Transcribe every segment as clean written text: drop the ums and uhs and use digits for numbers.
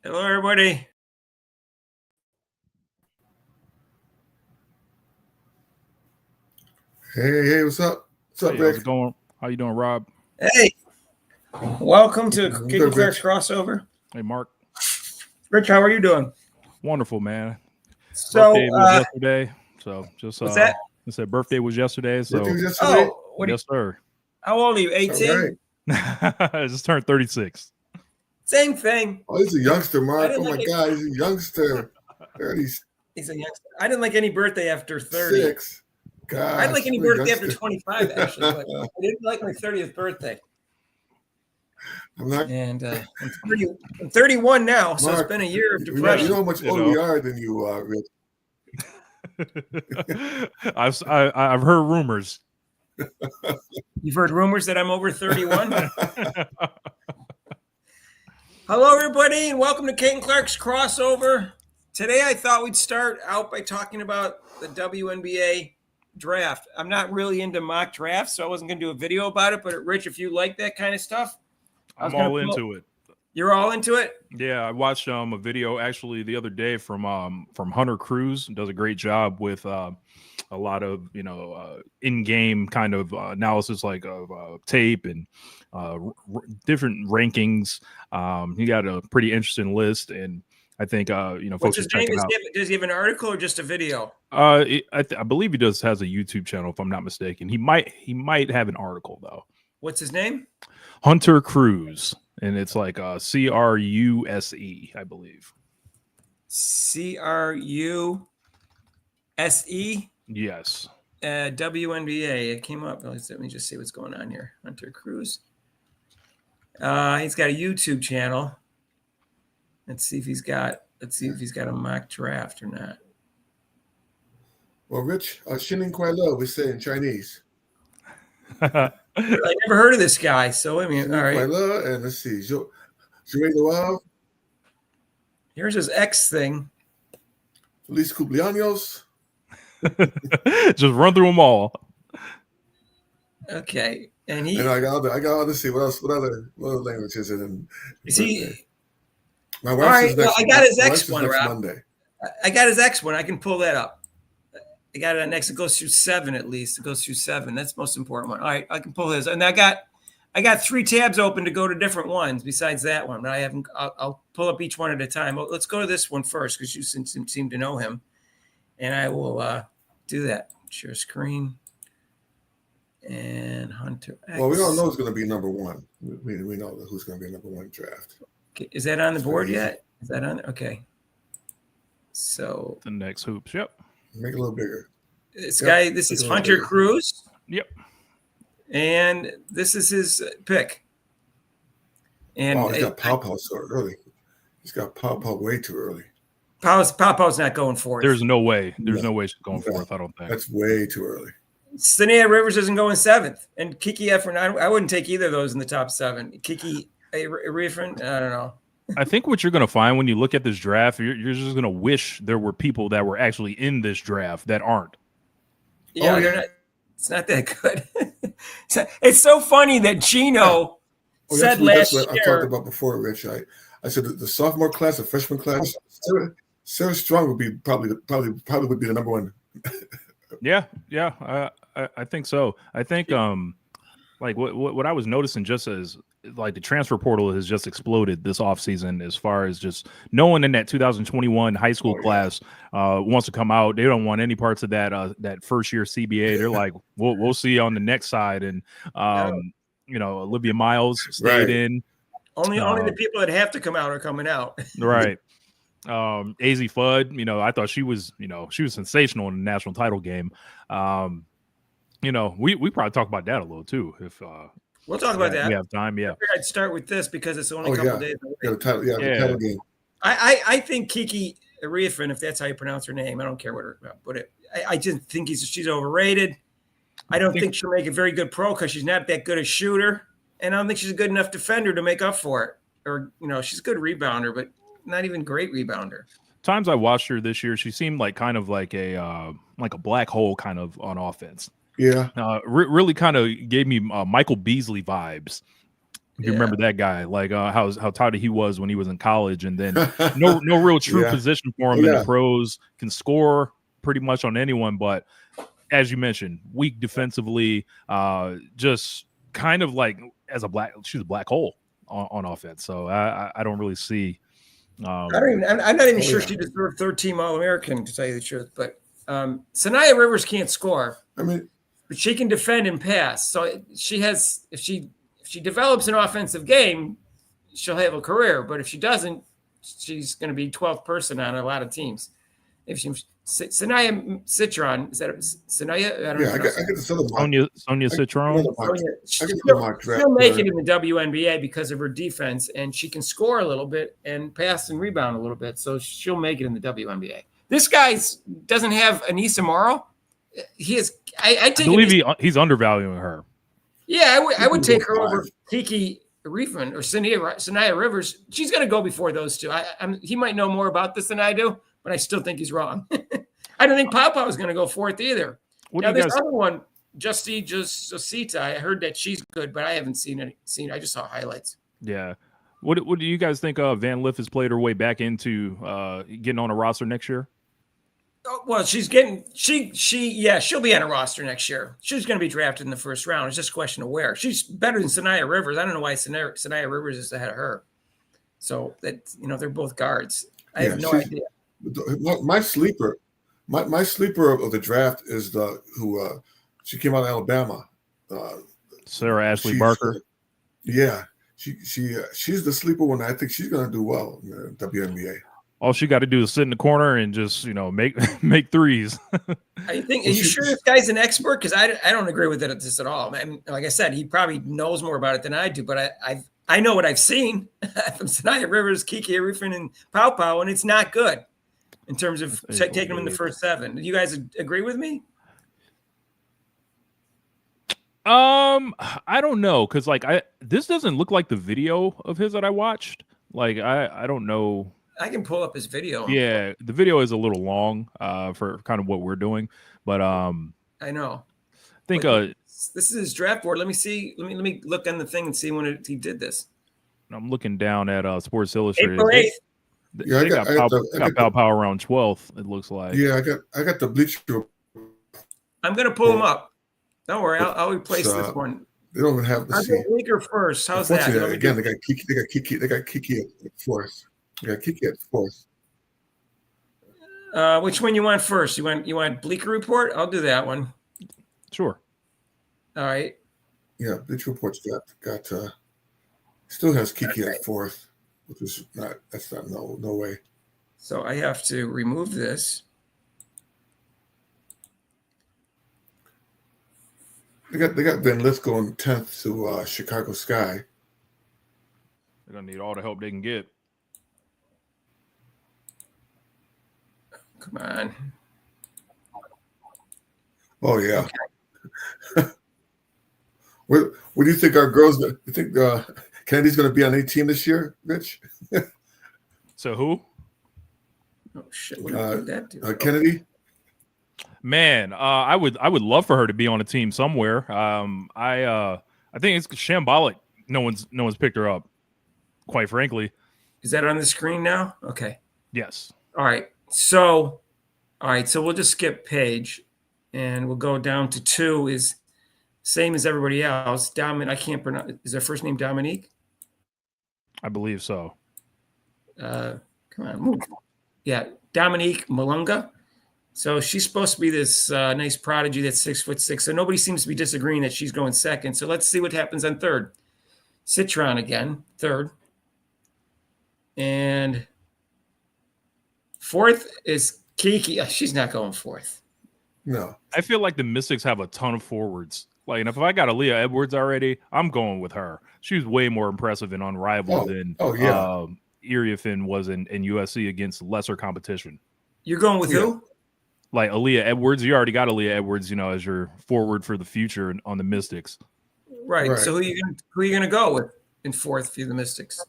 Hello, everybody. Hey, what's up? What's up, Hey, Rick? how's it going? How you doing, Rob? Hey, welcome to I'm King good, Clark's Rich. crossover. Hey, Mark. Rich, how are you doing? Wonderful, man. So, Birthday was yesterday, so just what's that? I said birthday was yesterday, so Birthday was yesterday? Oh, what? yes, sir. How old are you? All 18? right. I just turned 36. Same thing. Oh, he's a youngster, I Mark. didn't Oh, my like it. God, he's a youngster. 36. He's a youngster. I didn't like any birthday after 30. Gosh, I didn't like any what a birthday after youngster. 25, actually. But I didn't like my 30th birthday. I'm not. And I'm 31 now, so Mark, it's been a year of you depression. know how much older we are than you, Rich. I've heard rumors. You've heard rumors that I'm over 31? Hello, everybody, and welcome to King Clark's crossover. Today, I thought we'd start out by talking about the WNBA draft. I'm not really into mock drafts, so I wasn't going to do a video about it. But Rich, if you like that kind of stuff, I'm all into it. You're all into it? Yeah, I watched a video actually the other day from Hunter Cruz. Does a great job with a lot of in-game kind of analysis like of tape and different rankings. He got a pretty interesting list, and I think What's folks his should check name? it out. Does he have an article or just a video? I believe he has a YouTube channel, if I'm not mistaken. He might have an article though. What's his name? Hunter Cruz, and it's like CRUSE, I believe. CRUSE? Yes. WNBA. It came up. Let me just see what's going on here. Hunter Cruz. He's got a YouTube channel. Let's see if he's got a mock draft or not. Well, Rich, Shinin Kwai Lo, we say in Chinese. I never heard of this guy, so I mean, all right. Kwai Lo, and let's see. Jouer Noir. Here's his X thing. Feliz cumpleaños. Just run through them all. Okay, and I got to see what other languages in. Is he? My wife's I got his X one, next Rob. Monday. I got his X one. I can pull that up. I got it on next. It goes through 7 at least. It goes through 7. That's the most important one. All right, I can pull his. And I got 3 tabs open to go to different ones besides that one. But I haven't. I'll pull up each one at a time. Well, let's go to this one first because you seem to know him, and I will do that. Share screen. And Hunter X. Well, we all know who's going to be number one. We know who's going to be number one draft. Okay. Is that on the board yet? Is that on? Okay. So the next hoops. Yep. Make it a little bigger. This is Hunter Cruz. Yep. And this is his pick. And he's got Pow so early. He's got Pow way too early. Pow's not going fourth. There's no way. There's no way she's going fourth, I don't think. That's way too early. Sania Rivers isn't going 7th. And Kiki Efren, I wouldn't take either of those in the top 7. Kiki Efren, I don't know. I think what you're going to find when you look at this draft, you're just going to wish there were people that were actually in this draft that aren't. Yeah, they're not. It's not that good. It's so funny that Gino said last year. I talked about before, Rich. I said the sophomore class, the freshman class, Sarah Strong would be probably would be the number one. Yeah, I think so. I think like what I was noticing just as like the transfer portal has just exploded this offseason as far as just no one in that 2021 high school class wants to come out. They don't want any parts of that first year CBA. They're like, we'll see you on the next side. And Olivia Miles stayed in. Only the people that have to come out are coming out. Right. AZ Fudd, I thought she was sensational in the national title game. We probably talk about that a little too if we'll talk about that. We have time. Yeah. I'd start with this because it's only a couple days away. The title game. I think Kiki Efren, if that's how you pronounce her name, I don't care what her, but I just think she's overrated. I don't think she'll make a very good pro because she's not that good a shooter, and I don't think she's a good enough defender to make up for it. Or she's a good rebounder, but not even great rebounder. Times I watched her this year, she seemed like kind of like a black hole kind of on offense. Yeah. Really kind of gave me Michael Beasley vibes. If you remember that guy, like how touted he was when he was in college, and then no real true Yeah. position for him in the pros. Can score pretty much on anyone, but as you mentioned, weak defensively. Just kind of like she's a black hole on offense. So I don't really see. I'm not even sure she deserved third team All-American, to tell you the truth. But Sanaya Rivers can't score. I mean, but she can defend and pass. So she has, if she develops an offensive game, she'll have a career. But if she doesn't, she's going to be 12th person on a lot of teams. If she Sanaya Citron, is that Sanaya? I don't know. I get this other mark. Sonia Citron. She'll make it in the WNBA because of her defense, and she can score a little bit and pass and rebound a little bit. So she'll make it in the WNBA. This guy doesn't have Anissa Morrow. He is. I believe he's undervaluing her. Yeah, I would take her over Kiki Riefman or Sanaya Rivers. She's going to go before those two. He might know more about this than I do, but I still think he's wrong. I don't think Papa was going to go fourth either. Now, there's another one, Josita. I heard that she's good, but I haven't seen it. I just saw highlights. Yeah. What do you guys think Van Liff has played her way back into getting on a roster next year? Oh, well, she's getting she'll be on a roster next year. She's going to be drafted in the first round. It's just a question of where. She's better than Sanaya Rivers. I don't know why Sanaya Rivers is ahead of her. So that they're both guards. I have no idea. My sleeper of the draft is she came out of Alabama. Sarah Ashley Barker. She's the sleeper one. I think she's going to do well in the WNBA. All she got to do is sit in the corner and just make threes. Are you sure this guy's an expert? Because I don't agree with this at all. I mean, like I said, he probably knows more about it than I do. But I know what I've seen from Sanaya Rivers, Kiki Arifin, and Pau Pau, and it's not good in terms of taking them in the first 7. Do you guys agree with me? I don't know, because this doesn't look like the video of his that I watched. Like I don't know. I can pull up his video. Yeah, the video is a little long for kind of what we're doing, but I know. I think this is his draft board. Let me see. Let me look on the thing and see when he did this. I'm looking down at Sports Illustrated. April 8th. They got Pau Pau around 12th. It looks like. Yeah, I got the Bleacher. I'm gonna pull him up. Don't worry, I'll replace this one. They don't even have the I'll Bleaker first. How's that? Again, they got Kiki at 4th. Yeah, Kiki at 4th. Which one you want first? You want Bleaker Report? I'll do that one. Sure. All right. Yeah, Bleacher Report's got still has Kiki at 4th, which is no way. So I have to remove this. They got Ben Liff going 10th to Chicago Sky. They're gonna need all the help they can get. Come on. Oh yeah. Okay. What do you think our girls? You think Kennedy's going to be on a team this year, Rich? So who? Oh shit! What did that do? Kennedy. Man, I would love for her to be on a team somewhere. I think it's shambolic. No one's picked her up. Quite frankly. Is that on the screen now? Okay. Yes. All right. So we'll just skip page, and we'll go down to 2. Is same as everybody else. I can't pronounce. Is her first name Dominique? I believe so. Come on, move. Yeah, Dominique Malunga. So she's supposed to be this nice prodigy that's 6'6". So nobody seems to be disagreeing that she's going second. So let's see what happens on 3rd. Citron again, 3rd. And 4th is Kiki. She's not going 4th. No. I feel like the Mystics have a ton of forwards. Like, if I got Aaliyah Edwards already, I'm going with her. She was way more impressive and unrivaled than Iriafin was in USC against lesser competition. You're going with who? Like Aaliyah Edwards. You already got Aaliyah Edwards, as your forward for the future on the Mystics. Right. So who are you gonna go with in 4th for the Mystics?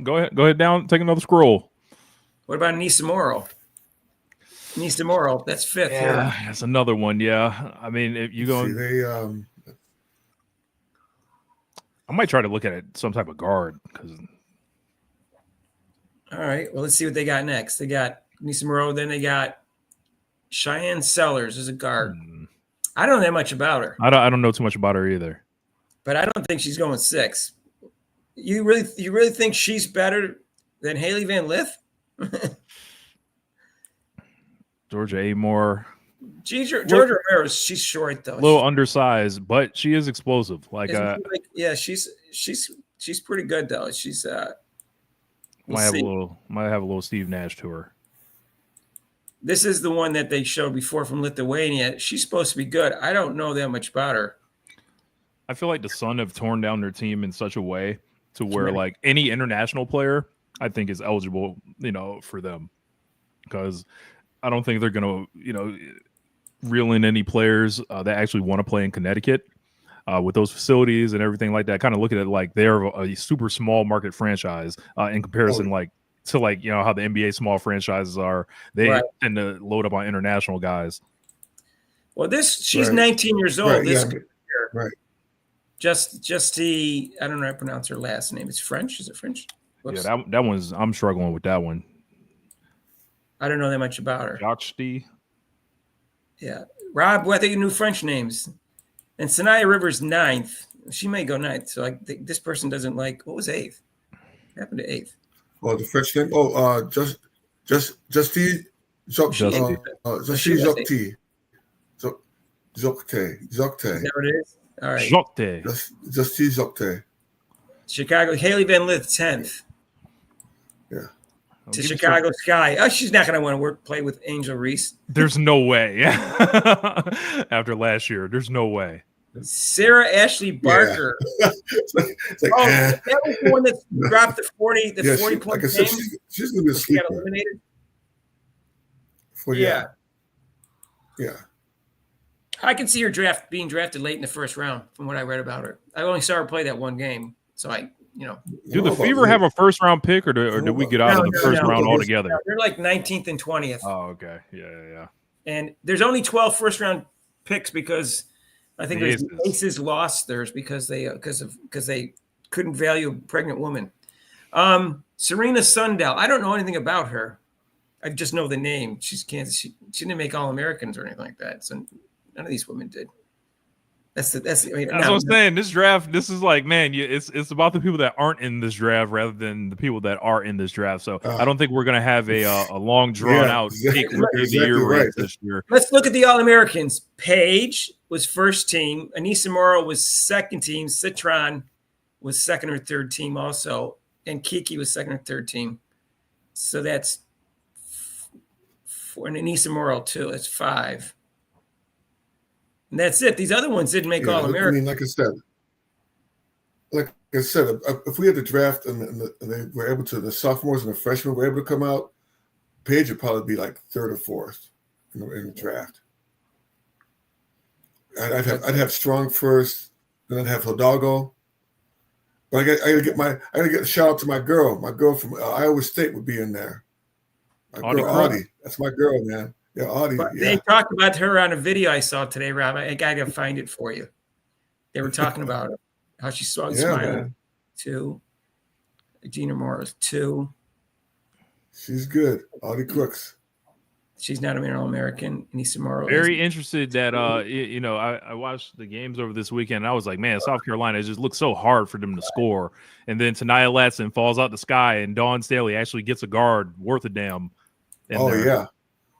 Go ahead down, take another scroll. What about Anissa Morrow? Anissa Morrow, that's 5th. Yeah, that's another one. Yeah, I mean, if you go, I might try to look at it some type of guard because. All right. Well, let's see what they got next. They got Nisa Moreau. Then they got Cheyenne Sellers as a guard. I don't know that much about her. I don't know too much about her either. But I don't think she's going 6. You really think she's better than Haley Van Lith? Georgia Amore. Georgia Romero, she's short though. A little undersized, but she is explosive. She's pretty good though. She's might have a little Steve Nash to her. This is the one that they showed before from Lithuania. She's supposed to be good. I don't know that much about her. I feel like the Sun have torn down their team in such a way to where like any international player I think is eligible, for them. Because I don't think they're going to, reel in any players that actually want to play in Connecticut with those facilities and everything like that. Kind of look at it like they're a super small market franchise in comparison, to how the NBA small franchises are. They tend to load up on international guys. Well, she's 19 years old. Right. Just the I don't know how to pronounce her last name. It's French. Is it French? Whoops. Yeah, that one's I'm struggling with that one. I don't know that much about her. Jachty. Yeah. Rob, I think you knew French names. And Sanaya Rivers 9th. She may go 9th. So I think this person doesn't like what was 8th? What happened to 8th? Oh, the French name? Oh, Justy Zocti. Zocte. Is that what it is? All right. Jocte. Justy Zocte. Chicago. Haley Van Lith 10th. Yeah. To Chicago Sky. Oh, she's not going to want to play with Angel Reese. There's no way. After last year, there's no way. Sarah Ashley Barker. Yeah. That was the one that dropped the 40 point like I game. said, she's going to be a She sleeper. got eliminated. Yeah. I can see her being drafted late in the first round from what I read about her. I only saw her play that one game. So do the Fever have a first round pick or do we get out of the first round altogether? No, they're like 19th and 20th. Oh, okay. Yeah. And there's only 12 first round picks because I think the Aces lost theirs because they couldn't value a pregnant woman. Serena Sundell. I don't know anything about her. I just know the name. She's Kansas. She didn't make All-Americans or anything like that. So none of these women did. That's what I'm saying. This draft, this is like, man, it's about the people that aren't in this draft rather than the people that are in this draft. So I don't think we're gonna have a long drawn out pick rookie of the year race this year. Let's look at the All-Americans. Paige was first team. Anissa Morrow was second team. Citron was second or third team also, and Kiki was second or third team. So that's 4, and Anissa Morrow too. That's 5. And that's it. These other ones didn't make All-American. I mean, like I said, if we had the draft and they were able to, the sophomores and the freshmen were able to come out, Paige would probably be like 3rd or 4th in the draft. I'd have Strong first, then I'd have Hidalgo. But I gotta get a shout out to my girl. My girl from Iowa State would be in there. My girl Audie. That's my girl, man. Yeah, Audie. They talked about her on a video I saw today, Rob. I gotta find it for you. They were talking about her, how she saw smiling. Man. 2. Gina Morris 2. She's good. Audie Crooks. She's not an All-American. Anissa Morrow. Very interested that I watched the games over this weekend. And I was like, man, South Carolina, it just looks so hard for them to score. And then Tanaya Latson falls out the sky, and Dawn Staley actually gets a guard worth a damn. Yeah.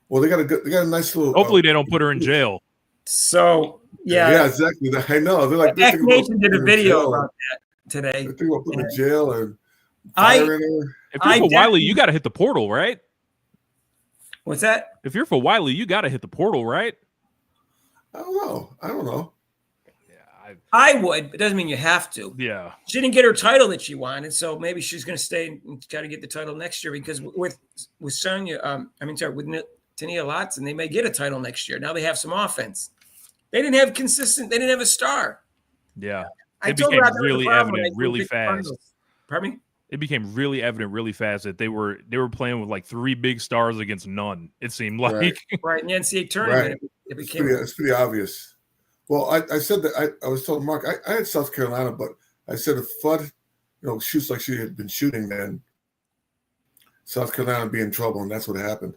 Well, they got a nice little. Hopefully, they don't put her in jail. So yeah, exactly. I know they're like. Back Nation did a video about that today. They think about putting her in jail and firing her. If you're for Wiley, you got to hit the portal, right? What's that? If you're for Wiley, you got to hit the portal, right? I don't know. Yeah, I would, but it doesn't mean you have to. Yeah. She didn't get her title that she wanted, so maybe she's going to stay and try to get the title next year with Sonia. With Tania Latson, they may get a title next year. Now they have some offense. They didn't have They didn't have a star. Yeah. It became really evident really fast. Pardon me? It became really evident really fast that they were playing with like 3 big stars against none. It seemed like right in the NCAA tournament. Right. It became it's pretty obvious. Well, I said that I was telling Mark I had South Carolina, but I said if Fudd, shoots like she had been shooting, then South Carolina would be in trouble, and that's what happened.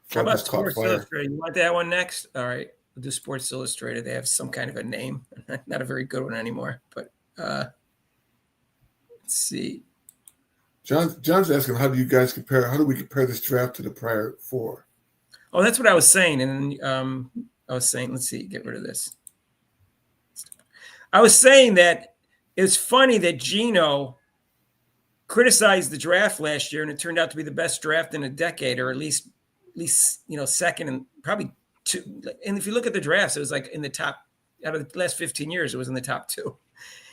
How Fudd about just caught Sports fire. Illustrated? You want that one next? All right. We'll do Sports Illustrated. They have some kind of a name. Not a very good one anymore, but let's see. John's asking, how do we compare this draft to the prior 4? Oh, that's what I was saying. And I was saying, let's see, get rid of this. I was saying that it's funny that Gino criticized the draft last year, and it turned out to be the best draft in a decade, or at least second and probably 2. And if you look at the drafts, it was like in the top out of the last 15 years, it was in the top 2.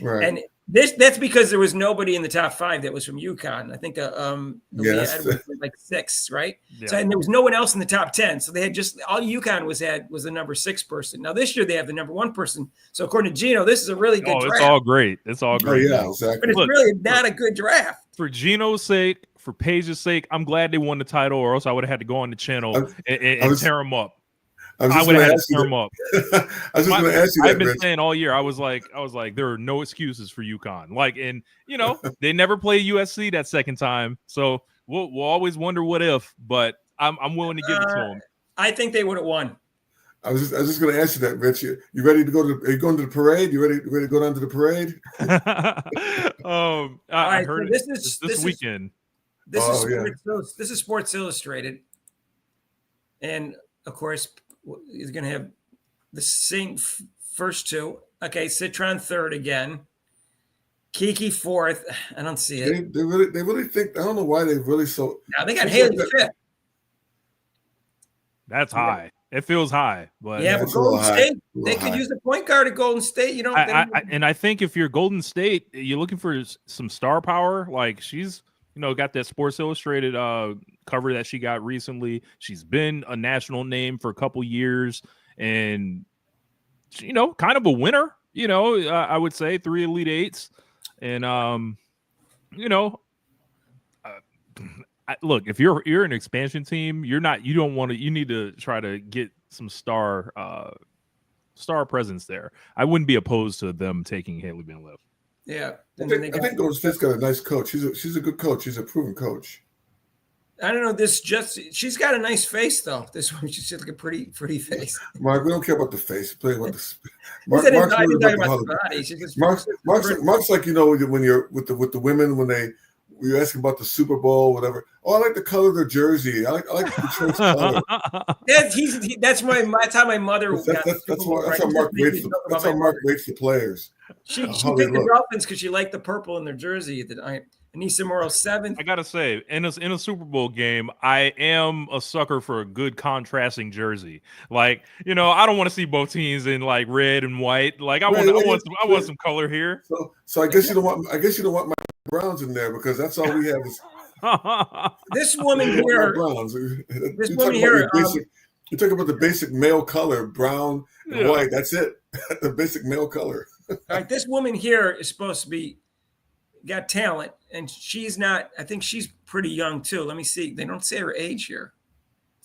Right. And that's because there was nobody in the top 5 that was from UConn. I think Edwards was like 6, right? Yeah. So, and there was no one else in the top 10. So they had just all UConn was the number 6 person. Now this year they have the number 1 person. So according to Gino, this is a really good draft. It's all great. It's all great. Oh, yeah, exactly. But it's really not a good draft. For Gino's sake, for Paige's sake, I'm glad they won the title, or else I would have had to go on the channel and tear them up. I would have had to tear them up. I was just going to ask you that. I've been saying all year. I was like, there are no excuses for UConn. Like, and they never played USC that second time, so we'll always wonder what if. But I'm willing to give it to them. I think they would have won. I was just going to ask you that, Rich. You ready to go to? Are you going to the parade? You ready to go down to the parade? I heard this weekend. This is Sports Illustrated, and of course, he's going to have the same first 2. Okay, Citron 3rd again. Kiki 4th. I don't see it. They really think. I don't know why they really so. Now they got Haley 5th. That's high. It feels high, but yeah, but Golden State, they could use a point guard at Golden State. You know, and I think if you're Golden State, you're looking for some star power. Like she's, got that Sports Illustrated cover that she got recently. She's been a national name for a couple years, and kind of a winner. I would say 3 Elite Eights, and look, if you're an expansion team, you need to try to get some star presence there. I wouldn't be opposed to them taking Haley Van Lith. Yeah. I think Golden State's got a nice coach. She's a good coach. She's a proven coach. I don't know. She's got a nice face though. This one, she's like a pretty face. Mark, we don't care about the face. Play about the Mark's like, when you're with the women, when you're asking about the Super Bowl, whatever. Oh, I like the color of their jersey. I like the choice color. That's how my mother. That's how Mark rates. That's how Mark rates the players. She picked the Dolphins because she liked the purple in their jersey. Anissa Morrow 7th. I gotta say, in a Super Bowl game, I am a sucker for a good contrasting jersey. Like, I don't want to see both teams in like red and white. Like, I want some color here. So I guess you don't want my Browns in there because that's all we have is this woman here. Browns. You talk about the basic male color, brown and white. That's it. The basic male color. All right, this woman here is supposed to be got talent, and she's not. I think she's pretty young too. Let me see. They don't say her age here.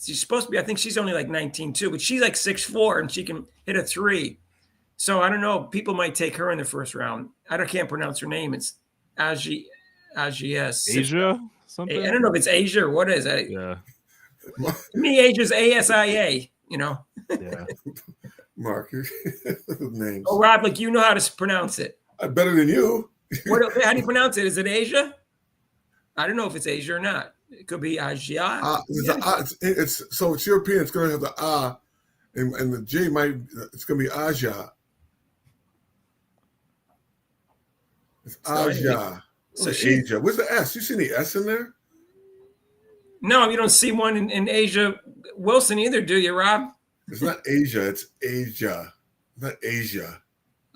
She's supposed to be. I think she's only like 19 too, but she's like 6'4", and she can hit a 3. So I don't know. People might take her in the first round. Can't pronounce her name. It's Asia something. I don't know if it's Asia or what is it. Yeah. To me, Asia's ASIA. Yeah. Mark, names. Oh, Rob, like you know how to pronounce it. Better than you. How do you pronounce it? Is it Asia? I don't know if it's Asia or not. It could be Asia. It's European. It's going to have the and the J it's going to be Asia. It's Asia. So Asia. Where's the S? You see the S in there? No, you don't see one in Asia Wilson either, do you, Rob? It's not Asia. It's Asia. Not Asia.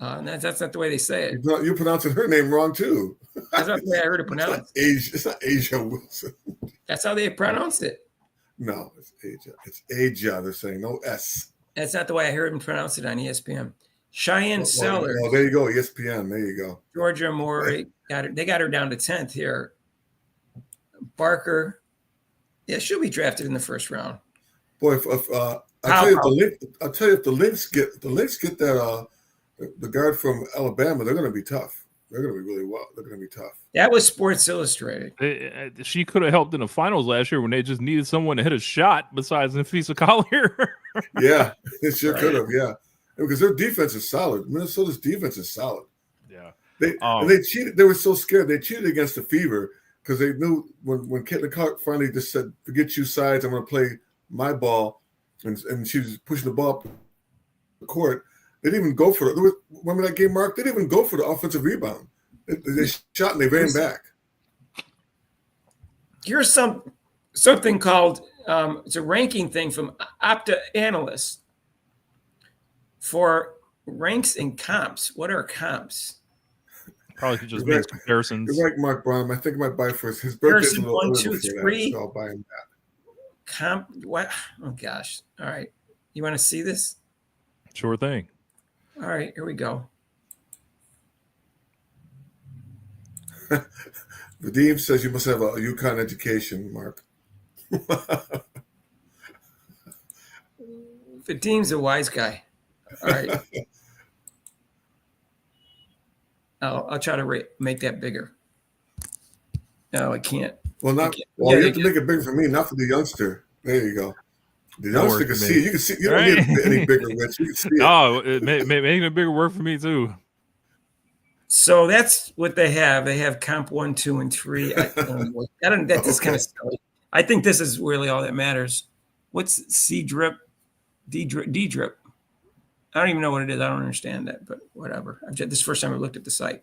That's not the way they say it. You're pronouncing her name wrong too. That's not the way I heard it pronounced. It's not Asia Wilson. That's how they pronounce it. No, it's Asia. It's Asia. They're saying no S. That's not the way I heard them pronounce it on ESPN. Cheyenne Sellers. Oh, there you go. ESPN. There you go. Georgia Morey they got her down to 10th here. Barker. Yeah, she'll be drafted in the first round. Boy, I'll tell you if the Lynx get that the guard from Alabama, they're going to be tough. They're going to be really well. They're going to be tough. That was Sports Illustrated. She could have helped in the finals last year when they just needed someone to hit a shot besides Nafisa Collier. Yeah, it sure could have. Yeah, because their defense is solid. Minnesota's defense is solid. Yeah, they cheated. They were so scared. They cheated against the Fever because they knew when Caitlin Clark finally just said, "Forget you sides. I'm going to play my ball," and she was pushing the ball up the court. They didn't even go for it. Remember that game, Mark? They didn't even go for the offensive rebound. They shot and they ran back. Here's something called it's a ranking thing from Opta Analysts for ranks and comps. What are comps? Probably could just make comparisons. You're like Mark Brown. I think I might buy for his birthday. 1, 2, 3. So I'll buy him that. Comp. What? Oh gosh. All right. You want to see this? Sure thing. All right. Here we go. Vadim says you must have a UConn education, Mark. Vadim's a wise guy. All right. I'll try to make that bigger. No, I can't. Well, not. Can't. Well, Yeah, you have to make it bigger for me, not for the youngster. There you go. The youngster can see it. You can see. You don't Right? need any bigger, Rich. You can see it. Oh, making it bigger work for me too. So that's what they have. They have comp 1, 2, and 3. I don't. That's kind of silly. I think this is really all that matters. What's C drip, D drip? I don't even know what it is. I don't understand that, but whatever. This is the first time I looked at the site.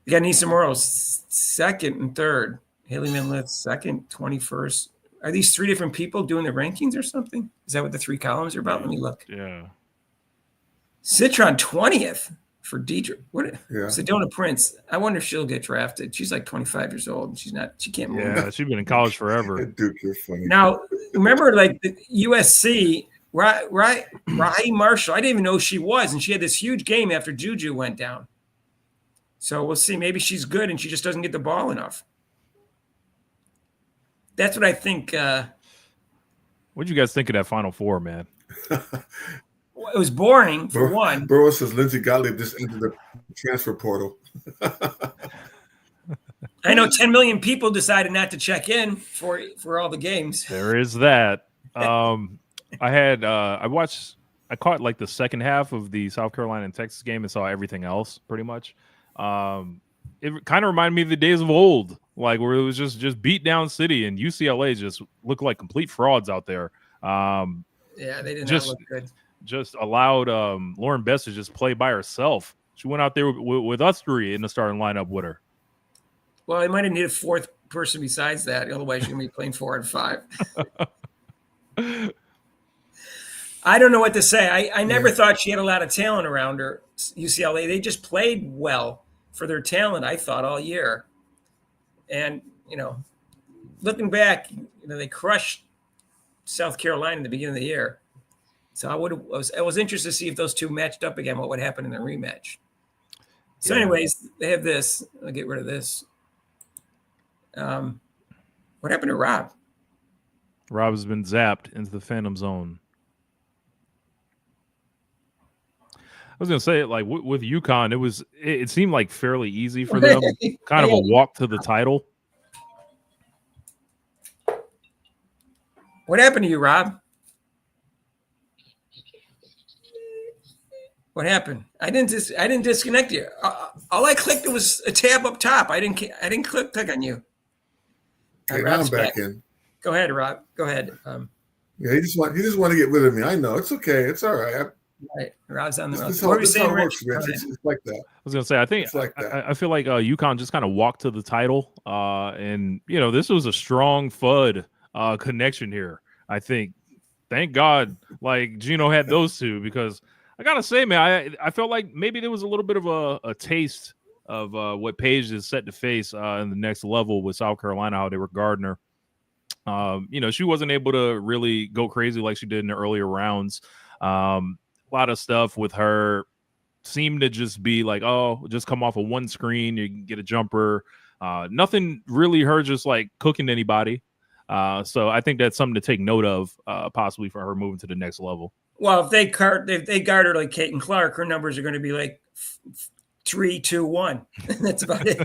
You got Nisa Morrows, 2nd and 3rd. Haley Manlith, 2nd, 21st. Are these 3 different people doing the rankings or something? Is that what the 3 columns are about? Let me look. Yeah. Citron 20th for Deidre. What? Yeah. Sedona Prince. I wonder if she'll get drafted. She's like 25 years old and she's not. She can't move. Yeah, she's been in college forever. Duke, you're funny. Now, remember, like the USC, right? Raheem Marshall. I didn't even know who she was, and she had this huge game after Juju went down. So we'll see. Maybe she's good, and she just doesn't get the ball enough. That's what I think. What did you guys think of that Final Four, man? It was boring for one. Burrow says Lindsey Gottlieb just entered the transfer portal. I know 10 million people decided not to check in for all the games. There is that. I caught like the second half of the South Carolina and Texas game and saw everything else pretty much. It kind of reminded me of the days of old, like where it was just beat down city and UCLA just looked like complete frauds out there. Yeah, they did not look good. Just allowed Lauren Best to just play by herself. She went out there with us 3 in the starting lineup with her. Well, they might have needed a 4th person besides that. Otherwise, you're going to be playing 4 and 5. I don't know what to say. I never thought she had a lot of talent around her, UCLA. They just played well for their talent, I thought, all year. And, looking back, they crushed South Carolina in the beginning of the year. So I was interested to see if those 2 matched up again, what would happen in the rematch. So anyways, they have this. I'll get rid of this. What happened to Rob? Rob has been zapped into the Phantom Zone. I was gonna say, like with UConn, it seemed like fairly easy for them, kind of a walk to the title. What happened to you, Rob? What happened? I didn't disconnect you. All I clicked was a tab up top. I didn't click on you. Okay, now I'm back in. Go ahead, Rob. Go ahead. Yeah, he just want to get rid of me. I know it's okay. It's all right. Right, Rob's on the road. This is how it works, Rich. It's like that. I was gonna say, I think like I feel like UConn just kind of walked to the title, and this was a strong FUD connection here. I think, thank God, like Gino had those 2 because I gotta say, man, I felt like maybe there was a little bit of a taste of what Paige is set to face in the next level with South Carolina, how they were guarding her. She wasn't able to really go crazy like she did in the earlier rounds. A lot of stuff with her seemed to just be like, oh, just come off of one screen, you can get a jumper. Nothing really her just like cooking anybody. So I think that's something to take note of, possibly for her moving to the next level. Well, if they guard her like Caitlin Clark, her numbers are going to be like 3, 2, 1. That's about it.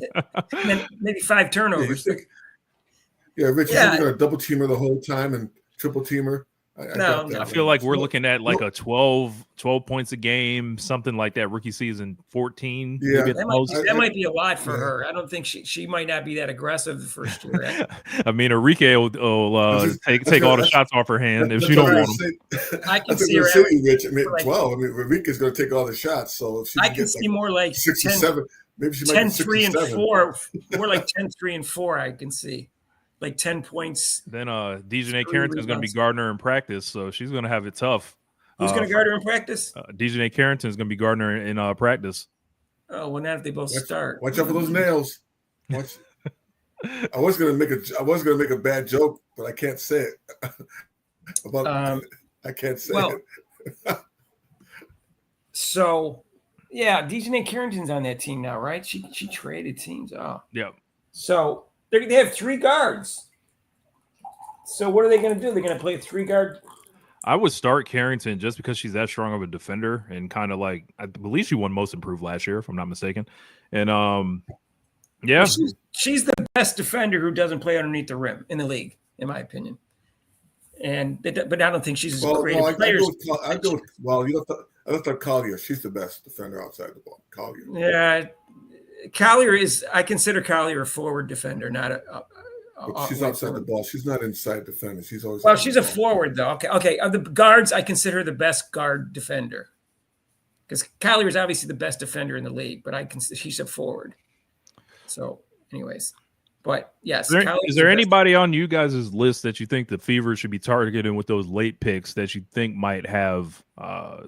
And then maybe 5 turnovers. Rich, you think they're going to double team her the whole time and triple team her? I feel like we're looking at like a 12 points a game, something like that. Rookie season 14. Yeah, that might be a lot for her. I don't think she might not be that aggressive the first year. I mean, Enrique will take all the shots off her hand if she don't want them. I can see her. Rich. I mean, 12. I mean, Enrique's going to take all the shots. So if she I can see more like 6 or 7. Maybe she might 10, be 6 3 and 7. 4. More like 10, 3 and 4. I can see. Like 10 points. Then Dejanay Carrington is going to be guarding her in practice, so she's going to have it tough. Who's going to guard her in practice? Dejanay Carrington is going to be guarding her in practice. Oh, well, not if they both start. Watch out for those nails. I was going to make a bad joke, but I can't say it. I can't say it. So, yeah, Dejanay Carrington's on that team now, right? She traded teams. Oh, yeah. So they have 3 guards. So what are they going to do? They're going to play 3 guard. I would start Carrington just because she's that strong of a defender and kind of like I believe she won Most Improved last year, if I'm not mistaken. And yeah, well, she's the best defender who doesn't play underneath the rim in the league, in my opinion. But I don't think she's as great a player. I thought Collier. She's the best defender outside the ball. Collier. Yeah. Collier I consider Collier a forward defender, not but she's outside the ball. She's not inside defender. She's always. Well, she's a forward though. Okay. Of the guards, I consider her the best guard defender because Collier is obviously the best defender in the league, but she's a forward. So, anyways, but yes. Is there anybody on you guys' list that you think the Fever should be targeting with those late picks that you think might have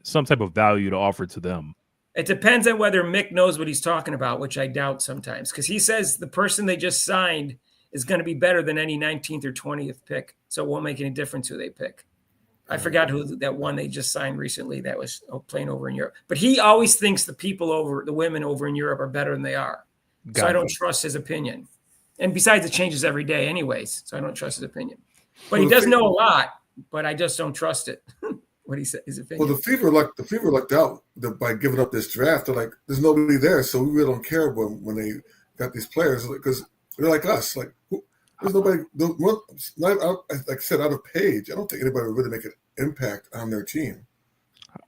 some type of value to offer to them? It depends on whether Mick knows what he's talking about, which I doubt sometimes, because he says the person they just signed is going to be better than any 19th or 20th pick, so it won't make any difference who they pick. I forgot who that one they just signed recently that was playing over in Europe. But he always thinks the women over in Europe are better than they are. So I don't trust his opinion. And besides, it changes every day anyways, so I don't trust his opinion. But he does know a lot, but I just don't trust it. What he said, his opinion. Well, the Fever lucked out by giving up this draft. They're like, there's nobody there, so we really don't care when they got these players because they're like us. Like, there's nobody. Like I said, out of Page, I don't think anybody would really make an impact on their team.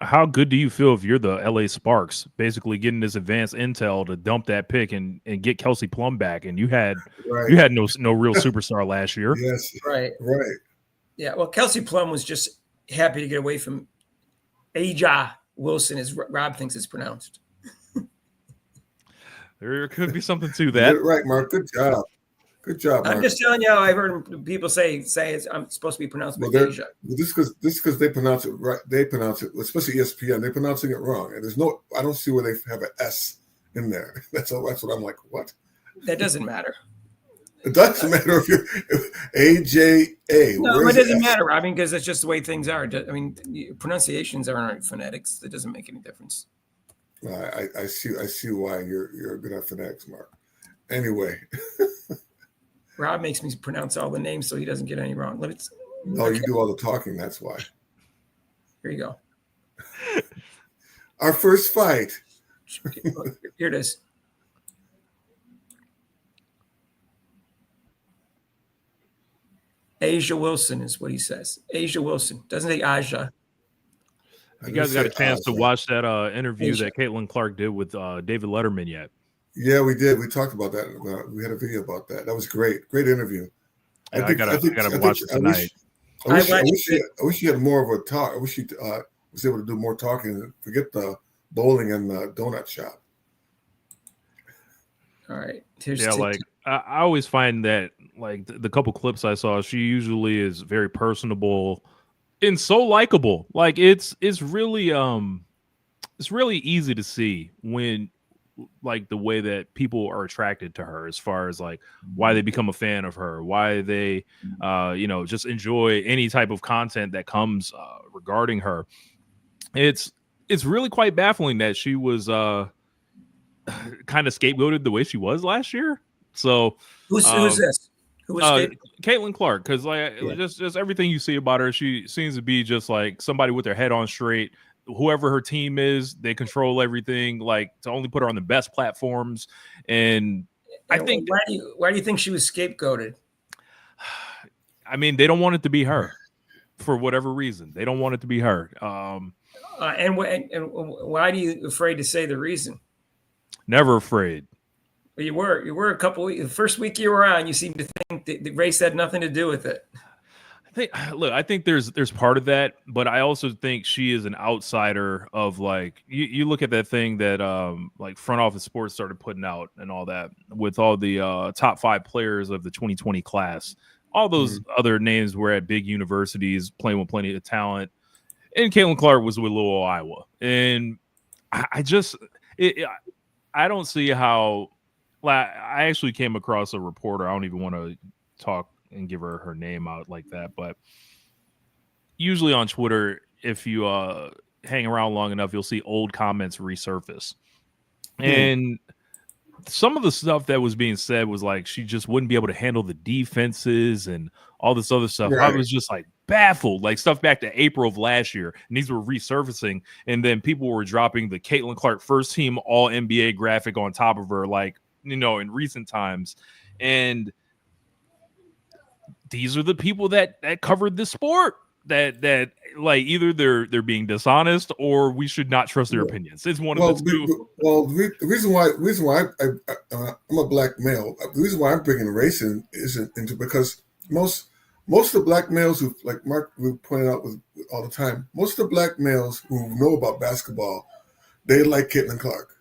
How good do you feel if you're the LA Sparks, basically getting this advanced intel to dump that pick and get Kelsey Plum back, and you had no real superstar last year? Yes, right. Yeah, well, Kelsey Plum was just happy to get away from Aja Wilson, as Rob thinks it's pronounced. There could be something to that. Right, Mark. Good job. Good job, Mark. I'm just telling you how I've heard people say I'm supposed to be pronounced Aja. This because they pronounce it right. They pronounce it, especially ESPN. They're pronouncing it wrong, and I don't see where they have an S in there. That's what I'm like. What? That doesn't matter. It doesn't matter if you're AJA. No, it doesn't matter. I mean, because that's just the way things are. I mean, pronunciations aren't phonetics. It doesn't make any difference. I see why you're good at phonetics, Mark. Anyway, Rob makes me pronounce all the names so he doesn't get any wrong. You do all the talking. That's why. Here you go. Our first fight. Here it is. Aja Wilson is what he says. Aja Wilson. Doesn't say Aja. You guys got a chance to watch that interview that Caitlin Clark did with David Letterman yet? Yeah, we did. We talked about that. We had a video about that. That was great. Great interview. Yeah, I gotta watch it tonight. I wish she had more of a talk. I wish she was able to do more talking. Forget the bowling and the donut shop. All right. I always find that like the couple clips I saw, she usually is very personable and so likable. Like it's really easy to see when like the way that people are attracted to her as far as like why they become a fan of her, why they just enjoy any type of content that comes regarding her. It's really quite baffling that she was kind of scapegoated the way she was last year. So who's this? Who was Caitlin Clark? Because just everything you see about her, she seems to be just like somebody with their head on straight, whoever her team is, they control everything. Like to only put her on the best platforms, and I think why do you think she was scapegoated? I mean, they don't want it to be her for whatever reason. They don't want it to be her. And why do you afraid to say the reason? Never afraid. Well, you were a couple weeks. The first week you were on, you seemed to think that the race had nothing to do with it. I think there's part of that, but I also think she is an outsider of like you look at that thing that like Front Office Sports started putting out and all that with all the top 5 players of the 2020 class. All those other names were at big universities playing with plenty of talent. And Caitlin Clark was with Louisville, Iowa. And I don't see how I actually came across a reporter. I don't even want to talk and give her name out like that. But usually on Twitter, if you hang around long enough, you'll see old comments resurface. And some of the stuff that was being said was like she just wouldn't be able to handle the defenses and all this other stuff. Right. I was just like baffled, like stuff back to April of last year, and these were resurfacing. And then people were dropping the Caitlin Clark first team All NBA graphic on top of her, like, you know, in recent times. And these are the people that covered this sport. That like either they're being dishonest or we should not trust their opinions. It's one of the two. Well, the reason why I'm a black male. The reason why I'm bringing race isn't into because most of the black males who, like Mark would point out all the time, most of the black males who know about basketball, they like Caitlin Clark.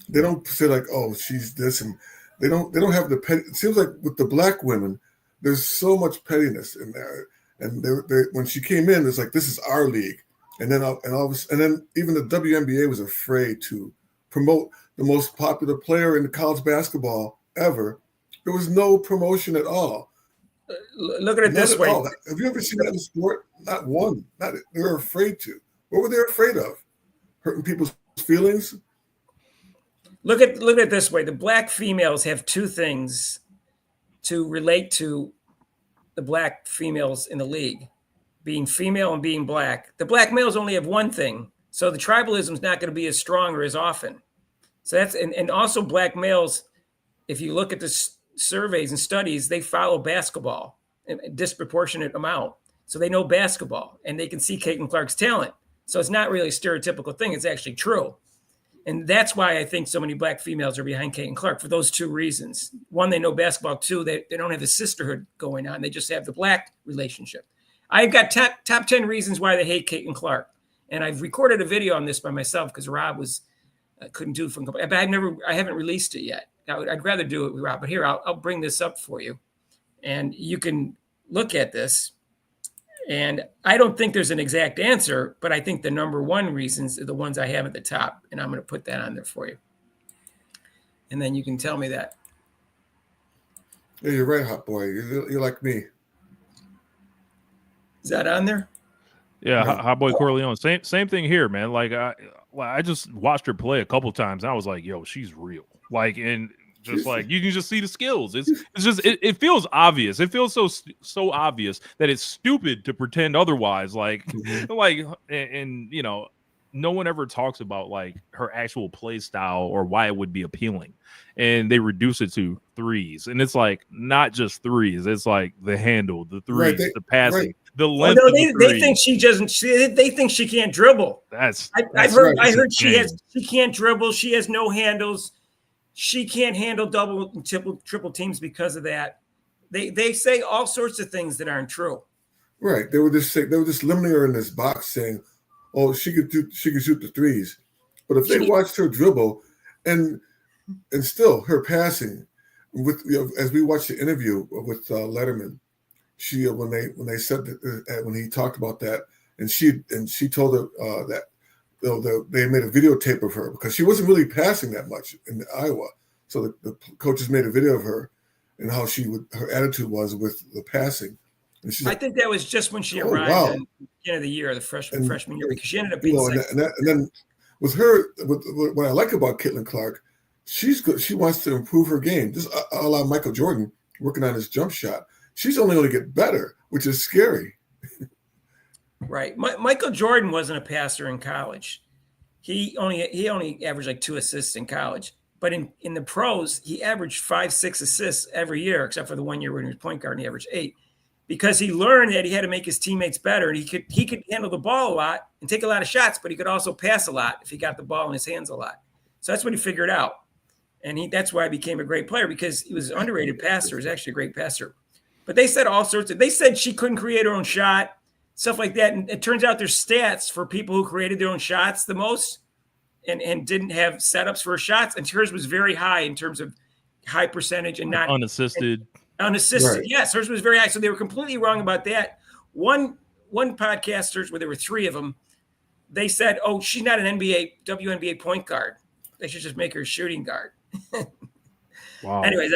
They don't say like, oh, she's this, and they don't have the petty. It seems like with the black women, there's so much pettiness in there. And they when she came in, it's like, this is our league. And then even the WNBA was afraid to promote the most popular player in the college basketball ever. There was no promotion at all. Look at it this way. Have you ever seen that in sport? Not one. They were afraid to. What were they afraid of? Hurting people's feelings? Look at it this way. The black females have 2 things to relate to the black females in the league, being female and being black. The black males only have 1 thing. So the tribalism is not going to be as strong or as often. So that's, and also black males, if you look at the surveys and studies, they follow basketball in a disproportionate amount. So they know basketball and they can see Caitlin Clark's talent. So it's not really a stereotypical thing. It's actually true. And that's why I think so many black females are behind Caitlin Clark, for those 2 reasons. 1, they know basketball. 2, they don't have the sisterhood going on. They just have the black relationship. I've got top 10 reasons why they hate Caitlin Clark. And I've recorded a video on this by myself because Rob couldn't do it from, but I haven't released it yet. I'd rather do it with Rob, but here, I'll bring this up for you. And you can look at this. And I don't think there's an exact answer, but I think the number 1 reasons are the ones I have at the top, and I'm going to put that on there for you. And then you can tell me that. Yeah, you're right, hot boy. You're like me. Is that on there? Yeah, hot boy Corleone. Same thing here, man. Like I just watched her play a couple times, and I was like, yo, she's real. Like, and just like you can just see the skills. It's just it feels obvious. It feels so obvious that it's stupid to pretend otherwise. Like and you know, no one ever talks about like her actual play style or why it would be appealing. And they reduce it to threes, and it's like not just threes. It's like the handle, the threes, the passing, the length. Oh, no, they think she doesn't. They think she can't dribble. I heard she can't dribble. She has no handles. She can't handle double and triple teams because of that. They say all sorts of things that aren't true. Right. They were just limiting her in this box, saying, "Oh, she could shoot the threes." But if they watched her dribble, and still her passing, with as we watched the interview with Letterman, she when they said that when he talked about that, and she told her that. They made a videotape of her because she wasn't really passing that much in Iowa. So the coaches made a video of her and how her attitude was with the passing. And I think that was just when she arrived at the beginning of the year, the freshman year, because she ended up being and then with her, what I like about Caitlin Clark, she's good. She wants to improve her game. Just a la Michael Jordan working on his jump shot. She's only going to get better, which is scary. Right. Michael Jordan wasn't a passer in college. He only averaged like 2 assists in college. But in the pros, he averaged 5, 6 assists every year, except for the 1 year when he was point guard and he averaged 8. Because he learned that he had to make his teammates better. And he could handle the ball a lot and take a lot of shots, but he could also pass a lot if he got the ball in his hands a lot. So that's what he figured out. And that's why he became a great player, because he was an underrated passer. He was actually a great passer. But they said all sorts of – they said she couldn't create her own shot, stuff like that. And it turns out there's stats for people who created their own shots the most and didn't have setups for shots. And hers was very high in terms of high percentage and not – unassisted. Unassisted, right. Yes, hers was very high. So they were completely wrong about that. One podcasters, where there were 3 of them, they said, "Oh, she's not an WNBA point guard. They should just make her a shooting guard." Wow. Anyways,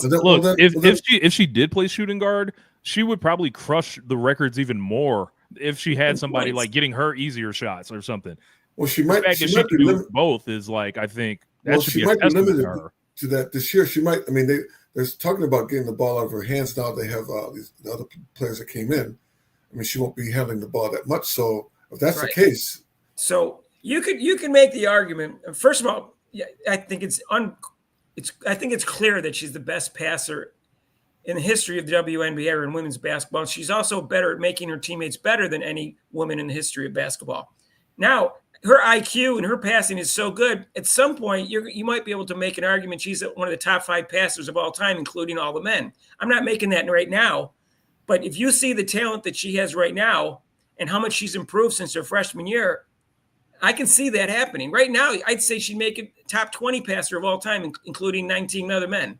look, if she did play shooting guard, she would probably crush the records even more if she had somebody like getting her easier shots or something. Well, she might. The fact she can do both is like, I think that should be a testament to her. To that this year, she might. I mean, they're talking about getting the ball out of her hands now. They have the other players that came in. I mean, she won't be handling the ball that much. So if that's the case, so you can make the argument. First of all, I think I think it's clear that she's the best passer in the history of the WNBA or in women's basketball. She's also better at making her teammates better than any woman in the history of basketball. Now, her IQ and her passing is so good. At some point, you might be able to make an argument she's one of the top 5 passers of all time, including all the men. I'm not making that right now, but if you see the talent that she has right now and how much she's improved since her freshman year, I can see that happening. Right now, I'd say she'd make a top 20 passer of all time, including 19 other men,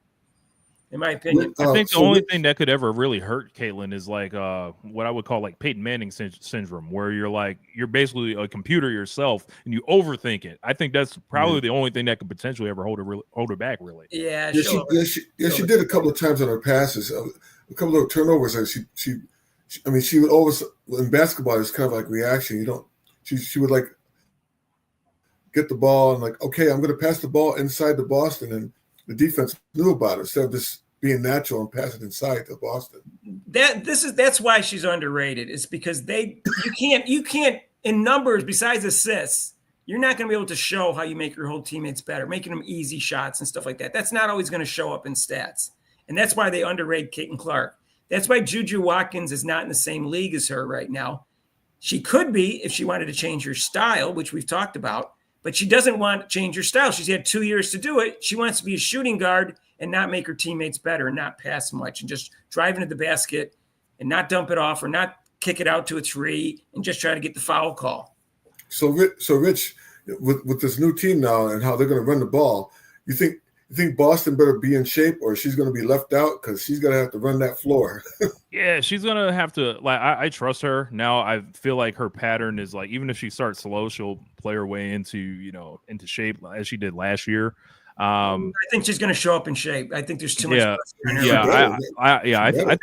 in my opinion. I think the only thing that could ever really hurt Caitlin is like what I would call like Peyton Manning syndrome, where you're basically a computer yourself and you overthink it. I think that's probably the only thing that could potentially ever hold her back, really. Yeah, she did a couple of times on her passes, a couple of turnovers. And she would always, in basketball, it's kind of like reaction. She would like get the ball and like, okay, I'm going to pass the ball inside to Boston, and the defense knew about it instead of just being natural and pass it inside to Boston. That's why she's underrated. It's because you can't in numbers besides assists, you're not going to be able to show how you make your whole teammates better, making them easy shots and stuff like that. That's not always going to show up in stats. And that's why they underrate Caitlin Clark. That's why Juju Watkins is not in the same league as her right now. She could be if she wanted to change her style, which we've talked about, but she doesn't want to change her style. She's had 2 years to do it. She wants to be a shooting guard and not make her teammates better and not pass much and just drive into the basket and not dump it off or not kick it out to a 3 and just try to get the foul call. So Rich, with this new team now and how they're going to run the ball, you think Boston better be in shape, or she's going to be left out because she's going to have to run that floor? Yeah, she's going to have to. Like, I trust her now. I feel like her pattern is like, even if she starts slow, she'll play her way into shape as she did last year. I think she's going to show up in shape. I think there's too much. I think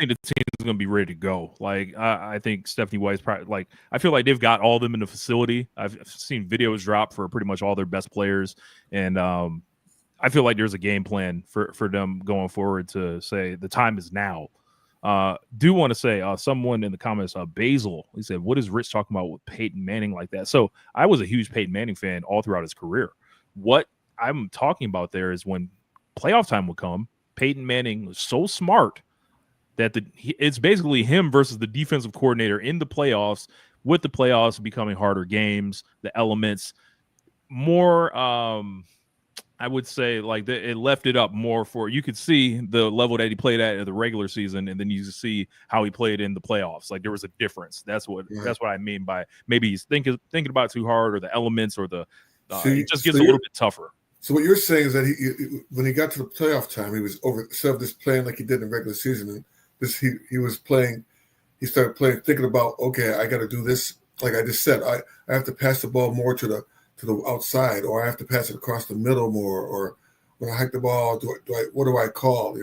the team is going to be ready to go. Like, I think Stephanie White's probably like. I feel like they've got all of them in the facility. I've seen videos drop for pretty much all their best players, and I feel like there's a game plan for them going forward to say the time is now. Do want to say someone in the comments, Basil, he said, what is Rich talking about with Peyton Manning like that? So I was a huge Peyton Manning fan all throughout his career. What I'm talking about there is when playoff time would come, Peyton Manning was so smart that it's basically him versus the defensive coordinator in the playoffs, with the playoffs becoming harder games, the elements more, I would say like it left it up more for, you could see the level that he played at in the regular season, and then you see how he played in the playoffs. Like there was a difference. That's what I mean by maybe he's thinking about it too hard, or the elements, or it just gets a little bit tougher. So what you're saying is that he when he got to the playoff time, he was over, instead of just playing like he did in the regular season, and he was playing. He started playing, thinking about, okay, I got to do this. Like I just said, I have to pass the ball more to the outside, or I have to pass it across the middle more, or when I hike the ball, what do I call?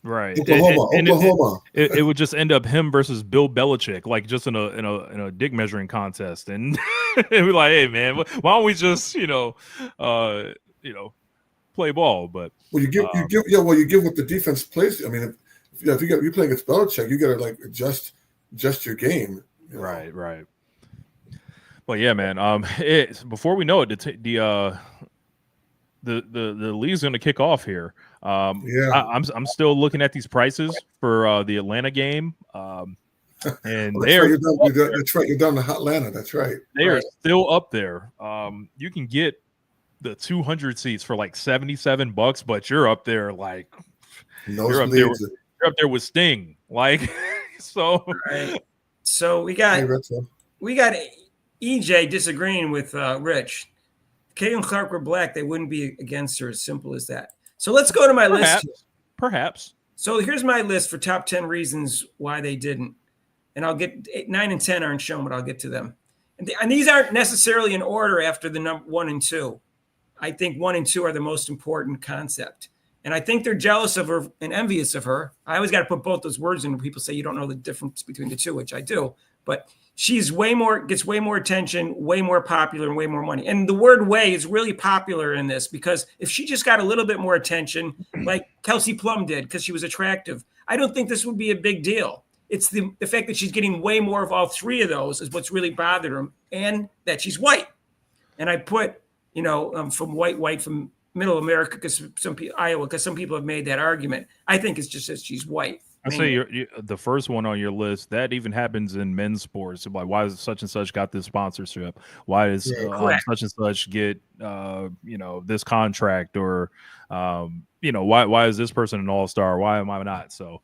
Right. Oklahoma. It would just end up him versus Bill Belichick, like just in a dick measuring contest, and it'd be like, hey man, why don't we just play ball? But you give what the defense plays. I mean, if you're playing against Belichick, you got to like adjust your game. Right, right. Well, yeah, man. Before we know it, the league's going to kick off here. I'm still looking at these prices for the Atlanta game, and That's right. That's right. You're down to Atlanta. That's right. They are still up there. You can get the 200 seats for like $77, but you're up there like you're up there with Sting, like so. Right. So we got EJ disagreeing with Rich. Caitlin Clark were black, they wouldn't be against her. As simple as that. So let's go to my list. Perhaps. So here's my list for top 10 reasons why they didn't. And I'll get 9 and 10 aren't shown, but I'll get to them. And these aren't necessarily in order after the number 1 and 2. I think 1 and 2 are the most important concept. And I think they're jealous of her and envious of her. I always got to put both those words in when people say you don't know the difference between the two, which I do. But she's gets way more attention, way more popular, and way more money. And the word way is really popular in this because if she just got a little bit more attention, like Kelsey Plum did because she was attractive, I don't think this would be a big deal. It's the fact that she's getting way more of all three of those is what's really bothered him, and that she's white. And I put, from white from Middle America because Iowa, because some people have made that argument. I think it's just that she's white. I say the first one on your list that even happens in men's sports. Like, why does such and such got this sponsorship? Why does such and such get this contract? Or why is this person an all-star? Why am I not? So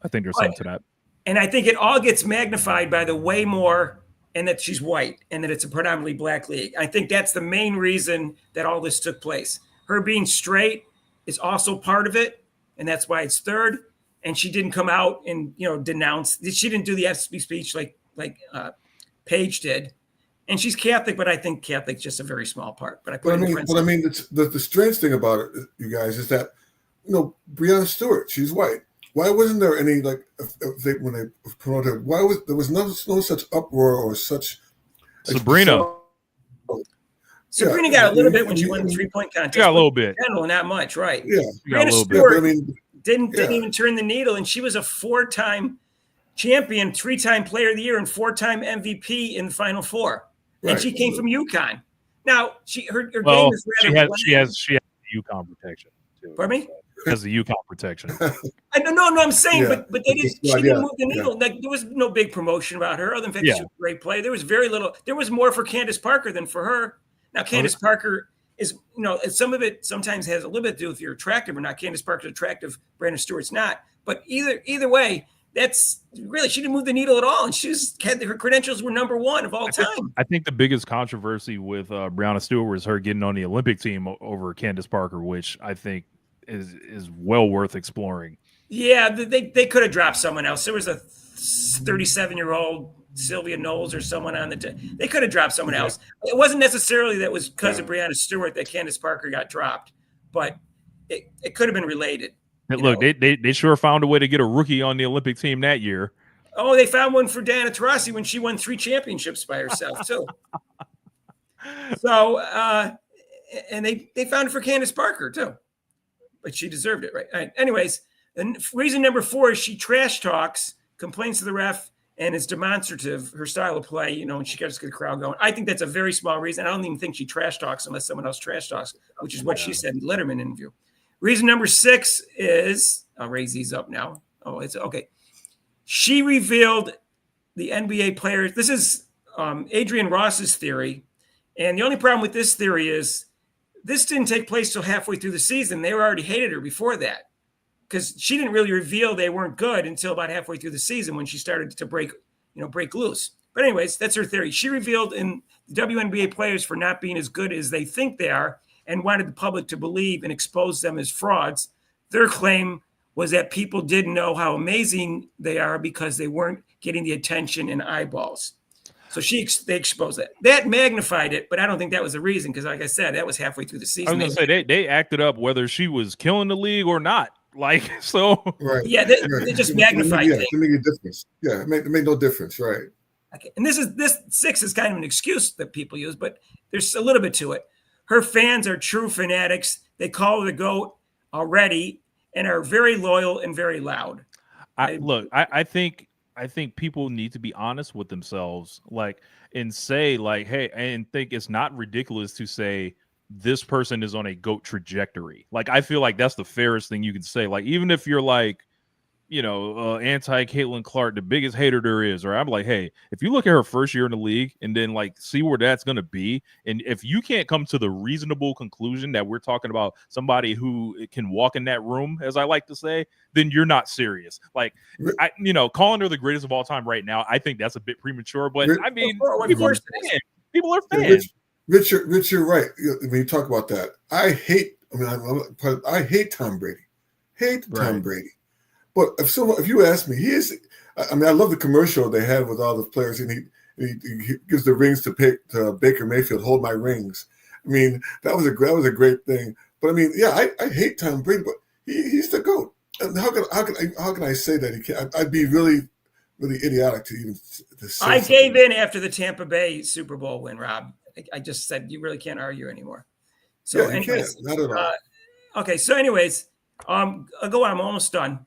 I think there's something to that. And I think it all gets magnified by the way more, and that she's white, and that it's a predominantly black league. I think that's the main reason that all this took place. Her being straight is also part of it, and that's why it's third. And she didn't come out and denounce. She didn't do the FB speech like Paige did. And she's Catholic, but I think Catholic's just a very small part. But I mean, the strange thing about it, you guys, is that Breonna Stewart, she's white. Why wasn't there any when they promoted? Why there was no such uproar or such? Sabrina got a little bit when she won the 3-point contest. Got a little bit, not much, right? Yeah, Breonna Stewart didn't even turn the needle, and she was a 4-time champion, 3-time Player of the Year, and 4-time MVP in the Final Four. Right. And she came from UConn. Now her game is rather. She has the UConn protection too. Pardon me? Has the UConn protection. I don't know. I'm saying, but they didn't. She didn't move the needle. Yeah. Like, there was no big promotion about her, other than the fact she was a great player. There was very little. There was more for Candace Parker than for her. Now, Candace Parker is, some of it sometimes has a little bit to do with if you're attractive or not. Candace Parker's attractive. Breonna Stewart's not. But either way, that's really, she didn't move the needle at all, and her credentials were number 1 of all time. I think the biggest controversy with Breonna Stewart was her getting on the Olympic team over Candace Parker, which I think is well worth exploring. Yeah, they could have dropped someone else. There was a 37-year-old Sylvia Knowles or someone on they could have dropped someone else. It wasn't necessarily that was because of Breonna Stewart that Candace Parker got dropped, but it could have been related. Look, they sure found a way to get a rookie on the Olympic team that year. Oh, they found one for Diana Taurasi when she won 3 championships by herself too. So, and they found it for Candace Parker too, but she deserved it, right? All right. Anyways, and reason number 4 is she trash talks, complains to the ref, and is demonstrative, her style of play, and she gets the crowd going. I think that's a very small reason. I don't even think she trash talks unless someone else trash talks, which is what she said in the Letterman interview. Reason number 6 is, I'll raise these up now. Oh, it's okay. She revealed the NBA players. This is Adrian Ross's theory. And the only problem with this theory is this didn't take place till halfway through the season. They already hated her before that, because she didn't really reveal they weren't good until about halfway through the season when she started to break loose. But anyways, that's her theory. She revealed in the WNBA players for not being as good as they think they are and wanted the public to believe and expose them as frauds. Their claim was that people didn't know how amazing they are because they weren't getting the attention and eyeballs. So they exposed that. That magnified it, but I don't think that was the reason because, like I said, that was halfway through the season. I was going to say, they acted up whether she was killing the league or not. Like, so. Right. Yeah, they just magnified it. To make a difference. Yeah, it made no difference, right. Okay. And this 6 is kind of an excuse that people use, but there's a little bit to it. Her fans are true fanatics. They call her the GOAT already and are very loyal and very loud. I think I think people need to be honest with themselves, like, and say, like, hey, and think it's not ridiculous to say this person is on a GOAT trajectory. Like, I feel like that's the fairest thing you can say. Like, even if you're like, anti Caitlin Clark, the biggest hater there is, or I'm like, hey, if you look at her first year in the league and then like see where that's going to be, and if you can't come to the reasonable conclusion that we're talking about somebody who can walk in that room, as I like to say, then you're not serious. Like, calling her the greatest of all time right now, I think that's a bit premature. But I mean, people are fans. Rich, you're right. When you talk about that, I hate Tom Brady. Tom Brady. But if you ask me, I love the commercial they had with all the players, and he gives the rings to Baker Mayfield. Hold my rings. I mean, that was a great thing. But I mean, yeah, I hate Tom Brady, but he's the GOAT. And how can I say that he can't? I'd be really, really idiotic to even to say. I gave in after the Tampa Bay Super Bowl win, Rob. I just said you really can't argue anymore. So yeah, you can't. Not at all. Okay, so anyways, I'll go on. I'm almost done.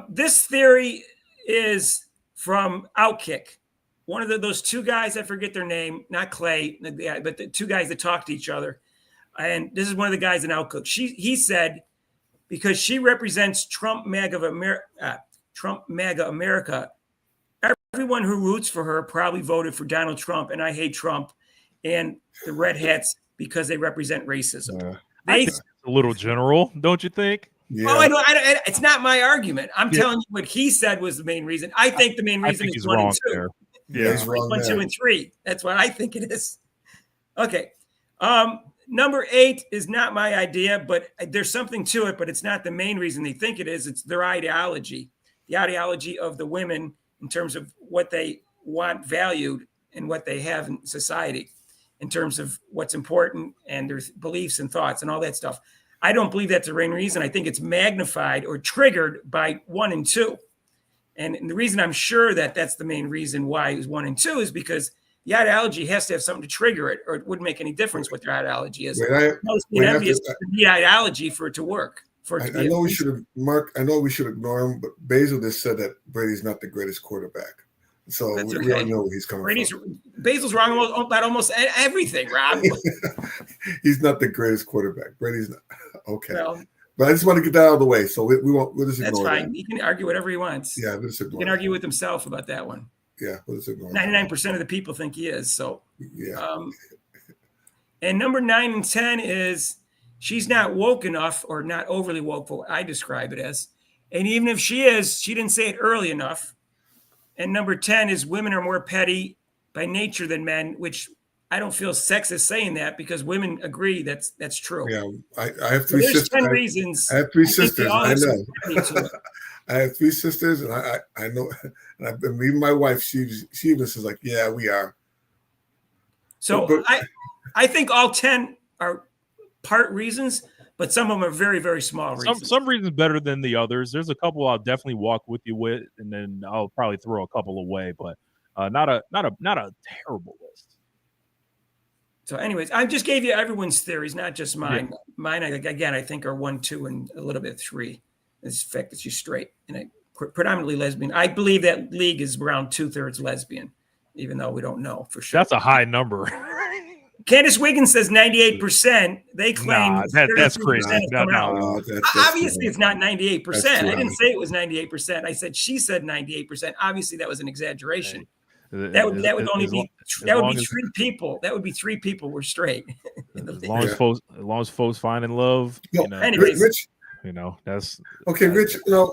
This theory is from Outkick. One of those two guys, I forget their name, not Clay, but the two guys that talk to each other. And this is one of the guys in Outkick. He said, because she represents Trump MAGA America, everyone who roots for her probably voted for Donald Trump, and I hate Trump and the red hats because they represent racism. It's a little general, don't you think? Yeah. Oh, I don't. It's not my argument. I'm telling you what he said was the main reason. I think the main reason is 1 and 2. There. Yeah, he's wrong 1, there. 2, and 3. That's what I think it is. Okay. Number 8 is not my idea, but there's something to it, but it's not the main reason they think it is. It's their ideology, the ideology of the women in terms of what they want valued and what they have in society in terms of what's important and their beliefs and thoughts and all that stuff. I don't believe that's the main reason. I think it's magnified or triggered by 1 and 2. And the reason I'm sure that that's the main reason why it was 1 and 2 is because the ideology has to have something to trigger it, or it wouldn't make any difference what their ideology is. The ideology for it to work. I know we should ignore him, but Basil just said that Brady's not the greatest quarterback. So we all know where he's coming from. Basil's wrong about almost everything, Rob. He's not the greatest quarterback. Brady's not. Okay. Well, but I just want to get that out of the way. So we'll just ignore that. That's fine. He can argue whatever he wants. Yeah, we'll just ignore He can argue with himself about that one. Yeah, we'll just ignore 99% of the people think he is. So, yeah. And number 9 and 10 is she's not woke enough, or not overly woke for what I describe it as. And even if she is, she didn't say it early enough. And number 10 is women are more petty by nature than men, which I don't feel sexist saying that because women agree that's true. Yeah, I have 3 sisters. 10 reasons. I have 3 sisters. I know. I have 3 sisters, and I know. And even my wife, she even says like, "Yeah, we are." So I think all 10 are part reasons, but some of them are very, very small reasons. Some reasons better than the others. There's a couple I'll definitely walk with you with, and then I'll probably throw a couple away, but not a terrible list. So, anyways, I just gave you everyone's theories, not just mine. Yeah. Mine, again, I think are 1, 2, and a little bit 3. This fact that she's straight and predominantly lesbian. I believe that league is around 2/3 lesbian, even though we don't know for sure. That's a high number. Candace Wiggins says 98%. They claim that's crazy. No, obviously, it's not 98%. I didn't say it was 98%. I said she said 98%. Obviously, that was an exaggeration. Hey, that would be 3 people. That would be 3 people were straight. As long as folks find in love. Anyways, Rich, that's okay. Rich, now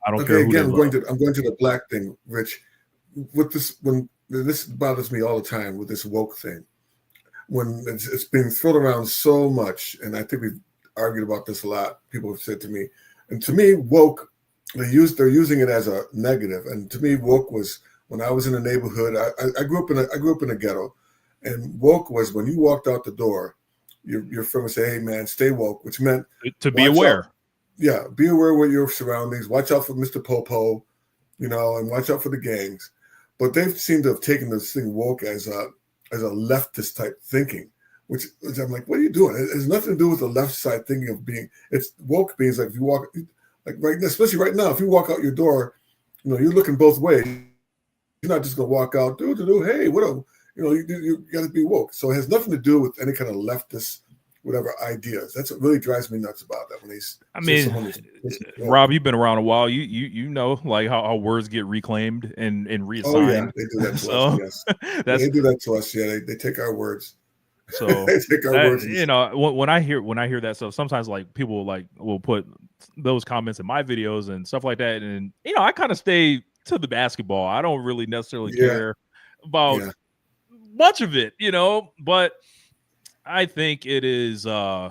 I don't care. Again, I'm going to the black thing, Rich. With this bothers me all the time with this woke thing. When it's been thrown around so much, and I think we've argued about this a lot. People have said to me, and to me, woke, they're using it as a negative. And to me, woke was when I was in a neighborhood. I grew up in a ghetto, and woke was when you walked out the door, your friend would say, "Hey man, stay woke," which meant to be aware. Yeah, be aware of your surroundings. Watch out for Mr. Popo, and watch out for the gangs. But they seem to have taken this thing woke as a leftist type thinking, which I'm like, what are you doing? It has nothing to do with the left side thinking of being. It's woke being like if you walk, like right now, especially right now, if you walk out your door you're looking both ways. You're not just gonna walk out, hey, what a, you got to be woke. So it has nothing to do with any kind of leftist, whatever ideas. That's what really drives me nuts about that. Rob, you've been around a while. You know, like how words get reclaimed and reassigned. Oh yeah, they do that to us. Yes, they do that to us. Yeah, they take our words. So they take our words. When I hear that stuff, sometimes like people will put those comments in my videos and stuff like that, and I kind of stay to the basketball. I don't really necessarily care about much of it, but I think it is. I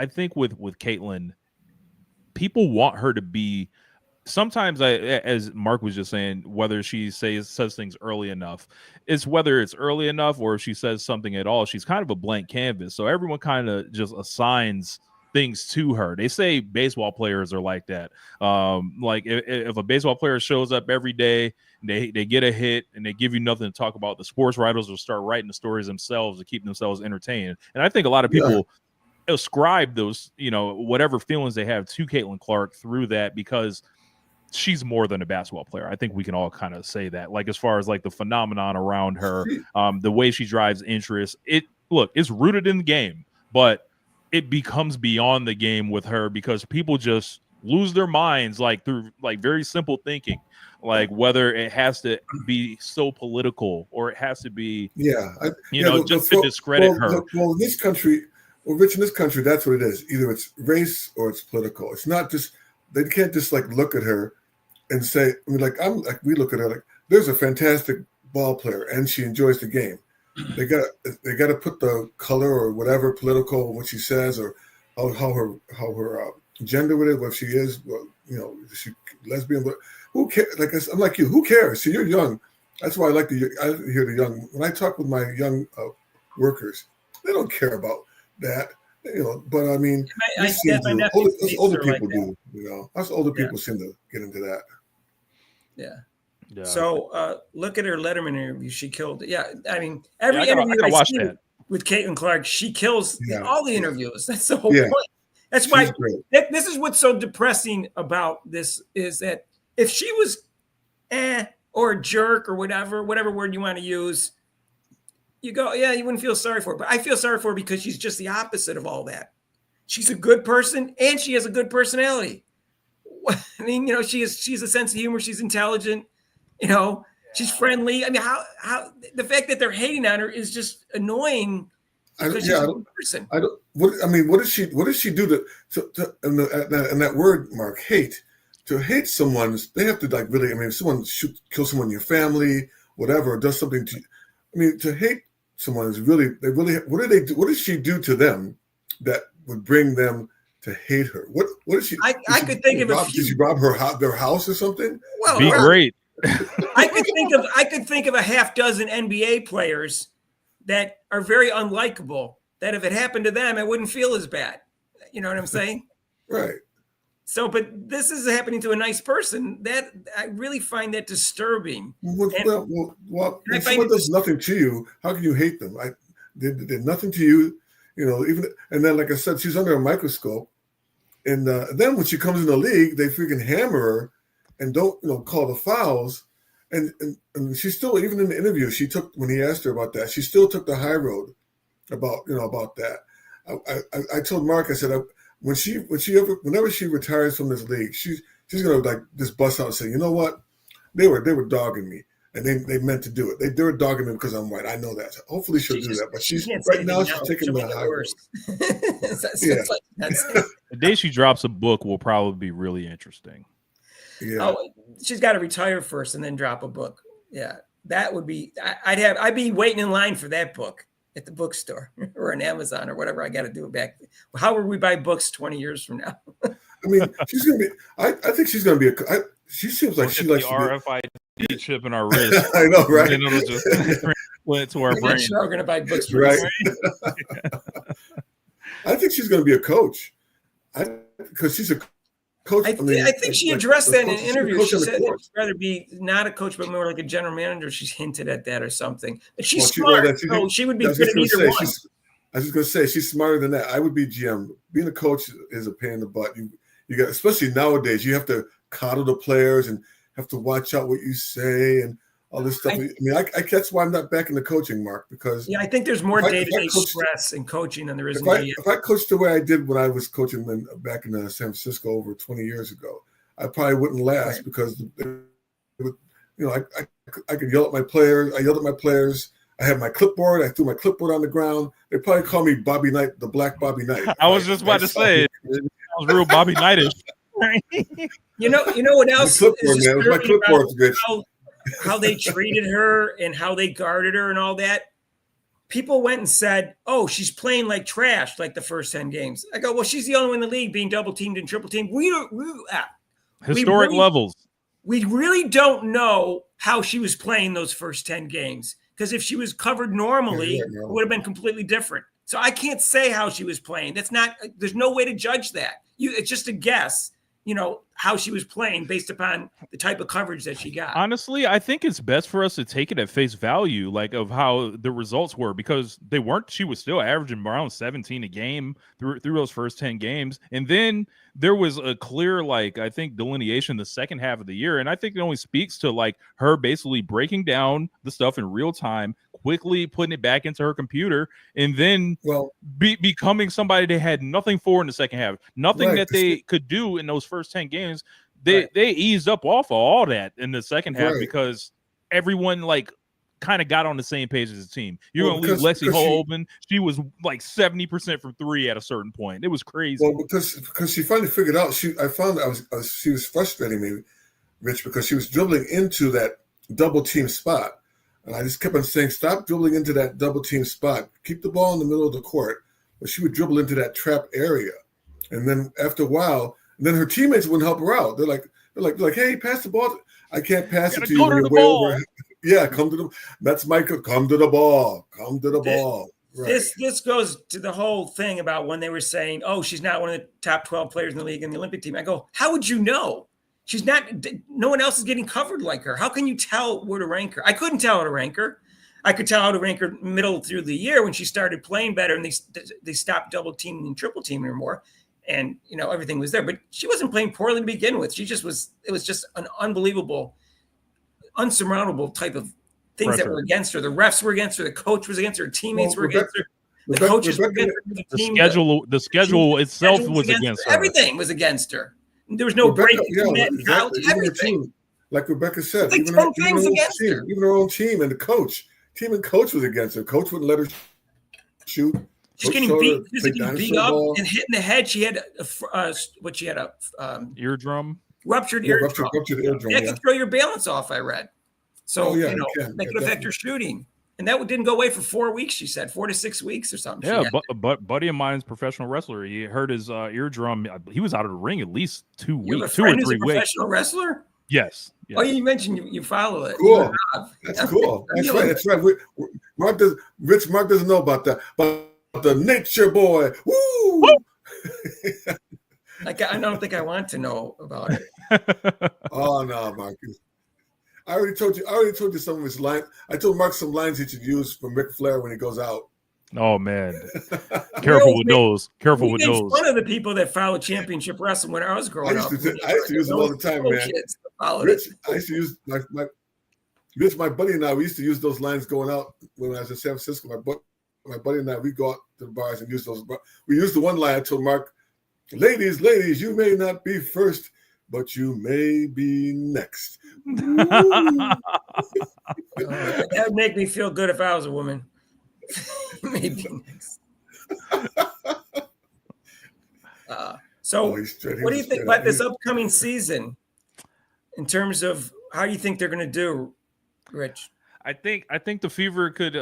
think with Caitlyn, people want her to be. Sometimes, as Mark was just saying, whether she says things early enough, it's whether it's early enough or if she says something at all. She's kind of a blank canvas, so everyone kind of just assigns things to her. They say baseball players are like that. Like if a baseball player shows up every day, they get a hit and they give you nothing to talk about, the sports writers will start writing the stories themselves to keep themselves entertained. And I think a lot of people ascribe those, whatever feelings they have to Caitlin Clark through that, because she's more than a basketball player. I think we can all kind of say that, like, as far as like the phenomenon around her, the way she drives interest, it's rooted in the game, but it becomes beyond the game with her because people just lose their minds, like through like very simple thinking, like whether it has to be so political or it has to be, just to discredit her. In this country, Rich, in this country, that's what it is. Either it's race or it's political. It's not just, they can't just like look at her and say, we look at her like, there's a fantastic ball player and she enjoys the game. They got to put the color or whatever political, what she says, or how her gender with it, what she is, is she lesbian, but who cares? Like I'm like you, who cares? See, you're young. That's why I hear the young. When I talk with my young workers, they don't care about that. But I mean, us older people do. Us older people seem to get into that. Yeah. So look at her Letterman interview. She killed it. Yeah. I mean, every interview I see with Caitlin Clark, she kills all the interviews. That's the whole point. That's why this is what's so depressing about this, is that if she was or a jerk or whatever word you want to use, you go, you wouldn't feel sorry for her. But I feel sorry for her because she's just the opposite of all that. She's a good person and she has a good personality. I mean, she's a sense of humor. She's intelligent. She's friendly. I mean, how the fact that they're hating on her is just annoying. Because she's a good person. What does she do to and that word, Mark, hate? To hate someone, they have to like really. I mean, if someone kill someone in your family, whatever, does something to. I mean, to hate someone is really. They really. What do they do? What does she do to them that would bring them to hate her? What is she? I could think of a few. Did she rob their house or something? Well, be great. I could think of a half dozen NBA players that are very unlikable, that if it happened to them, it wouldn't feel as bad. You know what I'm saying? Right. So, but this is happening to a nice person. That I really find that disturbing. Well, if someone does nothing to you, how can you hate them? They did nothing to you, and then, like I said, she's under a microscope. And then when she comes in the league, they freaking hammer her and don't, call the fouls. And she still, even in the interview, when he asked her about that, she still took the high road about that. I told Mark, I said, whenever she retires from this league, she's gonna like just bust out and say, you know what, they were dogging me, and they meant to do it. They were dogging me because I'm white. I know that. So hopefully she'll do that. But she's right now she's taking the high road. The day she drops a book will probably be really interesting. Yeah. Oh, she's got to retire first and then drop a book. Yeah, that would be. I'd be waiting in line for that book at the bookstore or on Amazon or whatever I got to do back. How would we buy books 20 years from now? I mean, she's gonna be. I think she's gonna be she seems like she likes the RFID chip in our wrist. I know, right? And it'll just went to our brain. Sure, we're gonna buy books, right? I think she's gonna be a coach. Because she's a coach. I think she addressed that in an interview. She said she'd rather be not a coach, but more like a general manager. She's hinted at that or something. But she's smart. She would be good at either one. I was just going to say, she's smarter than that. I would be GM. Being a coach is a pain in the butt. You You got, especially nowadays, you have to coddle the players and have to watch out what you say and all this stuff. That's why I'm not back in the coaching, Mark, because I think there's more day-to-day stress in coaching than there is in the if I coached the way I did when I was coaching back in San Francisco over 20 years ago, I probably wouldn't last because I could yell at my players. I yelled at my players. I had my clipboard. I threw my clipboard on the ground. They probably call me Bobby Knight, the Black Bobby Knight. I was just about to say it was real Bobby Knightish. You know what else? My clipboard, how they treated her and how they guarded her and all that. People went and said, "Oh, she's playing like trash, like the first 10 games." I go, "Well, she's the only one in the league being double teamed and triple teamed." Historic levels. We really don't know how she was playing those first 10 games. Because if she was covered normally, it would have been completely different. So I can't say how she was playing. There's no way to judge that. It's just a guess, how she was playing based upon the type of coverage that she got. Honestly, I think it's best for us to take it at face value, like of how the results were, because she was still averaging around 17 a game through those first 10 games. And then there was a clear, I think, delineation the second half of the year. And I think it only speaks to her basically breaking down the stuff in real time, quickly putting it back into her computer, and then becoming somebody they had nothing for in the second half, nothing that they could do in those first 10 games. They eased up off of all that in the second half because everyone kind of got on the same page as a team. You're going to leave Lexi Hull open. She was 70% from three at a certain point. It was crazy. Well, because she finally figured out. She was frustrating me, Rich, because she was dribbling into that double team spot. And I just kept on saying, stop dribbling into that double team spot. Keep the ball in the middle of the court. But she would dribble into that trap area. And then after a while, then her teammates wouldn't help her out. They're like, hey, pass the ball. I can't pass it to you. When you're way over. Yeah, come to the. That's Michael. Come to the ball. Come to the ball. Right. This goes to the whole thing about when they were saying, "Oh, she's not one of the top 12 players in the league in the Olympic team." I go, "How would you know? She's not. No one else is getting covered like her. How can you tell where to rank her? I couldn't tell how to rank her. I could tell how to rank her middle through the year when she started playing better and they stopped double teaming and triple teaming her more." And, everything was there. But she wasn't playing poorly to begin with. She just was – it was just an unbelievable, unsurmountable type of things that were against her. The refs were against her. The coach was against her. Her teammates were against her. The coaches were against her. The schedule itself was against her. Everything was against her. There was no break. Everything. Like Rebecca said, even her own team and the coach. Team and coach was against her. Coach wouldn't let her shoot. She's getting beat up and hit in the head. She had eardrum, ruptured eardrum. That could throw your balance off. I read, so that could affect her shooting, and that didn't go away for 4 weeks. She said 4 to 6 weeks or something. Yeah, but buddy of mine's professional wrestler. He hurt his eardrum. He was out of the ring at least 2 weeks, 2 or 3 weeks. Professional wrestler. Yes. Oh, you mentioned you follow it. Cool. That's cool. That's right. Mark doesn't know about that, but. The nature boy. Woo! I don't think I want to know about it. Oh no, Marcus. I already told you some of his lines. I told Mark some lines he should use from Ric Flair when he goes out. Oh man. Careful with those. Careful with those. One of the people that followed championship wrestling when I was growing up. I used to use them all the time, man. Rich, I used to use my buddy and I, we used to use those lines going out when I was in San Francisco. My buddy and I, we go out to the bars and use those. We used the one line I told Mark, ladies, you may not be first, but you may be next. That would make me feel good if I was a woman. Maybe next. So what do you think about this upcoming season in terms of how do you think they're going to do, Rich? I think the Fever could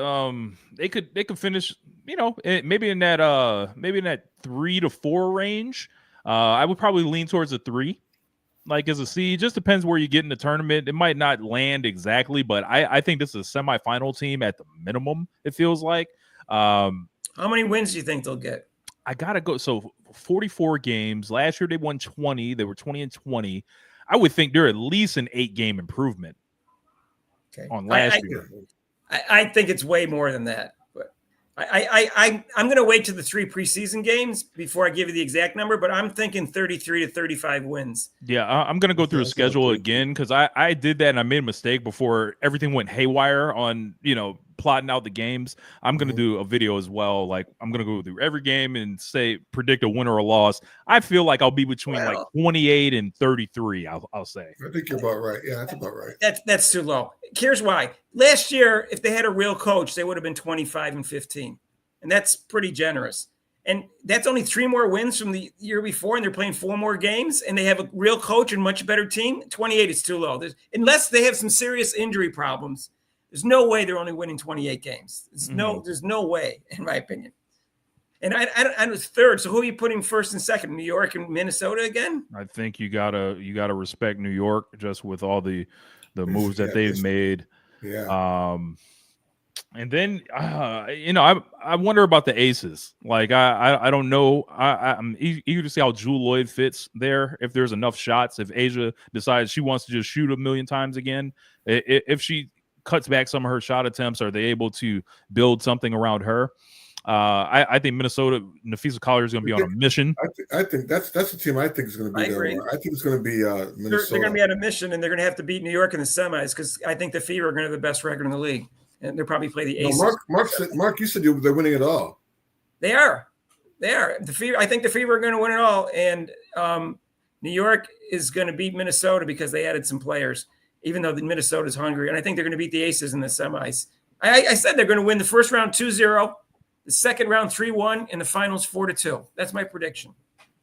they could finish, maybe in that 3 to 4 range. I would probably lean towards a 3, as a C. It just depends where you get in the tournament. It might not land exactly, but I think this is a semifinal team at the minimum. It feels like. How many wins do you think they'll get? I gotta go. So 44 games. Last year they won 20. They were 20-20. I would think they're at least an 8-game improvement. Okay. On last year. I think it's way more than that. But I'm going to wait to the 3 preseason games before I give you the exact number, but I'm thinking 33 to 35 wins. Yeah, I'm going to go through a schedule again because I did that and I made a mistake before everything went haywire on, plotting out the games. I'm going to do a video as well. Like, I'm going to go through every game and predict a win or a loss. I feel like I'll be between like 28 and 33, I'll say. I think you're about right. Yeah, that's about right. That's too low. Here's why. Last year, if they had a real coach, they would have been 25 and 15. And that's pretty generous. And that's only 3 more wins from the year before, and they're playing 4 more games, and they have a real coach and much better team. 28 is too low. Unless they have some serious injury problems, there's no way they're only winning 28 games. There's no way, in my opinion. And I was third. So who are you putting first and second? New York and Minnesota again? I think you gotta respect New York just with all the moves that they've made. Yeah. And then I wonder about the aces. Like I don't know. I'm eager to see how Jewel Lloyd fits there. If there's enough shots, if Asia decides she wants to just shoot a million times again, if she cuts back some of her shot attempts, are they able to build something around her? I think Minnesota, Nafisa Collier is going to be on a mission. I think that's the team I think is going to be there. I think it's going to be Minnesota. They're going to be on a mission, and they're going to have to beat New York in the semis because I think the Fever are going to have the best record in the league. And they'll probably play the Aces. No, Mark, you said they're winning it all. They are. The Fever. I think the Fever are going to win it all, and New York is going to beat Minnesota because they added some players. Even though Minnesota's hungry, and I think they're going to beat the Aces in the semis. I said they're going to win the first round 2-0, the second round 3-1, and the finals 4-2. That's my prediction.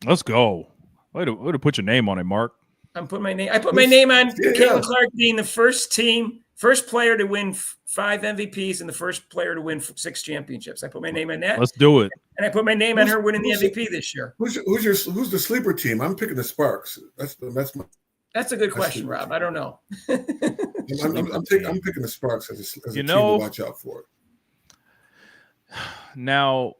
Let's go. Way to put your name on it, Mark. I put my name on Caitlin Clark being the first player to win 5 MVPs and the first player to win 6 championships. I put my name on that. Let's do it. And I put my name on her winning the MVP this year. Who's the sleeper team? I'm picking the Sparks. That's a good question, Rob. I don't know. I'm picking the Sparks as a team to watch out for. Now,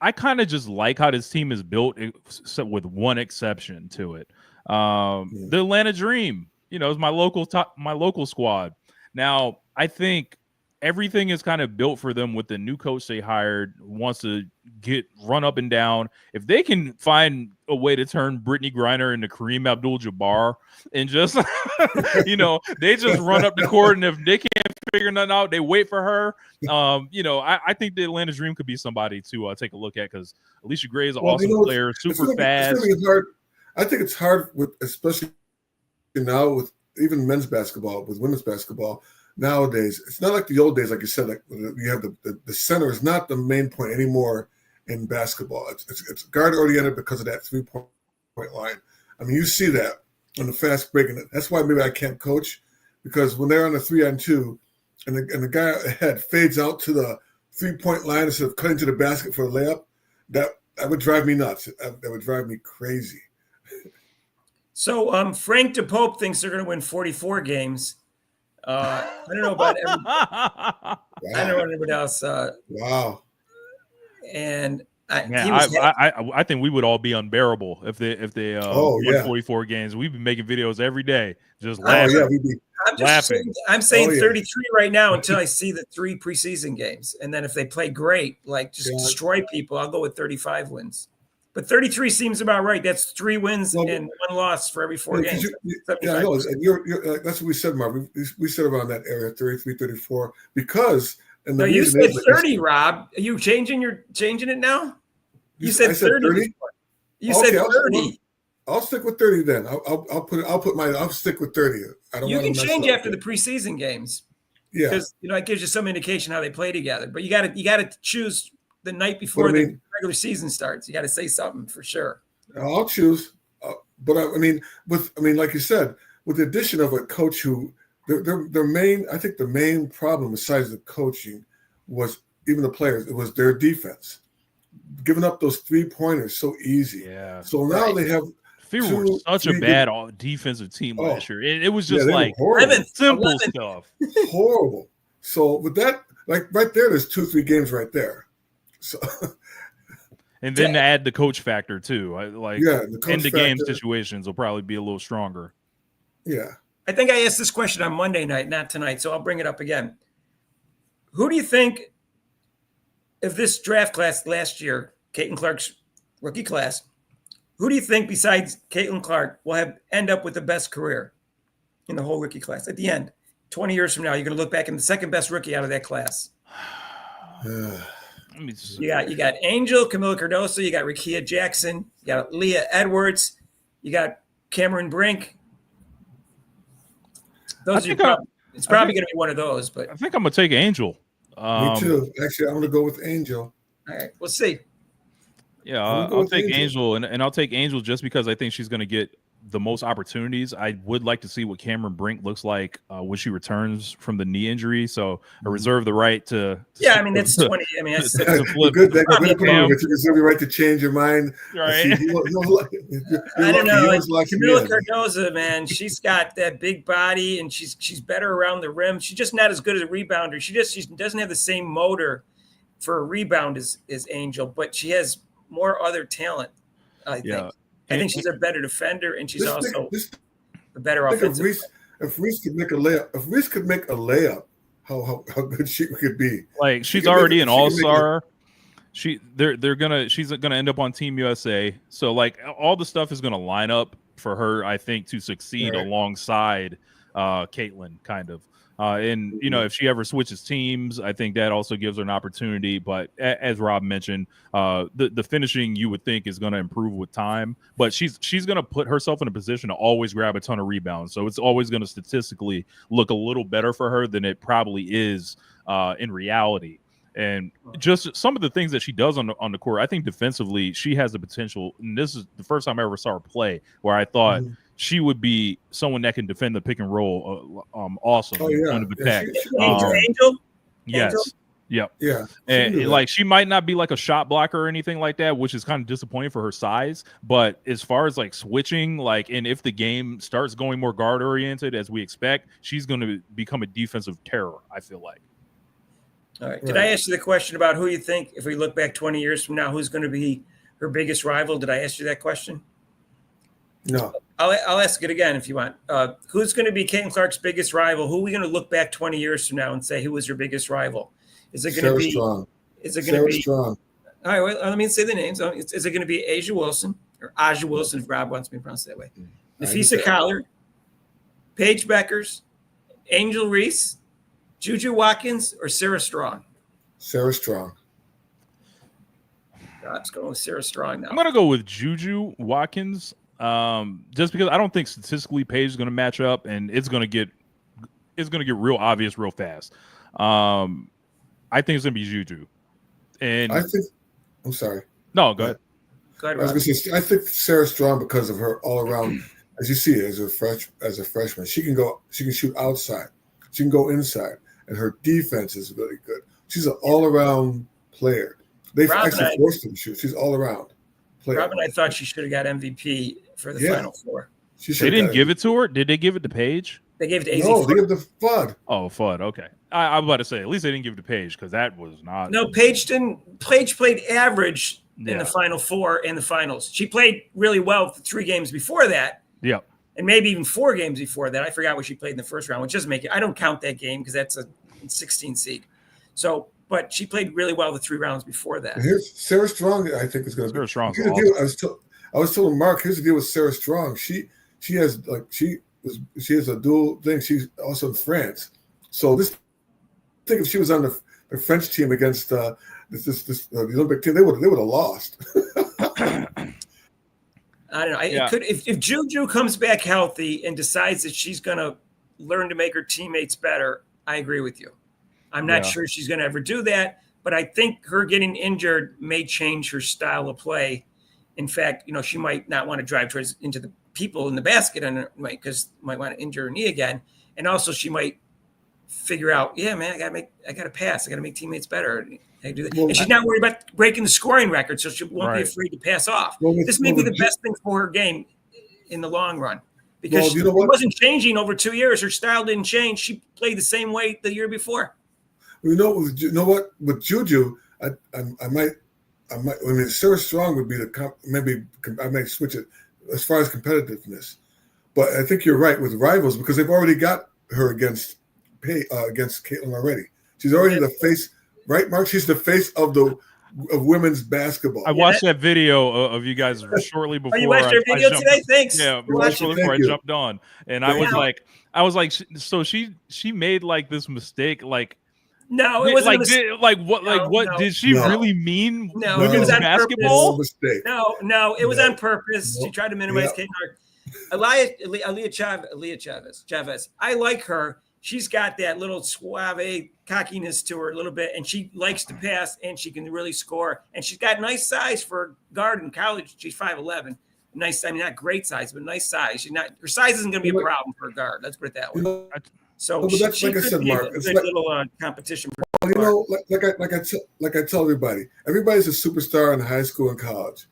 I kind of just like how this team is built, with one exception to it. The Atlanta Dream, is my local squad. Now, I think everything is kind of built for them with the new coach they hired, wants to run up and down. If they can find a way to turn Brittany Griner into Kareem Abdul-Jabbar and just, they just run up the court, and if they can't figure nothing out, they wait for her. I think the Atlanta Dream could be somebody to take a look at because Alicia Gray is an awesome player, super fast. I think it's hard especially now with even men's basketball, with women's basketball. Nowadays, it's not like the old days, like you said, like you have the center is not the main point anymore in basketball. It's guard oriented because of that 3-point line. I mean, you see that on the fast break, and that's why maybe I can't coach, because when they're on the 3-on-2 and the guy ahead fades out to the 3-point line instead of cutting to the basket for a layup, that would drive me nuts. That would drive me crazy. So Frank DePope thinks they're going to win 44 games. I don't know about Wow. I don't know about anybody else. Wow. And I think we would all be unbearable if they won 44 games. We'd be making videos every day, just laughing. I'm saying 33 right now until I see the 3 preseason games, and then if they play great, like just destroy people, I'll go with 35 wins. But 33 seems about right. That's 3 wins and 1 loss for every 4 games. I know. You're that's what we said, Mark. We said around that area, 33, 34, because. No, you said 30, Rob. Are you changing it now? You said 30. You said 30. I'll stick with 30 then. I'll stick with 30. You can change after the preseason games. Yeah. Because it gives you some indication how they play together. But you gotta choose the night before the regular season starts. You got to say something for sure. I'll choose, but like you said, with the addition of a coach who their main problem besides the coaching was even the players. It was their defense, giving up those 3-pointers so easy. Yeah. So now they have. Fever was such a bad defensive team last year. It was just simple stuff. Horrible. So with that, like right there, there's 2-3 games right there. So, and then to add the coach factor too, the game situations will probably be a little stronger. Yeah, I think I asked this question on Monday night, not tonight, so I'll bring it up again. Who do you think of this draft class last year, Caitlin Clark's rookie class, who do you think besides Caitlin Clark will end up with the best career in the whole rookie class at the end? 20 years from now, you're going to look back and the second best rookie out of that class. You got Angel, Camila Cardoso, you got Rickea Jackson, you got Leah Edwards, you got Cameron Brink. It's probably going to be one of those, but I think I'm going to take Angel. Me too. Actually, I'm going to go with Angel. All right, we'll see. Yeah, I'll take Angel, and I'll take Angel just because I think she's going to get the most opportunities. I would like to see what Cameron Brink looks like when she returns from the knee injury. So I reserve the right to I mean, that's 20. I mean, that's good. You reserve the right to change your mind. Right. I don't know. Camila Cardoso, man, she's got that big body, and she's better around the rim. She's just not as good as a rebounder. She doesn't have the same motor for a rebound as Angel, but she has more other talent, I think. Yeah. I think she's a better defender, and she's also a better offensive. If Reese could make a layup, how good she could be. Like she's already an all-star. She's gonna end up on Team USA. So like all the stuff is gonna line up for her, I think, to succeed alongside Caitlin, kind of. And if she ever switches teams, I think that also gives her an opportunity. But as Rob mentioned, the finishing you would think is going to improve with time. But she's going to put herself in a position to always grab a ton of rebounds. So it's always going to statistically look a little better for her than it probably is in reality. And just some of the things that she does on the court, I think defensively she has the potential. And this is the first time I ever saw her play where I thought she would be someone that can defend the pick and roll awesome. Point of attack. Angel? Yes. Angel? Yep. Yeah. And like she might not be like a shot blocker or anything like that, which is kind of disappointing for her size. But as far as like switching, and if the game starts going more guard oriented as we expect, she's going to become a defensive terror, I feel like. All right. Did I ask you the question about who you think, if we look back 20 years from now, who's going to be her biggest rival? Did I ask you that question? No. I'll ask it again if you want. Who's going to be Caitlin Clark's biggest rival? Who are we going to look back 20 years from now and say who was your biggest rival? Is it going to be Strong? Is it going to be Strong? All right, well, let me say the names. Is it going to be Asia Wilson or Aja Wilson, if Rob wants me to pronounce it that way? Nafisa Collar, Paige Beckers, Angel Reese, Juju Watkins, or Sarah Strong? Sarah Strong. Rob's going with Sarah Strong now. I'm going to go with Juju Watkins. Just because I don't think statistically Paige is going to match up, and it's going to get real obvious real fast. I think it's going to be Juju, and I'm sorry. No, go ahead. Go ahead, I was going to say I think Sarah Strong because of her all around, as you see as a freshman, she can shoot outside, she can go inside, and her defense is really good. She's an all around player. They've actually forced her to shoot. She's all around. Rob and I thought she should have got MVP for the Final Four. They didn't give it to her? Did they give it to Paige? They gave it to AZ. No, they gave it to Fudd. Oh, Fudd. Okay. I was about to say, at least they didn't give it to Paige because that was not. No, Paige didn't. Paige played average in the Final Four and the finals. She played really well 3 games before that. Yep. And maybe even 4 games before that. I forgot what she played in the first round, which doesn't make it. I don't count that game because that's a 16 seed. So, but she played really well the 3 rounds before that. Here's Sarah Strong. I think is going to be. Sarah Strong. I was telling Mark, here's the deal with Sarah Strong. She has a dual thing. She's also in France. So think if she was on the French team against the Olympic team, they would have lost. I don't know. It could if Juju comes back healthy and decides that she's going to learn to make her teammates better. I agree with you. I'm not sure she's going to ever do that, but I think her getting injured may change her style of play. In fact, she might not want to drive into the people in the basket because might want to injure her knee again. And also she might figure out, man, I got to pass. I got to make teammates better. I do that. Well, and she's not worried about breaking the scoring record, so she won't be afraid to pass off. This may be the best thing for her game in the long run because it wasn't changing over 2 years. Her style didn't change. She played the same way the year before. You know what? With Juju, I might. I mean, Sarah Strong would be maybe I might switch it as far as competitiveness, but I think you're right with rivals because they've already got her against Caitlin already. She's already the face right, Mark? She's the face of women's basketball. I watched that video of you guys shortly before. You watched our video today? Thanks. Yeah, shortly before I jumped on, and I was like, so she made like this mistake, like. No, it wasn't what did she really mean? No, women's basketball? No, it was on purpose. She tried to minimize Kate Hart. Aaliyah Chavez. I like her. She's got that little suave cockiness to her a little bit, and she likes to pass, and she can really score. And she's got nice size for guard in college. She's 5'11". Nice, I mean, not great size, but nice size. Her size isn't going to be a problem for a guard. Let's put it that way. So that's like I said, Mark. It's like little competition. Like I tell everybody, everybody's a superstar in high school and college.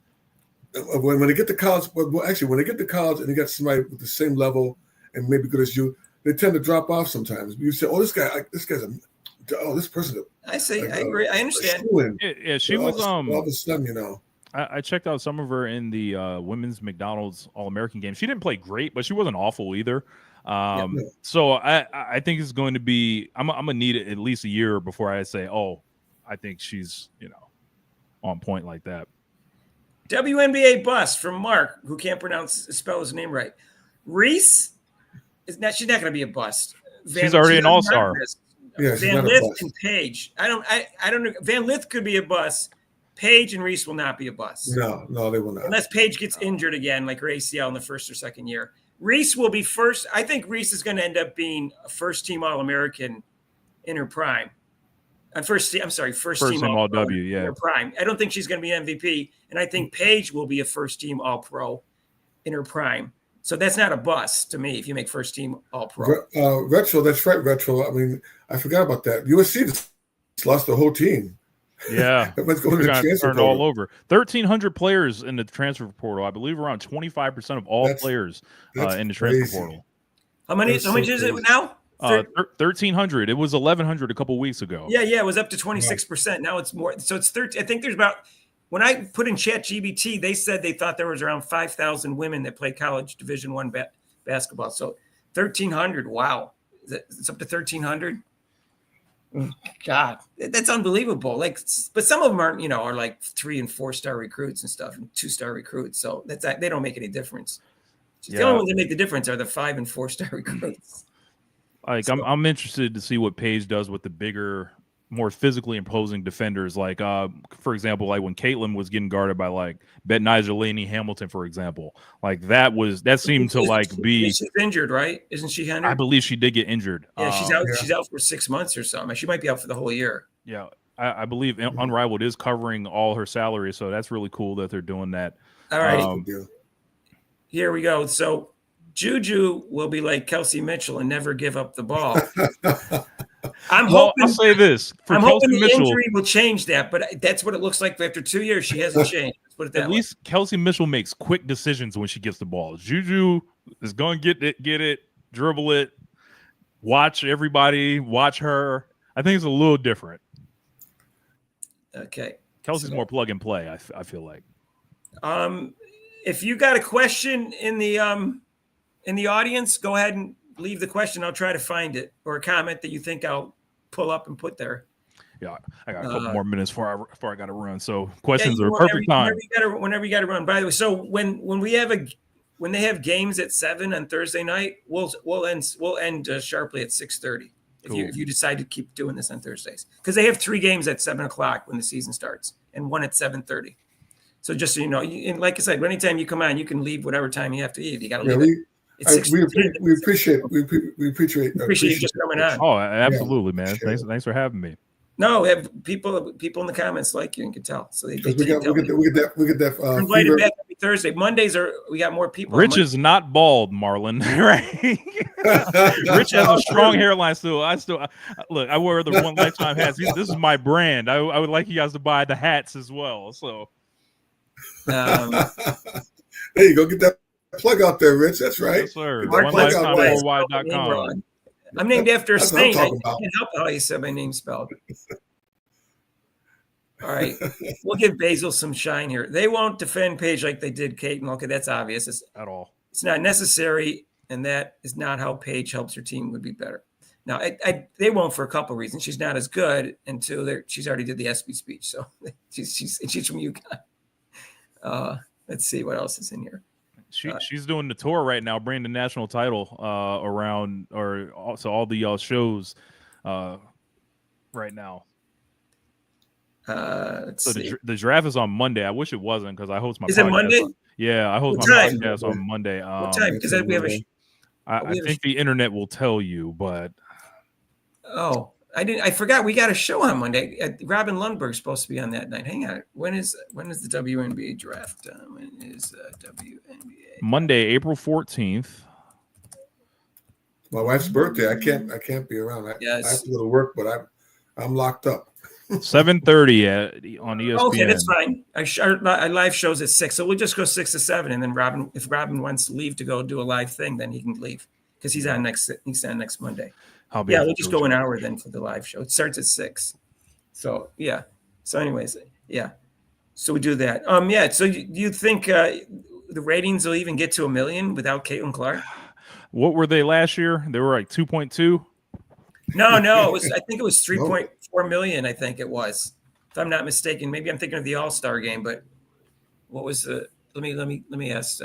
When they get to college, when they get to college and you got somebody with the same level and maybe good as you, they tend to drop off sometimes. You say, "Oh, this person." I say, I agree. I understand. Yeah, she was all of a sudden, I checked out some of her in the women's McDonald's All-American game. She didn't play great, but she wasn't awful either. So I think it's going to be. I'm gonna need at least a year before I say, "Oh, I think she's on point like that." WNBA bust from Mark, who can't spell his name right. Reese she's not going to be a bust. She's already an all-star. Yeah, Van Lith and Paige. I don't know. Van Lith could be a bust. Paige and Reese will not be a bust. No, they will not. Unless Paige gets injured again, like her ACL in the first or second year. Reese will be first. I think Reese is going to end up being a first-team All-American in her prime. First team All W, yeah. In her prime. I don't think she's going to be an MVP, and I think Paige will be a first-team All-Pro in her prime. So that's not a bust to me if you make first-team All-Pro. Retro, that's right, Retro. I mean, I forgot about that. USC just lost the whole team. Yeah, everyone's going to the transfer portal. All over. 1,300 players in the transfer portal. I believe around 25% of all players in the transfer portal. How many? How much is it now? 1,300. It was 1,100 a couple weeks ago. Yeah, it was up to 26%. Now it's more. So it's 13. I think there's about. When I put in ChatGPT, they said they thought there was around 5,000 women that played college Division I basketball. So 1,300. Wow, it's up to 1,300. God, that's unbelievable. But some of them aren't, are like 3- and 4-star recruits and stuff, and 2-star recruits. So they don't make any difference. The only ones that make the difference are the 5- and 4-star recruits. I'm interested to see what Paige does with the bigger, more physically imposing defenders. Like, for example, like when Caitlin was getting guarded by like Betnijah Laney Hamilton, for example, like that seemed to like be. She's injured, right? Isn't she injured? I believe she did get injured. Yeah, she's out. Yeah. She's out for 6 months or something. She might be out for the whole year. Yeah, I believe Unrivaled is covering all her salary, so that's really cool that they're doing that. All right, here we go. So Juju will be like Kelsey Mitchell and never give up the ball. I'll say this. I'm hoping the injury will change that, but that's what it looks like after 2 years. She hasn't changed. Let's put it that way. At least Kelsey Mitchell makes quick decisions when she gets the ball. Juju is going to get it, dribble it, watch everybody, watch her. I think it's a little different. Okay. Kelsey's more plug and play, I feel like. If you got a question in the audience, go ahead and leave the question. I'll try to find it, or a comment that you think I'll pull up and put there. Yeah, I got a couple more minutes before I got to run. So questions are perfect time. Whenever you got to run. By the way, so when they have games at 7 on Thursday night, we'll end sharply at 6:30. Cool. If you decide to keep doing this on Thursdays, because they have 3 games at 7 o'clock when the season starts, and 1 at 7:30. So just so you know, and like I said, anytime you come on, you can leave whatever time you have to leave. You got to leave. We appreciate you just coming on. Oh, absolutely, man. Thanks for having me. No, people in the comments like you, and can tell. So we get that. Invited back every Thursday. Mondays we got more people. Rich is not bald, Marlon. Right? Rich has a strong hairline still. Look. I wear the One Lifetime hats. This is my brand. I would like you guys to buy the hats as well. So there you go. Get that plug out there, Rich. That's right. Yes, sir. OneLifetimeWorldwide.com. I'm named after a saint. I can't help how you said my name spelled. All right. We'll give Basil some shine here. They won't defend Paige like they did Kate. Okay, that's obvious. At all. It's not necessary, and that is not how Paige helps her team would be better. Now, they won't for a couple of reasons. She's not as good, and two, she's already did the ESPY speech, so she's from UConn. Let's see what else is in here. She's doing the tour right now, bringing the national title around, or also all the shows right now. Let's see. The draft is on Monday. I wish it wasn't because I host my. Is it Monday? Yeah, I host What my time? podcast on Monday. What time? Because we have a. I think the internet will tell you, but. Oh, I forgot. We got a show on Monday. Robin Lundberg's supposed to be on that night. Hang on. When is the WNBA draft? When is WNBA? Monday, April 14th. My wife's birthday. I can't be around. I have to go to work, but I'm locked up. 7:30 on ESPN. Okay, that's fine. Our live show's at 6, so we'll just go 6 to 7, and then if Robin wants to leave to go do a live thing, then he can leave because he's on next Monday. We'll just go an hour then for the live show. It starts at 6. So yeah. So anyways, yeah. So we do that. Yeah. So you think the ratings will even get to 1 million without Caitlin Clark? What were they last year? They were like 2.2. No. I think it was 3.4 million. I think it was, if I'm not mistaken. Maybe I'm thinking of the All-Star game, but what was the? Let me ask.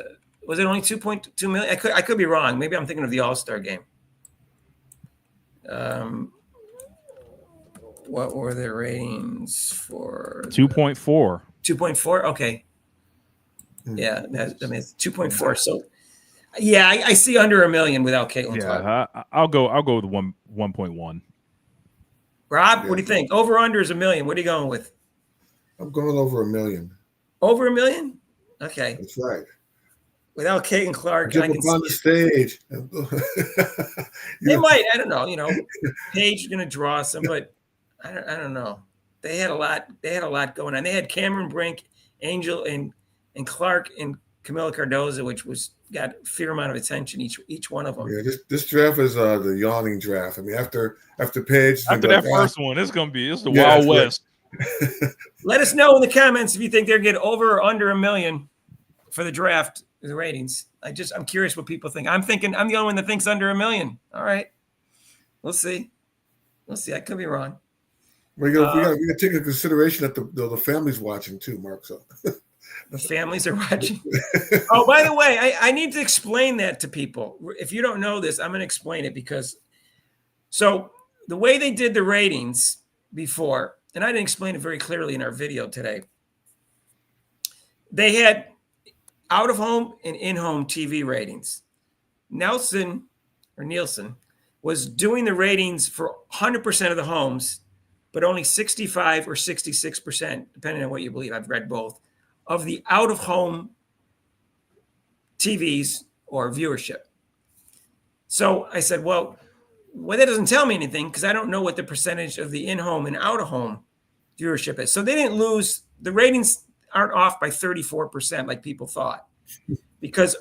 Was it only 2.2 million? I could be wrong. Maybe I'm thinking of the All-Star game. What were the ratings for? 2.4. 2.4. Okay. Yeah, that's 2.4. So, yeah, I see under 1 million without Caitlin Clark. I'll go with 1.1. Rob, what do you think? Over under is 1 million. What are you going with? I'm going over 1 million. Over 1 million? Okay. That's right. Without Caitlin Clark, I can on the stage. They might. I don't know. Paige is going to draw some, but I don't know. They had a lot going on. They had Cameron Brink, Angel, and Clark, and Camila Cardozo, which got a fair amount of attention, each one of them. Yeah, this draft is the yawning draft. I mean, after Paige, after that first one, it's the Wild West. Let us know in the comments if you think they're going to get over or under 1 million for the draft, the ratings. I'm curious what people think. I'm the only one that thinks under 1 million. All right, we'll see. I could be wrong. We got to take into consideration that the family's watching too, Mark. So. The families are watching. Oh, by the way, I need to explain that to people. If you don't know this, I'm going to explain it so the way they did the ratings before, and I didn't explain it very clearly in our video today, they had out-of-home and in-home TV ratings. Nielsen was doing the ratings for 100% of the homes, but only 65 or 66%, depending on what you believe. I've read both, of the out-of-home TVs or viewership. So I said, well, that doesn't tell me anything because I don't know what the percentage of the in-home and out-of-home viewership is. So they didn't lose. The ratings aren't off by 34% like people thought, because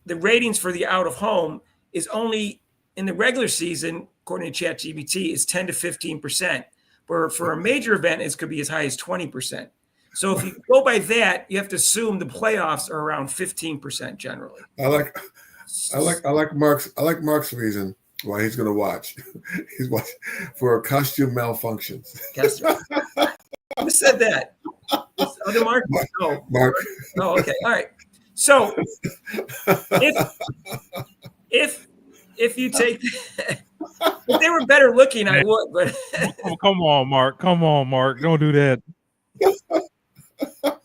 the ratings for the out-of-home is only in the regular season, according to ChatGPT, is 10 to 15%. Where for a major event, it could be as high as 20%. So if you go by that, you have to assume the playoffs are around 15% generally. I like Mark's reason why he's going to watch. He's watching for costume malfunctions. Who said that? Other Mark? No. Mark. Oh, okay. All right. So if you take, if they were better looking, I would. But come on, Mark. Don't do that. All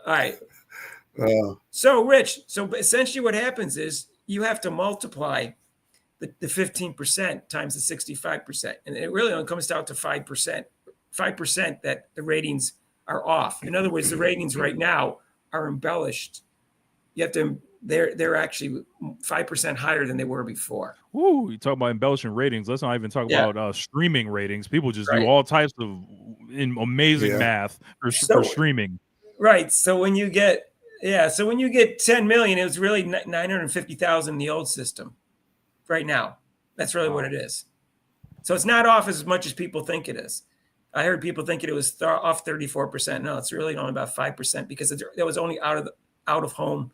right. So, Rich, essentially what happens is you have to multiply the 15% times the 65%. And it really only comes down to 5%. 5% that the ratings are off. In other words, the ratings right now are embellished. They're actually 5% higher than they were before. Ooh, you talk about embellishing ratings. Let's not even talk about streaming ratings. People just do all types of amazing math for streaming. Right. So when you get 10 million, it was really 950,000 in the old system. Right now, that's really what it is. So it's not off as much as people think it is. I heard people thinking it was off 34%. No, it's really only about 5% because that was only out of home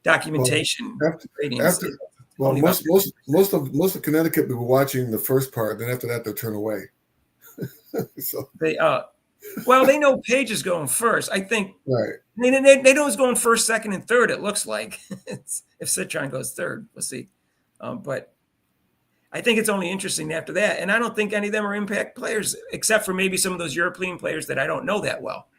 documentation. Well, Only about most of Connecticut we were watching the first part. Then after that, they'll turn away. So they well, they know Paige is going first. I think right. they know who's going first, second, and third. It looks like if Citron goes third, we'll see. But I think it's only interesting after that. And I don't think any of them are impact players, except for maybe some of those European players that I don't know that well.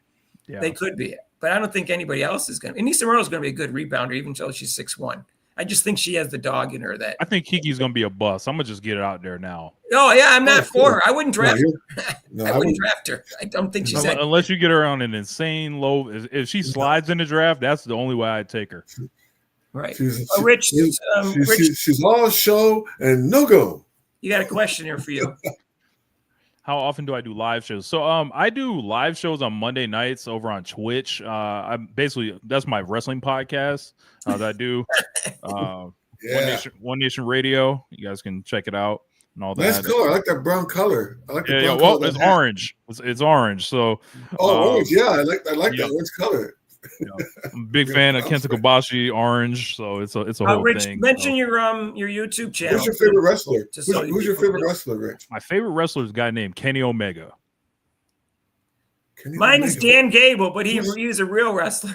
Yeah. They could be, but I don't think anybody else is going to. And Nisa Morrow's going to be a good rebounder, even though she's 6'1". I just think she has the dog in her that. I think Kiki's going to be a bust. I'm going to just get it out there now. Oh, yeah, I'm not for her. I wouldn't draft her. No, I wouldn't draft her. I don't think she's that. Unless you get her on an insane low. If she slides in the draft, that's the only way I'd take her. Right. Rich, she's all show and no go. You got a question here for you. How often do I do live shows? So I do live shows on Monday nights over on Twitch. I'm basically, that's my wrestling podcast that I do. One Nation Radio. You guys can check it out and all that. Nice color. I like that brown color. I like the brown well, color. it's orange. It's orange. So orange. Yeah, I like that orange color. I'm a big fan of Kenta Kobashi orange, so it's a whole Rich, thing. Mention your YouTube channel. Who's your favorite wrestler? Who's your favorite wrestler, Rich? My favorite wrestler is a guy named Kenny Omega. Mine is Dan Gable, but he was a real wrestler.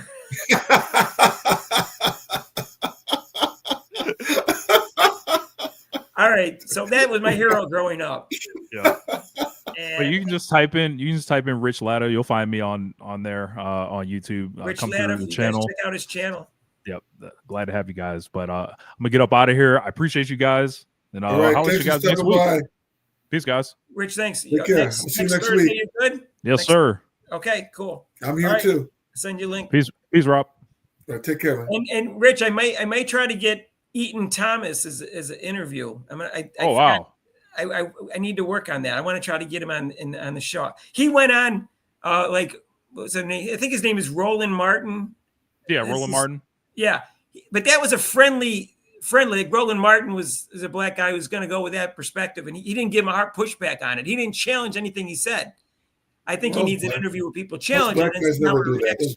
All right, so that was my hero growing up. Yeah. But you can just type in Rich Latta. You'll find me on there on YouTube. Rich come Latta, through the channel. check out his channel. Yep, glad to have you guys. But I'm gonna get up out of here. I appreciate you guys, and I'll let you guys next week. Peace, guys. Rich, thanks. Take care. I'll see you next Thursday, week. You good? Yes, sir. Okay, cool. I'm here too. Send you a link. Peace, Rob. Right, take care, man. And Rich, I might try to get Eaton Thomas as an interview. Wow. I need to work on that. I want to try to get him on the show. He went on what was his name? I think his name is Roland Martin. Yeah, Roland Martin. Yeah, but that was a friendly. Like Roland Martin is a black guy who's going to go with that perspective, and he didn't give him a hard pushback on it. He didn't challenge anything he said. I think he needs an interview where people challenge it. Black guys never do that.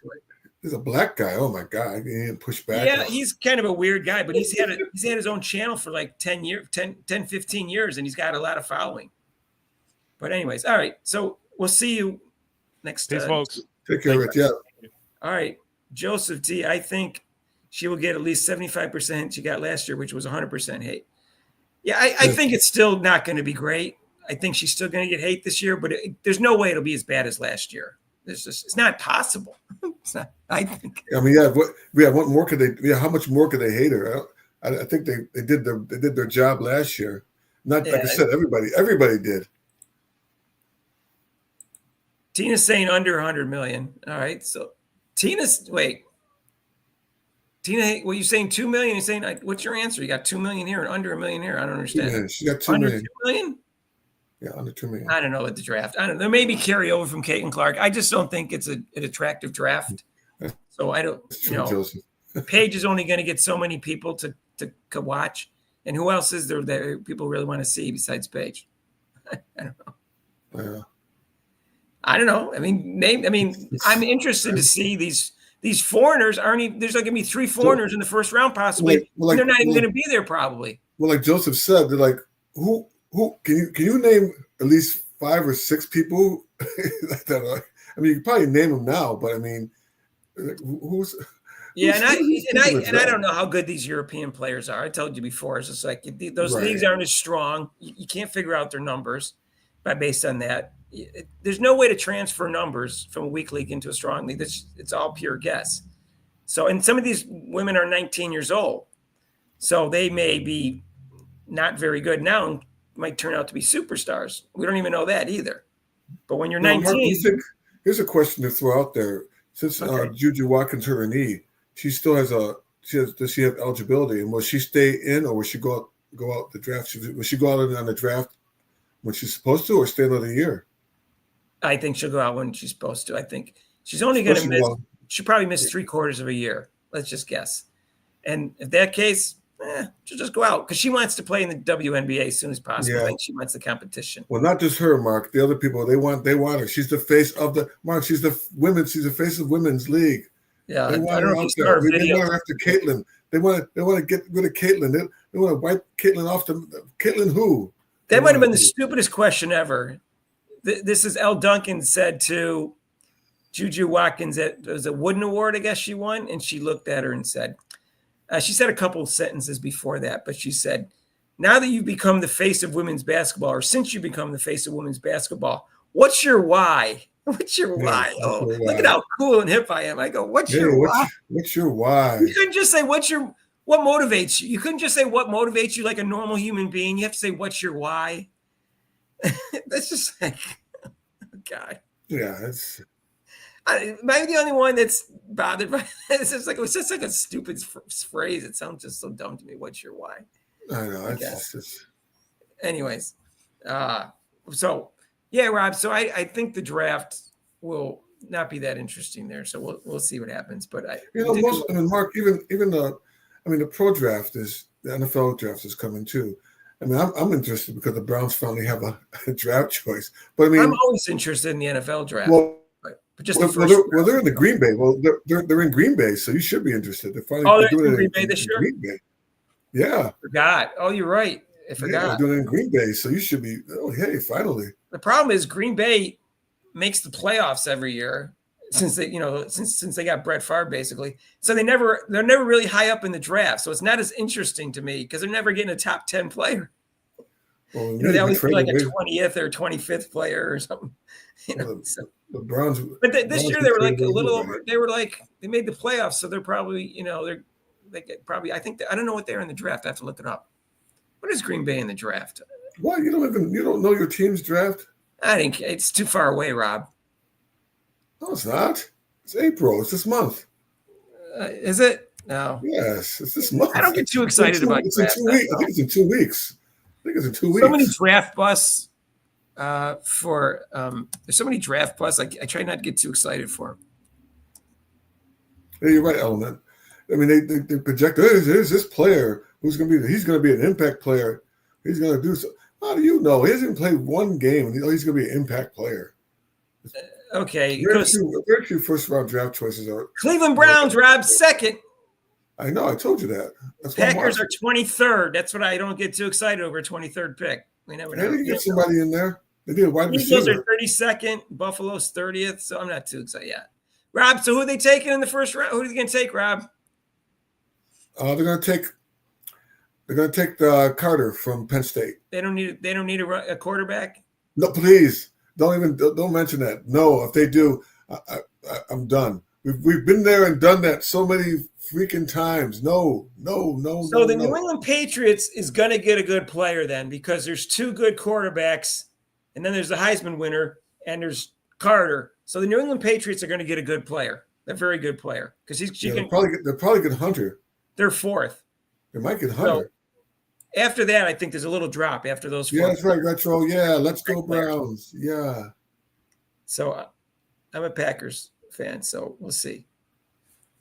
He's a black guy. Oh my God, he didn't push back. Yeah, he's kind of a weird guy, but he's had his own channel for like 10, 15 years, and he's got a lot of following. But anyways, all right. So we'll see you next time. Peace, folks. Take care, Rich. Yeah. All right. Joseph T, I think she will get at least 75% she got last year, which was 100% hate. Yeah, I think it's still not going to be great. I think she's still going to get hate this year, but there's no way it'll be as bad as last year. It's not possible. It's not. I think. I mean, what more could they? Yeah, how much more could they hate her? I think they did their job last year. Not like I said, everybody did. Tina's saying under 100 million. All right, so Tina, what you saying? 2 million? You're saying what's your answer? You got 2 million here and under 1 million here. I don't understand. She got 2 under million. 2 million. Yeah, under 2 million. I don't know at the draft. I don't know. There may be carryover from Caitlin Clark. I just don't think it's an attractive draft. So I don't, Paige is only going to get so many people to watch. And who else is there that people really want to see besides Paige? I don't know. Yeah. I don't know. I mean, I'm interested to see these foreigners. There's going to be 3 foreigners in the first round possibly. They're not even going to be there probably. Well, like Joseph said, they're like, who can you name at least 5 or 6 people that I mean, you can probably name them now, but I mean, who's yeah, and I don't know how good these European players are. I told you before, it's just like those leagues aren't as strong. You can't figure out their numbers based on that. There's no way to transfer numbers from a weak league into a strong league. It's all pure guess. So, and some of these women are 19 years old, so they may be not very good now and might turn out to be superstars. We don't even know that either. But when you're 19, here's a question to throw out there. Since Juju Watkins hurt her knee, she still has does she have eligibility? And will she stay in, or will she go out the draft? Will she go out on the draft when she's supposed to, or stay another year? I think she'll go out when she's supposed to. I think she's only going to miss. She'll probably miss 3/4 of a year. Let's just guess. And if that case, she'll just go out because she wants to play in the WNBA as soon as possible. Yeah. I think she wants the competition. Well, not just her, Mark. The other people, they want her. She's the face of the Mark. She's the face of women's league. Yeah, they want her out there. They want her after Caitlin. They want to get rid of Caitlin. They want to wipe Caitlin off the Caitlin who? That might have been the stupidest question ever. This is L. Duncan said to Juju Watkins that it was a Wooden Award, I guess she won, and she looked at her and said, she said a couple of sentences before that, but she said, now that you've become the face of women's basketball, or since you become the face of women's basketball, what's your why? What's your why? Oh, look at how cool and hip I am. I go, what's your why? What's your why? You couldn't just say what motivates you. You couldn't just say what motivates you like a normal human being. You have to say what's your why. That's just like, oh God. Yeah, that's. Am I the only one that's bothered by this? It was just like a stupid phrase. It sounds just so dumb to me. What's your why? I know. It's just. Anyways, so yeah, Rob. So I think the draft will not be that interesting there. So we'll see what happens. But Mark, even the pro draft the NFL draft is coming too. I mean, I'm interested because the Browns finally have a draft choice. But I mean, I'm always interested in the NFL draft. Well, but just they're in the Green Bay. Well, they're in Green Bay, so you should be interested. They're finally doing it in Green Bay this year. Green Bay. Yeah, I forgot. Oh, you're right. I forgot. They're doing it in Green Bay, so you should be. Oh, hey, finally. The problem is Green Bay makes the playoffs every year since they got Brett Favre basically. So they're never really high up in the draft. So it's not as interesting to me because they're never getting a top 10 player. Well, they always be like a 20th or 25th player or something. The Browns. But this year they were like a little over. They were like they made the playoffs, so they're probably I think I don't know what they're in the draft. I have to look it up. What is Green Bay in the draft? What, you don't know your team's draft? I think it's too far away, Rob. No, it's not. It's April. It's this month. Is it? No. Yes, it's this month. I don't get too excited about it's draft. In 2 weeks. I think it's in 2 weeks. So many draft busts there's so many draft busts. I try not to get too excited for them. Yeah, you're right, Element. I mean, they project, here's this player he's going to be an impact player. He's going to do so. How do you know? He hasn't played one game, and he's going to be an impact player. Okay. Very few first-round draft choices are. Cleveland Browns, Rob, second. I know. I told you that. That's Packers are 23rd. That's what I don't get too excited over, 23rd pick. We never know. They can get somebody in there. They did a wide receiver. Eagles are 32nd. Buffalo's 30th. So I'm not too excited yet. Rob, so who are they taking in the first round? Who are they going to take, Rob? They're going to take Carter from Penn State. They don't need a quarterback. No, please don't mention that. No, if they do, I'm done. We've been there and done that so many freaking times. No. So the New England Patriots is going to get a good player then because there's two good quarterbacks, and then there's the Heisman winner, and there's Carter. So the New England Patriots are going to get a good player, a very good player, because they'll probably get Hunter. They're fourth. They might get Hunter. So after that, I think there's a little drop after those four. Yeah, that's right, Retro. Yeah, let's go Browns. Yeah. So I'm a Packers fan, so we'll see.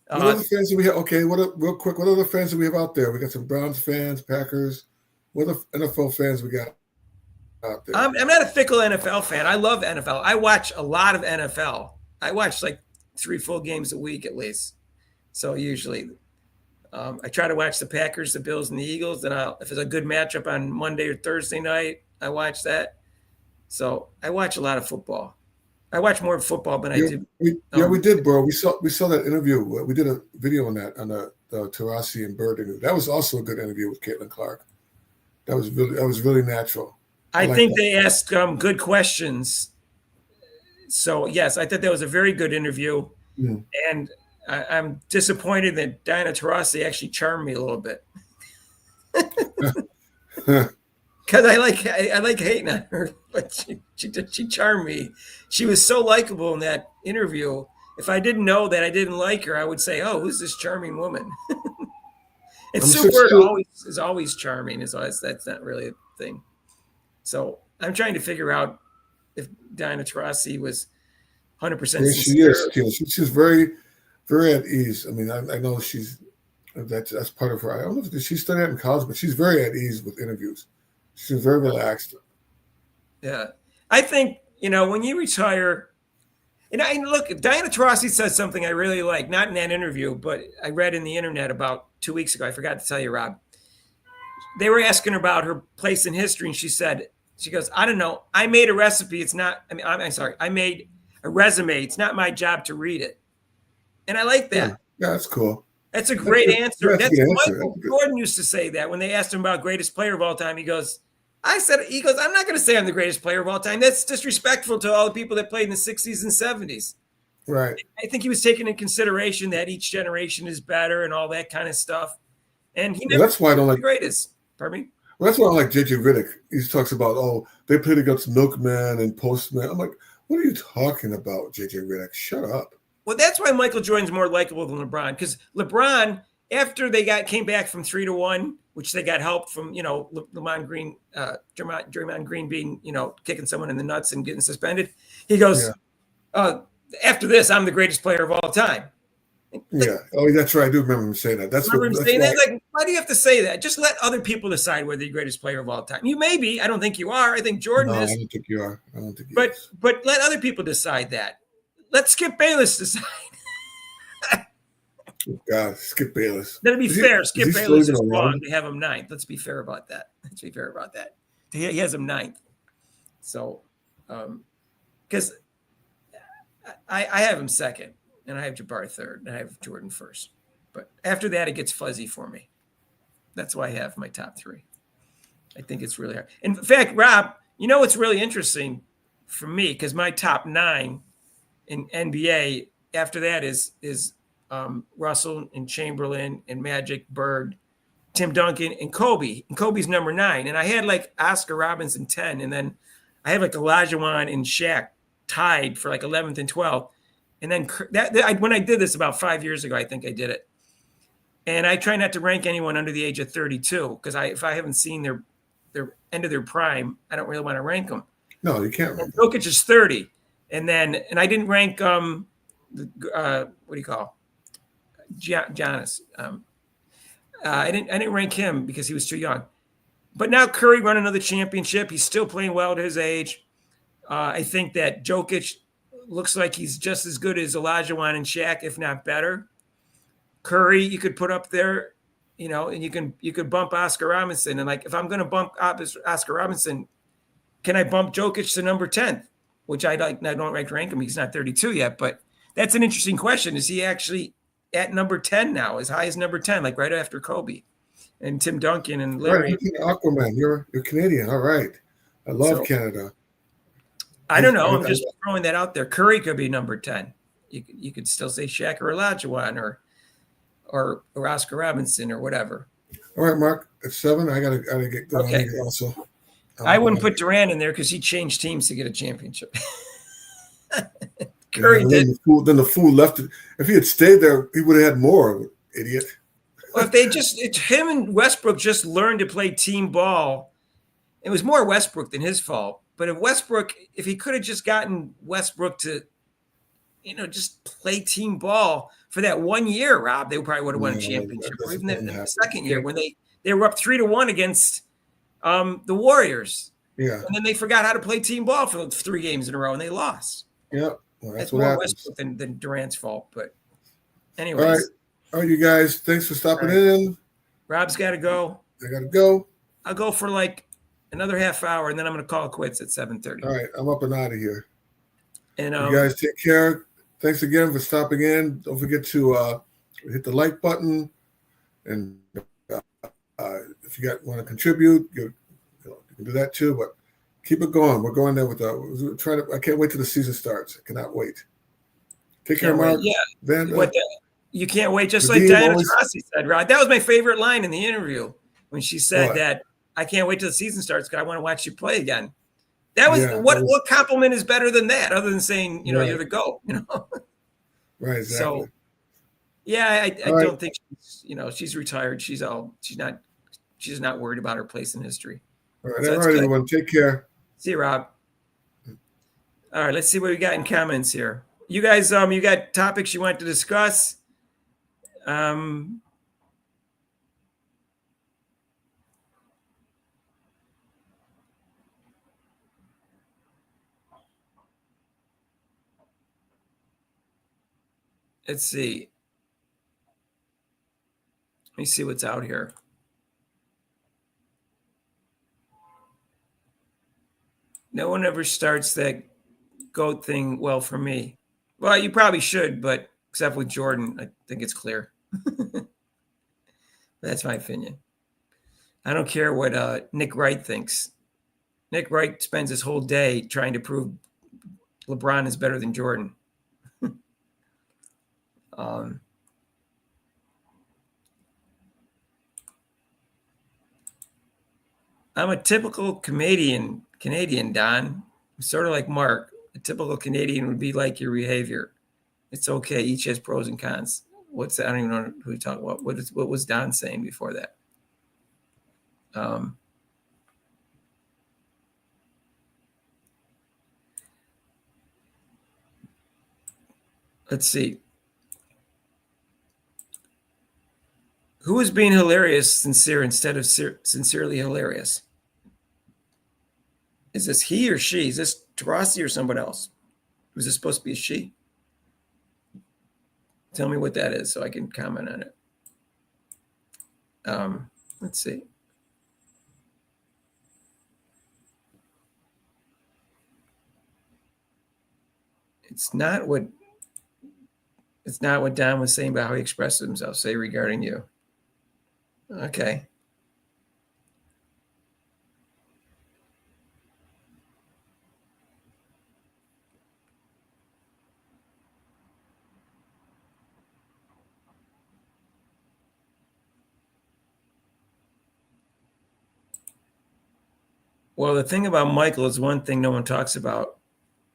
What other fans do we have? Okay, real quick, what other fans do we have out there? We got some Browns fans, Packers. What other NFL fans we got out there? I'm not a fickle NFL fan. I love NFL. I watch a lot of NFL. I watch like 3 full games a week at least. So usually I try to watch the Packers, the Bills, and the Eagles. Then if there's a good matchup on Monday or Thursday night, I watch that. So I watch a lot of football. I watch more football than I do. We did, bro. We saw that interview. We did a video on that on the Taurasi and Bird interview. That was also a good interview with Caitlin Clark. That was really natural. I think they asked good questions. So yes, I thought that was a very good interview, and I'm disappointed that Diana Taurasi actually charmed me a little bit. Because I like hating on her, but she charmed me. She was so likable in that interview. If I didn't know that I didn't like her, I would say, "Oh, who's this charming woman?" And Sue Bird is always charming. That's not really a thing. So I'm trying to figure out if Diana Taurasi was 100% sincere. She is. She's very, very at ease. I mean, I know that's part of her. I don't know if she studied in college, but she's very at ease with interviews. She's very relaxed. Yeah. I think, when you retire, look, Diana Taurasi says something I really like, not in that interview, but I read in the internet about 2 weeks ago. I forgot to tell you, Rob. they were asking her about her place in history, and she goes, I don't know. I made a recipe. It's not. I mean, I'm sorry. I made a resume. It's not my job to read it. And I like Yeah, that. that's cool. That's a great answer. That's a good answer. Michael Jordan used to say that when they asked him about greatest player of all time. He goes, I'm not going to say I'm the greatest player of all time. That's disrespectful to all the people that played in the 60s and 70s. Right. I think he was taking into consideration that each generation is better and all that kind of stuff. And he never that's why I don't like the greatest. Pardon me? Well, that's why I like JJ Redick. He talks about, oh, they played against Milkman and Postman. I'm like, what are you talking about, JJ Redick? Shut up. Well, that's why Michael Jordan's more likable than LeBron, because LeBron, after they came back from 3-1, which they got help from, Draymond Green being, kicking someone in the nuts and getting suspended. He goes, after this, I'm the greatest player of all time. Yeah. Oh, that's right. I do remember him saying that. Remember him saying that? Like, why do you have to say that? Just let other people decide whether you're the greatest player of all time. You may be. I don't think you are. I think Jordan is. I don't think you are. I don't think you are. But let other people decide that. Let Skip Bayless decide. God, Skip Bayless. That'd be fair. Skip Bayless is wrong to have him ninth. Let's be fair about that. He has him ninth. So, because I have him second, and I have Jabbar third, and I have Jordan first. But after that, it gets fuzzy for me. That's why I have my top three. I think it's really hard. In fact, Rob, you know what's really interesting for me, because my top 9 in NBA after that is Russell and Chamberlain and Magic, Bird, Tim Duncan, and Kobe. And Kobe's number 9. And I had like Oscar Robertson 10, and then I have like Olajuwon and Shaq tied for like 11th and 12th. And then when I did this about 5 years ago, I think I did it. And I try not to rank anyone under the age of 32, because if I haven't seen their end of their prime, I don't really want to rank them. No, you can't rank them. Jokic is 30. And I didn't rank what do you call Giannis. I didn't rank him because he was too young. But now Curry won another championship. He's still playing well at his age. I think that Jokic looks like he's just as good as Olajuwon and Shaq, if not better. Curry, you could put up there, and you could bump Oscar Robinson. And like, if I'm going to bump Oscar Robinson, can I bump Jokic to number 10th? Which I don't rank him. He's not 32 yet, but that's an interesting question. Is he actually at number 10 now, as high as number 10, like right after Kobe and Tim Duncan and Larry? Right, Aquaman, you're Canadian. All right. I love Canada. I don't know. I'm just throwing that out there. Curry could be number 10. You could still say Shaq or Olajuwon or Oscar Robinson or whatever. All right, Mark. At 7, I gotta get going. Okay. Also, I wouldn't put Durant in there because he changed teams to get a championship. Curry did. Then the fool left it. If he had stayed there, he would have had more. Idiot. Well, if him and Westbrook just learned to play team ball, it was more Westbrook than his fault. But if he could have just gotten Westbrook to, just play team ball for that 1 year, Rob, they probably would have won a championship. Or even the second year when they were up 3-1 against the Warriors. Yeah. And then they forgot how to play team ball for 3 games in a row and they lost. Yeah. Well, that's more Westbrook than Durant's fault. But All anyways. right, you guys. Thanks for stopping in. Rob's got to go. I got to go. I'll go for like another half hour, and then I'm going to call it quits at 7:30. All right. I'm up and out of here. And you guys take care. Thanks again for stopping in. Don't forget to hit the like button. And if you want to contribute, you can do that too. But keep it going. We're going there with I can't wait till the season starts. I cannot wait. Take care, Mark. Yeah. You can't wait, just like Diana Taurasi said, Rod. That was my favorite line in the interview when she said that I can't wait till the season starts because I want to watch you play again. That was what compliment is better than that, other than saying, you're the GOAT, Right, exactly. So I don't think she's retired. She's not worried about her place in history. All right, everyone. Take care. See you, Rob. All right, let's see what we got in comments here. You guys, you got topics you want to discuss? Let's see. Let me see what's out here. No one ever starts that GOAT thing well for me. Well, you probably should, but except with Jordan, I think it's clear. That's my opinion. I don't care what Nick Wright thinks. Nick Wright spends his whole day trying to prove LeBron is better than Jordan. I'm a typical Canadian, Don. I'm sort of like Mark. A typical Canadian would be like your behavior. It's okay. Each has pros and cons. What's that? I don't even know who you're talking about. What was Don saying before that? Let's see. Who is being hilarious, sincere instead of sincerely hilarious? Is this he or she? Is this Tarasi or someone else? Was this supposed to be a she? Tell me what that is so I can comment on it. Let's see. It's not what Don was saying about how he expressed himself, say regarding you. Okay. Well, the thing about Michael is one thing no one talks about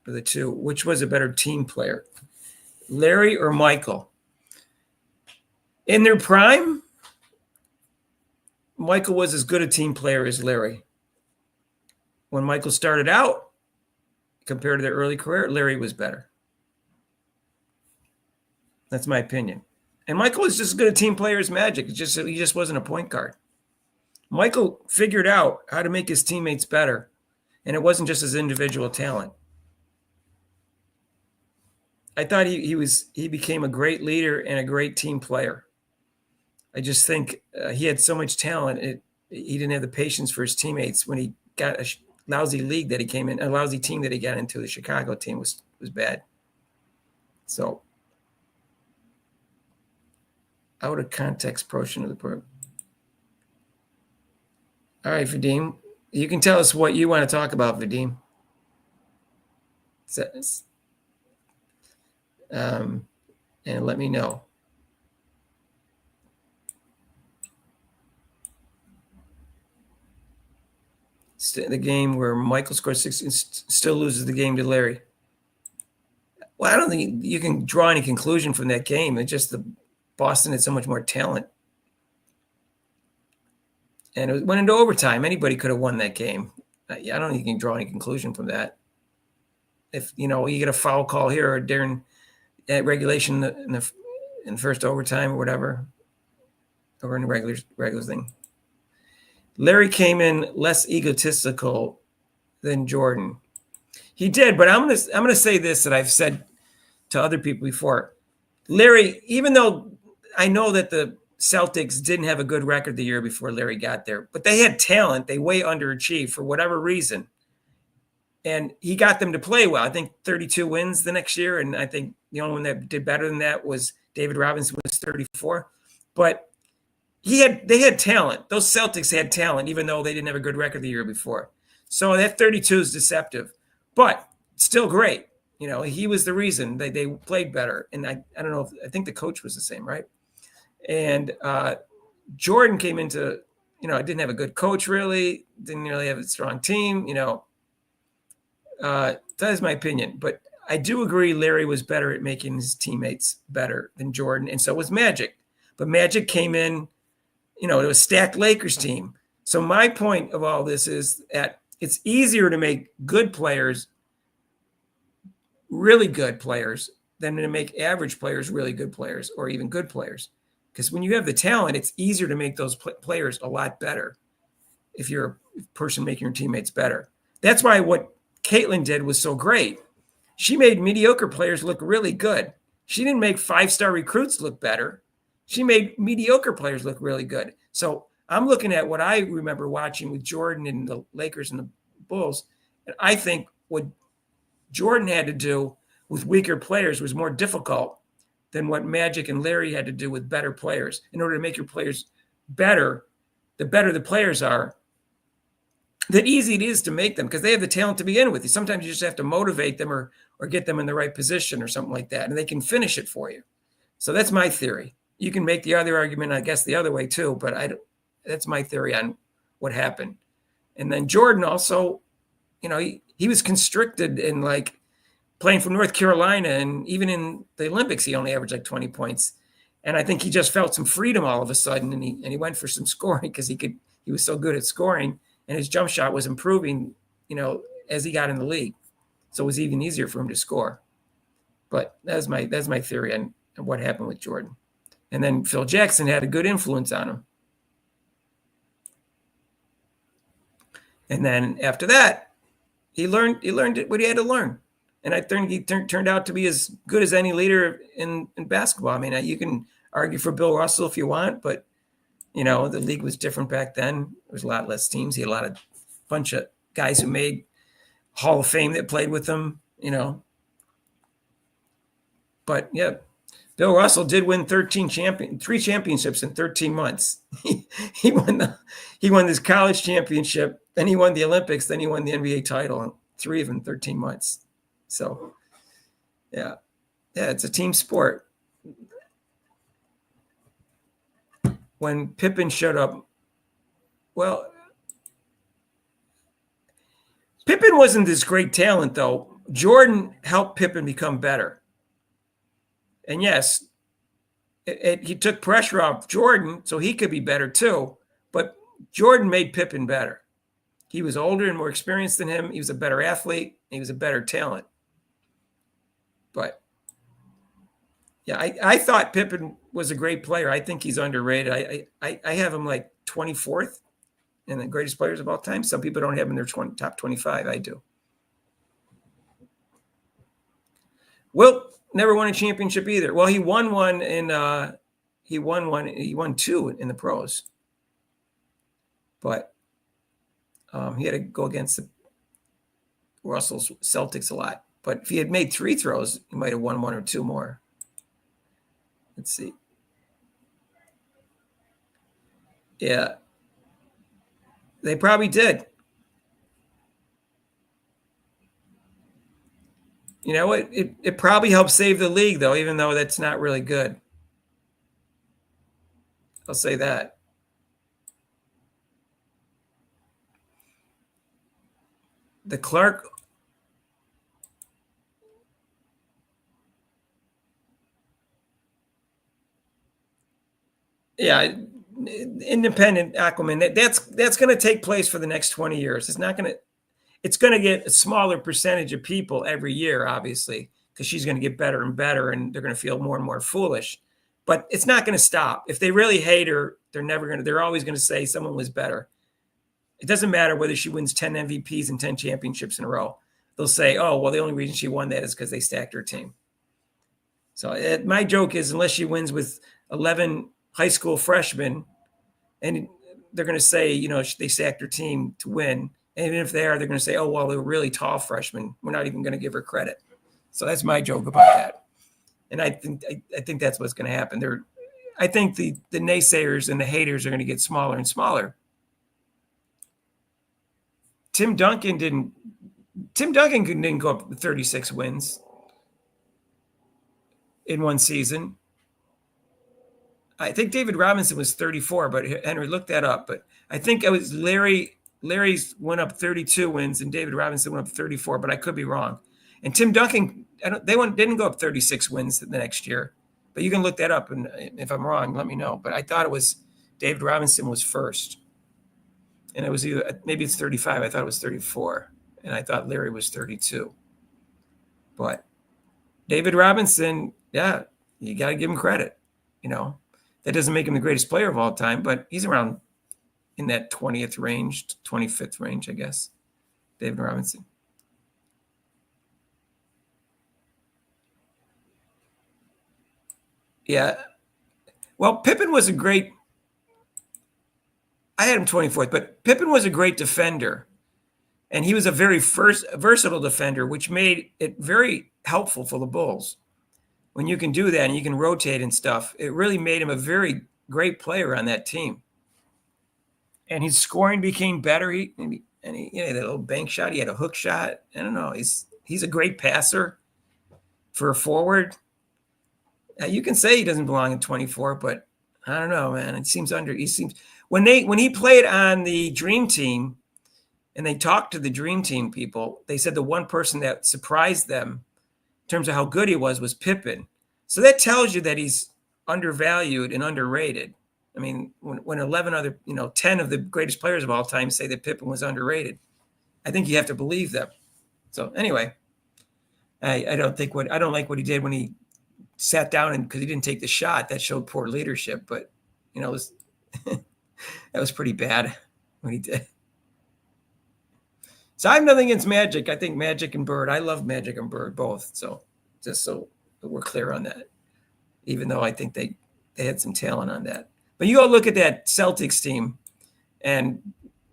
for the two. Which was a better team player, Larry or Michael? In their prime, Michael was as good a team player as Larry. When Michael started out, compared to their early career, Larry was better. That's my opinion. And Michael was just as good a team player as Magic. It's just he just wasn't a point guard. Michael figured out how to make his teammates better, and it wasn't just his individual talent. I thought he became a great leader and a great team player. I just think he had so much talent. He didn't have the patience for his teammates when he got a lousy league that he came in, a lousy team that he got into. The Chicago team was bad. So out of context portion of the program. All right, Vadim, you can tell us what you want to talk about, Vadim. And let me know. The game where Michael scores 16 still loses the game to Larry. Well, I don't think you can draw any conclusion from that game. It's just the Boston had so much more talent. And it went into overtime. Anybody could have won that game. I don't think you can draw any conclusion from that. If you get a foul call here or during regulation in the first overtime or whatever, or in the regular thing. Larry came in less egotistical than Jordan. He did, but I'm gonna say this that I've said to other people before. Larry, even though I know that the Celtics didn't have a good record the year before Larry got there, but they had talent. They way underachieved for whatever reason. And he got them to play well. I think 32 wins the next year. And I think the only one that did better than that was David Robinson was 34. But they had talent. Those Celtics had talent, even though they didn't have a good record the year before. So that 32 is deceptive, but still great. He was the reason they played better. And I don't know I think the coach was the same, right? And Jordan came into, didn't have a good coach really, didn't really have a strong team, that is my opinion. But I do agree Larry was better at making his teammates better than Jordan, and so was Magic. But Magic came in, it was a stacked Lakers team. So my point of all this is that it's easier to make good players really good players than to make average players really good players or even good players. Because when you have the talent, it's easier to make those players a lot better if you're a person making your teammates better. That's why what Caitlin did was so great. She made mediocre players look really good. She didn't make 5-star recruits look better. She made mediocre players look really good. So I'm looking at what I remember watching with Jordan and the Lakers and the Bulls, And I think what Jordan had to do with weaker players was more difficult than what Magic and Larry had to do with better players. In order to make your players better, the better the players are, the easy it is to make them because they have the talent to begin with. Sometimes you just have to motivate them or get them in the right position or something like that, and they can finish it for you. So that's my theory. You can make the other argument, I guess, the other way too, but that's my theory on what happened. And then Jordan also, he was constricted in like playing from North Carolina, and even in the Olympics, he only averaged like 20 points. And I think he just felt some freedom all of a sudden, and he went for some scoring because he was so good at scoring, and his jump shot was improving, as he got in the league. So it was even easier for him to score. But that's my theory on what happened with Jordan. And then Phil Jackson had a good influence on him. And then after that, he learned what he had to learn. And I think he turned out to be as good as any leader in basketball. I mean, you can argue for Bill Russell if you want, but, the league was different back then. There was a lot less teams. He had a bunch of guys who made Hall of Fame that played with him, But, yeah, Bill Russell did win 3 championships in 13 months. He won this college championship, then he won the Olympics, then he won the NBA title, 3 of them in 13 months. So, yeah, it's a team sport. When Pippen showed up, well, Pippen wasn't this great talent, though. Jordan helped Pippen become better. And yes, he took pressure off Jordan so he could be better too. But Jordan made Pippen better. He was older and more experienced than him. He was a better athlete. He was a better talent. But yeah, I thought Pippen was a great player. I think he's underrated. I have him like 24th in the greatest players of all time. Some people don't have him in their top 25. I do. Wilt never won a championship either. Well, he won one he won 2 in the pros. But he had to go against the Russell's Celtics a lot. But if he had made 3 throws, he might have won 1 or 2 more. Let's see. Yeah. They probably did. You know, it probably helped save the league, though, even though that's not really good. I'll say that. The Clark. Yeah, independent Aquaman. That's going to take place for the next 20 years. It's going to get a smaller percentage of people every year, obviously, because she's going to get better and better, and they're going to feel more and more foolish. But it's not going to stop. If they really hate her, they're always going to say someone was better. It doesn't matter whether she wins 10 MVPs and 10 championships in a row. They'll say, oh, well, the only reason she won that is because they stacked her team. So my joke is, unless she wins with 11 high school freshmen, and they're going to say, they stacked her team to win. And even if they're going to say, oh, well, they were really tall freshmen. We're not even going to give her credit. So that's my joke about that. And I think that's what's going to happen. I think the naysayers and the haters are going to get smaller and smaller. Tim Duncan didn't go up with 36 wins in one season. I think David Robinson was 34, but Henry, looked that up. But I think it was Larry's went up 32 wins and David Robinson went up 34, but I could be wrong. And Tim Duncan, didn't go up 36 wins the next year. But you can look that up, and if I'm wrong, let me know. But I thought it was David Robinson was first. And it was maybe it's 35. I thought it was 34. And I thought Larry was 32. But David Robinson, yeah, you got to give him credit. That doesn't make him the greatest player of all time, but he's around in that 20th range, 25th range, I guess. David Robinson. Yeah. Well, Pippen was I had him 24th, but Pippen was a great defender. And he was a very versatile defender, which made it very helpful for the Bulls. When you can do that and you can rotate and stuff, it really made him a very great player on that team. And his scoring became better. He had a little bank shot. He had a hook shot. I don't know. He's a great passer for a forward. You can say he doesn't belong in 24, but I don't know, man. It seems when he played on the Dream Team and they talked to the Dream Team people, they said the one person that surprised them in terms of how good he was Pippen. So that tells you that he's undervalued and underrated. I mean, when 10 of the greatest players of all time say that Pippen was underrated, I think you have to believe them. So anyway, I don't like what he did when he sat down and because he didn't take the shot. That showed poor leadership, but it was that was pretty bad when he did. So I have nothing against Magic. I think Magic and Bird. I love Magic and Bird both. So just so we're clear on that, even though I think they had some talent on that. But you go look at that Celtics team, and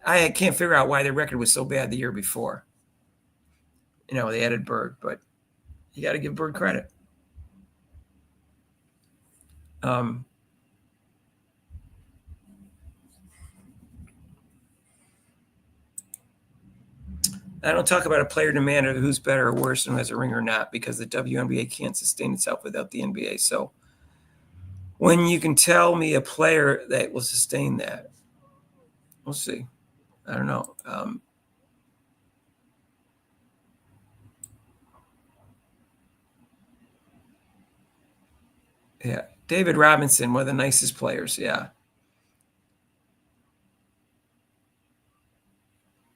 I can't figure out why their record was so bad the year before. They added Bird, but you got to give Bird credit. I don't talk about a player demand of who's better or worse and who has a ring or not, because the WNBA can't sustain itself without the NBA. So when you can tell me a player that will sustain that, we'll see. I don't know. Yeah, David Robinson, one of the nicest players. Yeah.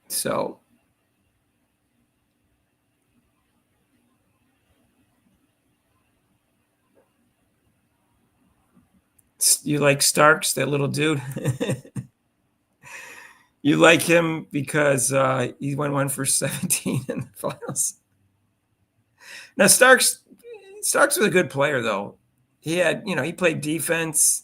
So you like Starks, that little dude? You like him because he went 1 for 17 in the finals. Now Starks was a good player though. He had, he played defense.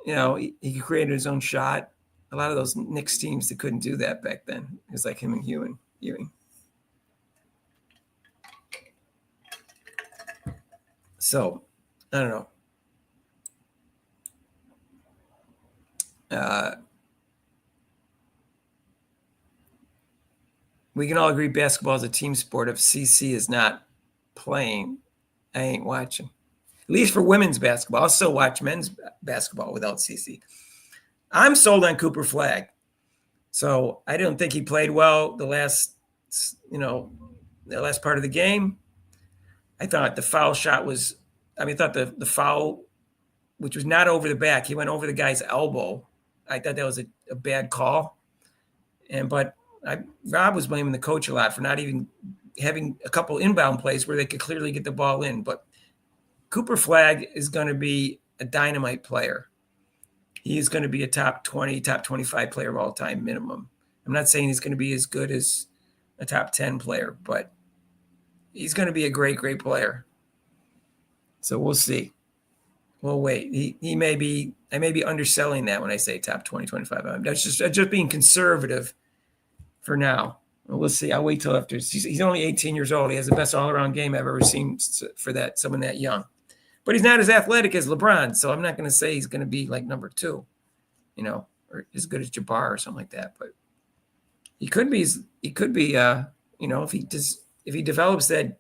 He created his own shot. A lot of those Knicks teams that couldn't do that back then. It was like him and Ewing. So I don't know. We can all agree basketball is a team sport. If CC is not playing, I ain't watching. At least for women's basketball. I'll still watch men's basketball without CC. I'm sold on Cooper Flagg. So I don't think he played well the last part of the game. I thought the foul shot was, the foul, which was not over the back. He went over the guy's elbow. I thought that was a bad call. But Rob was blaming the coach a lot for not even having a couple inbound plays where they could clearly get the ball in. But Cooper Flagg is going to be a dynamite player. He is going to be a top 20, top 25 player of all time minimum. I'm not saying he's going to be as good as a top 10 player, but he's going to be a great, great player. So we'll see. We'll wait. I may be underselling that when I say top 20, 25. I'm just being conservative for now. We'll see. I'll wait till after. He's only 18 years old. He has the best all-around game I've ever seen for someone that young. But he's not as athletic as LeBron, so I'm not going to say he's going to be like number 2, or as good as Jabbar or something like that. But he could be. If he develops that,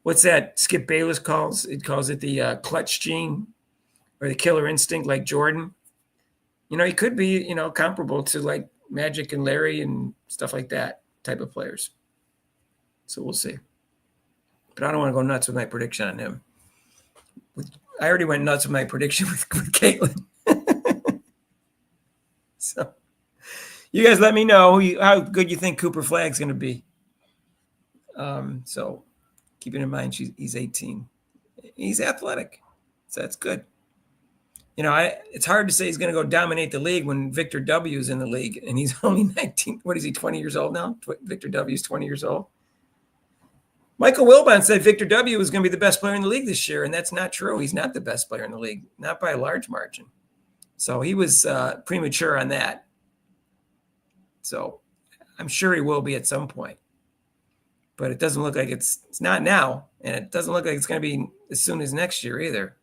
what's that Skip Bayless calls? It calls it the clutch gene or the killer instinct, like Jordan. He could be, comparable to like Magic and Larry and stuff like that type of players. So we'll see. But I don't want to go nuts with my prediction on him. I already went nuts with my prediction with Caitlin. So you guys let me know how good you think Cooper Flagg's going to be. So keeping in mind he's 18. He's athletic. So that's good. It's hard to say he's going to go dominate the league when Victor W is in the league and he's only 19. What is he, 20 years old now? Victor W is 20 years old. Michael Wilbon said Victor W was going to be the best player in the league this year, and that's not true. He's not the best player in the league, not by a large margin. So he was premature on that. So I'm sure he will be at some point. But it doesn't look like it's not now, and it doesn't look like it's going to be as soon as next year either.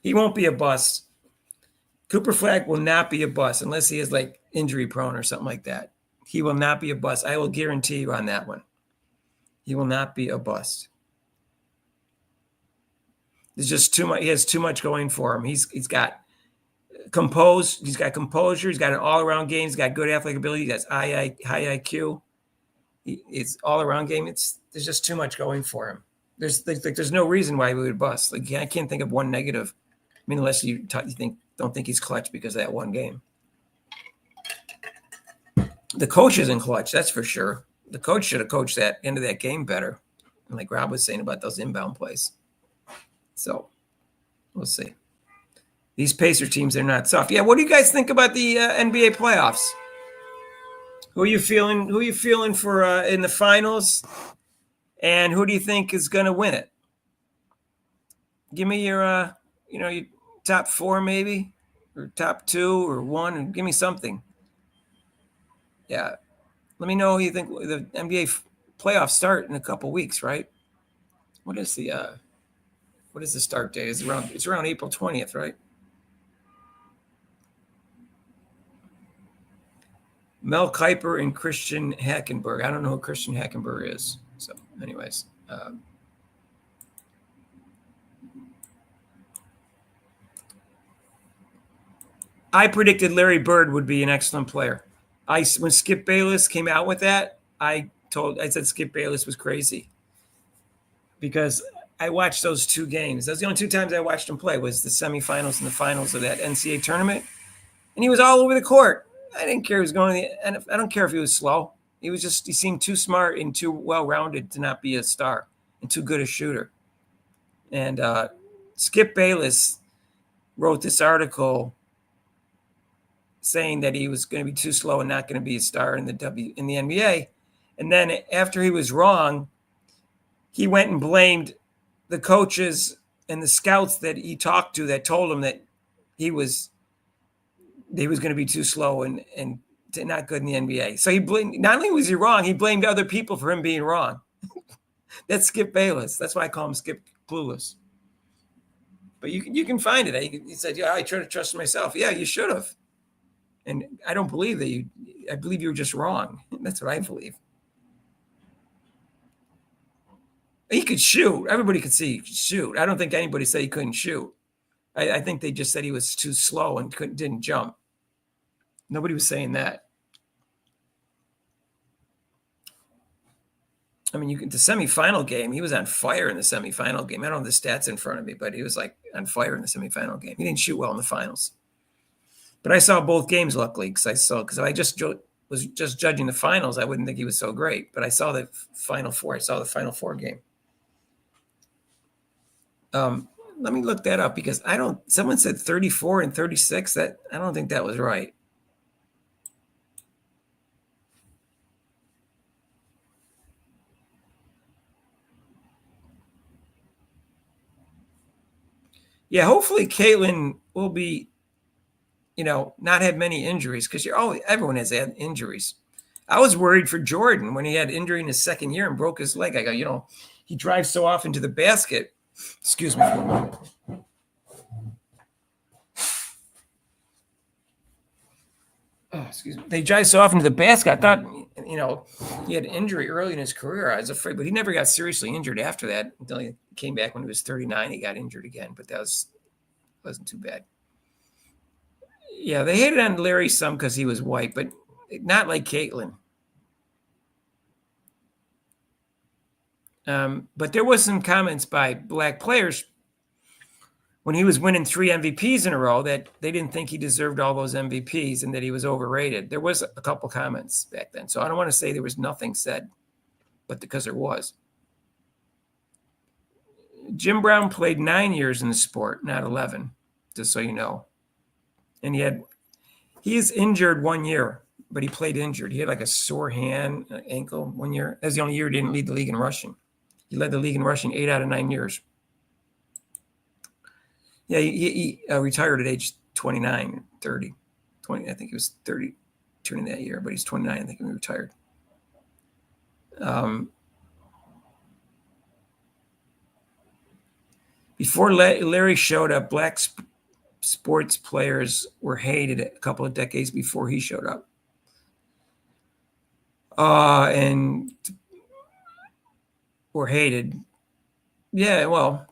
He won't be a bust. Cooper Flag will not be a bust unless he is like injury prone or something like that. He will not be a bust. I will guarantee you on that one. He will not be a bust. There's just too much. He has too much going for him. He's got composed. He's got composure. He's got an all-around game. He's got good athletic ability. He has high IQ. It's all-around game. There's just too much going for him. There's no reason why he would bust. Like I can't think of one negative. I mean, unless you don't think he's clutch because of that one game. The coach isn't clutch, that's for sure. The coach should have coached that into that game better. And like Rob was saying about those inbound plays. So we'll see. These Pacer teams, they're not soft. Yeah, what do you guys think about the NBA playoffs? Who are you feeling for in the finals? And who do you think is going to win it? Give me your your top 4 maybe, or top 2 or 1, and give me something. Yeah. Let me know who you think. The NBA playoffs start in a couple weeks, right? What is the start date? It's around April 20th, right? Mel Kiper and Christian Hackenberg. I don't know who Christian Hackenberg is. So, anyways. I predicted Larry Bird would be an excellent player. When Skip Bayless came out with that, I said Skip Bayless was crazy because I watched those 2 games. Those the only 2 times I watched him play was the semifinals and the finals of that NCAA tournament, and he was all over the court. I didn't care if he was going to the, and I don't care if he was slow. He seemed too smart and too well-rounded to not be a star and too good a shooter. And Skip Bayless wrote this article saying that he was going to be too slow and not going to be a star in the NBA. And then after he was wrong, he went and blamed the coaches and the scouts that he talked to that told him that he was going to be too slow and not good in the NBA. So he blamed, not only was he wrong, he blamed other people for him being wrong. That's Skip Bayless. That's why I call him Skip Clueless. But you can find it. He said, "Yeah, I try to trust myself." Yeah, you should have. And I don't believe that I believe you were just wrong. That's what I believe. He could shoot. Everybody could see he could shoot. I don't think anybody said he couldn't shoot. I think they just said he was too slow and didn't jump. Nobody was saying that. I mean, the semifinal game, he was on fire in the semifinal game. I don't have the stats in front of me, but he was like on fire in the semifinal game. He didn't shoot well in the finals. But I saw both games, luckily, because if I was just judging the finals, I wouldn't think he was so great. But I saw the Final Four. I saw the Final Four game. Let me look that up because someone said 34 and 36. I don't think that was right. Yeah, hopefully Caitlin will be, not have many injuries because everyone has had injuries. I was worried for Jordan when he had injury in his second year and broke his leg. I go, he drives so often to the basket. Excuse me for a moment. Oh, excuse me. They drive so often to the basket. I thought, he had injury early in his career. I was afraid, but he never got seriously injured after that until he came back when he was 39. He got injured again, but that wasn't too bad. Yeah, they hated on Larry some because he was white, but not like Caitlin. But there was some comments by black players when he was winning 3 MVPs in a row that they didn't think he deserved all those MVPs and that he was overrated. There was a couple comments back then. So I don't want to say there was nothing said, but because there was. Jim Brown played 9 years in the sport, not 11, just so you know. And he is injured 1 year, but he played injured. He had like a sore hand, ankle 1 year. That's the only year he didn't lead the league in rushing. He led the league in rushing 8 out of 9 years. Yeah, he retired at age 29, 30, 20. I think he was 30 turning that year, but he's 29. I think when he retired. Before Larry showed up, black sports players were hated a couple of decades before he showed up. And were hated. Yeah, well,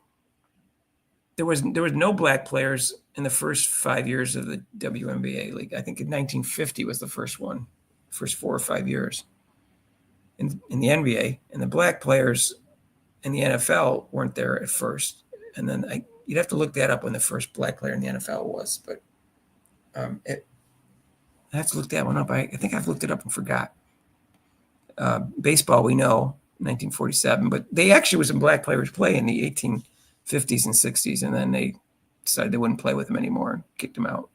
there was no black players in the first 5 years of the WNBA league. I think in 1950 was the first one, first 4 or 5 years in the NBA. And the black players in the NFL weren't there at first. And then you'd have to look that up when the first black player in the NFL was. But I have to look that one up. I think I've looked it up and forgot. Baseball, we know, 1947. But they actually was some black players play in the 1850s and 60s. And then they decided they wouldn't play with him anymore and kicked him out.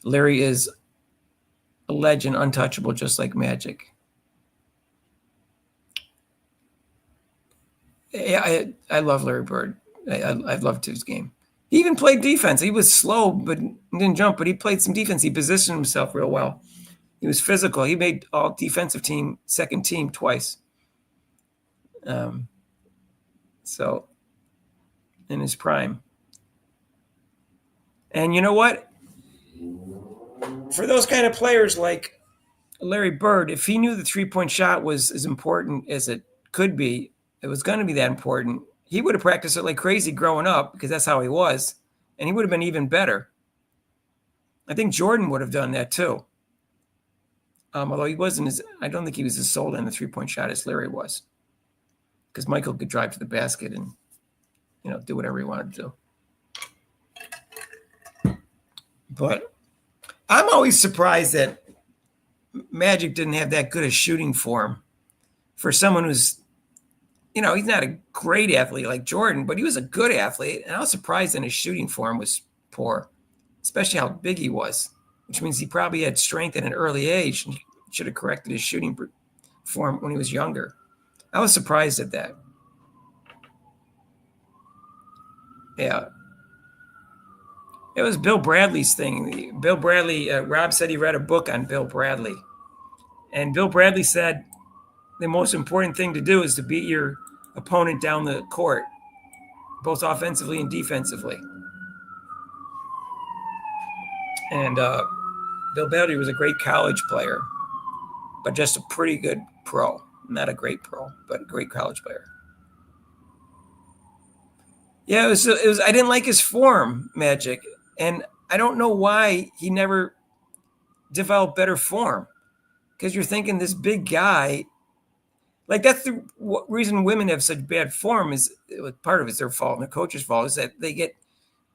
Larry is a legend, untouchable, just like Magic. Yeah, I love Larry Bird. I loved his game. He even played defense. He was slow, but didn't jump, but he played some defense. He positioned himself real well. He was physical. He made all defensive team, second team twice. So in his prime. And you know what? For those kind of players like Larry Bird, if he knew the three-point shot was as important as it could be, it was going to be that important, he would have practiced it like crazy growing up because that's how he was, and he would have been even better. I think Jordan would have done that too. Although he wasn't I don't think he was as sold on the three-point shot as Larry was, because Michael could drive to the basket and, do whatever he wanted to do. But I'm always surprised that Magic didn't have that good a shooting form for someone who's, he's not a great athlete like Jordan, but he was a good athlete. And I was surprised that his shooting form was poor, especially how big he was, which means he probably had strength at an early age and should have corrected his shooting form when he was younger. I was surprised at that. Yeah. It was Bill Bradley's thing. Bill Bradley, Rob said he read a book on Bill Bradley. And Bill Bradley said the most important thing to do is to beat your opponent down the court, both offensively and defensively. And Bill Bradley was a great college player, but just a pretty good pro. Not a great pro, but a great college player. Yeah, it was. I didn't like his form, Magic, and I don't know why he never developed better form. Because you're thinking this big guy, like that's the reason women have such bad form. Is part of it's their fault and the coach's fault is that they get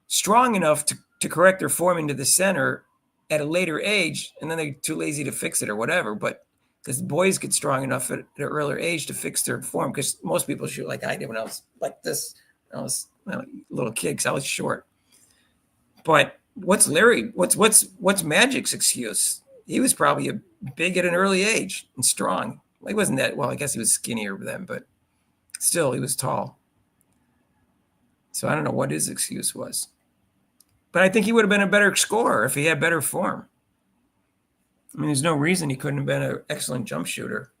strong enough to correct their form into the center at a later age, and then they're too lazy to fix it or whatever. But because boys get strong enough at an earlier age to fix their form, because most people shoot like I did when I was like this. I was a little kid because I was short. But what's Magic's excuse? He was probably big at an early age and strong. He wasn't that well. I guess he was skinnier then, but still he was tall. So I don't know what his excuse was. But I think he would have been a better scorer if he had better form. I mean, there's no reason he couldn't have been an excellent jump shooter.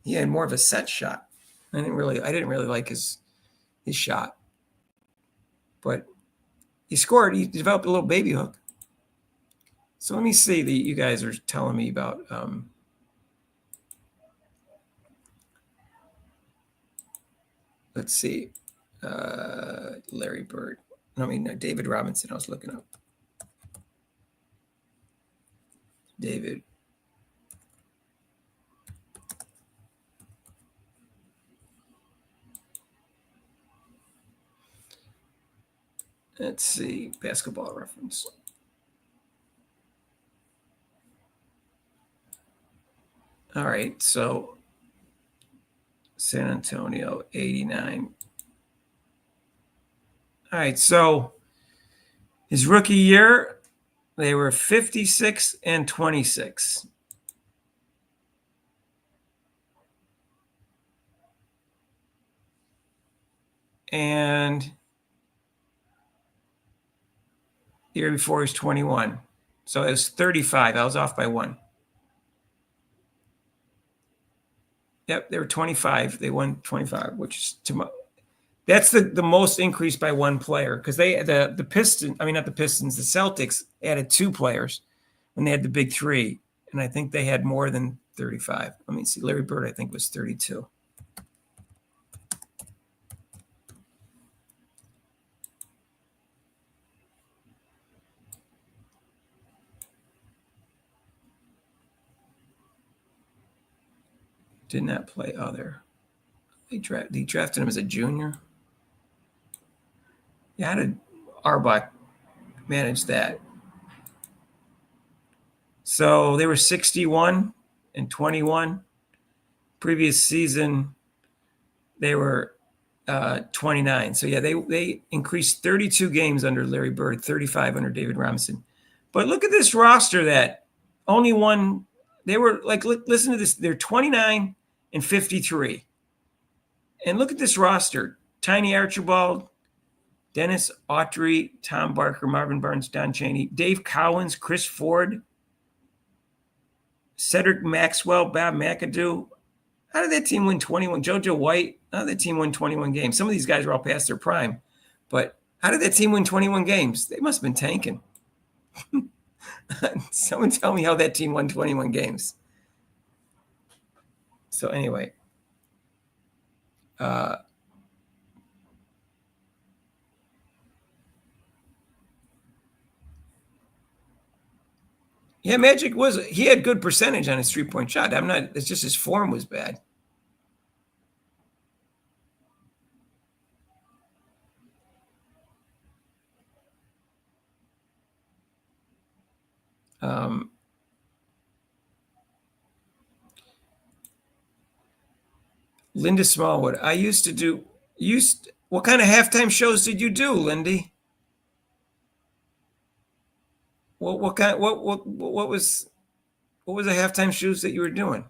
He had more of a set shot. I didn't really like his shot. But he scored. He developed a little baby hook. So let me see that you guys are telling me about let's see. Larry Bird. David Robinson. I was looking up. David. Let's see. Basketball Reference. All right. So San Antonio, 89. All right. So his rookie year, they were 56 and 26. And The year before he was 21. So it was 35. I was off by 1. Yep, they were 25. They won 25, which is too much. That's the most increase by 1 player, because the Pistons, I mean not the Pistons, the Celtics added 2 players when they had the big 3, and I think they had more than 35. Let me see. Larry Bird, I think, was 32. Did not play other. They drafted him as a junior. Yeah, how did Arbach manage that? So they were 61 and 21. Previous season, they were 29. So yeah, they increased 32 games under Larry Bird, 35 under David Robinson. But look at this roster that only won. They were like, listen to this. They're 29 and 53. And look at this roster: Tiny Archibald, Dennis Autry, Tom Barker, Marvin Barnes, Don Chaney, Dave Cowens, Chris Ford, Cedric Maxwell, Bob McAdoo. How did that team win 21? JoJo White. How did that team win 21 games? Some of these guys are all past their prime. But how did that team win 21 games? They must have been tanking. Someone tell me how that team won 21 games. So anyway. Yeah, Magic he had good percentage on his 3-point shot. It's just his form was bad. Linda Smallwood. I used to do. What kind of halftime shows did you do, Lindy? What was the halftime shows that you were doing?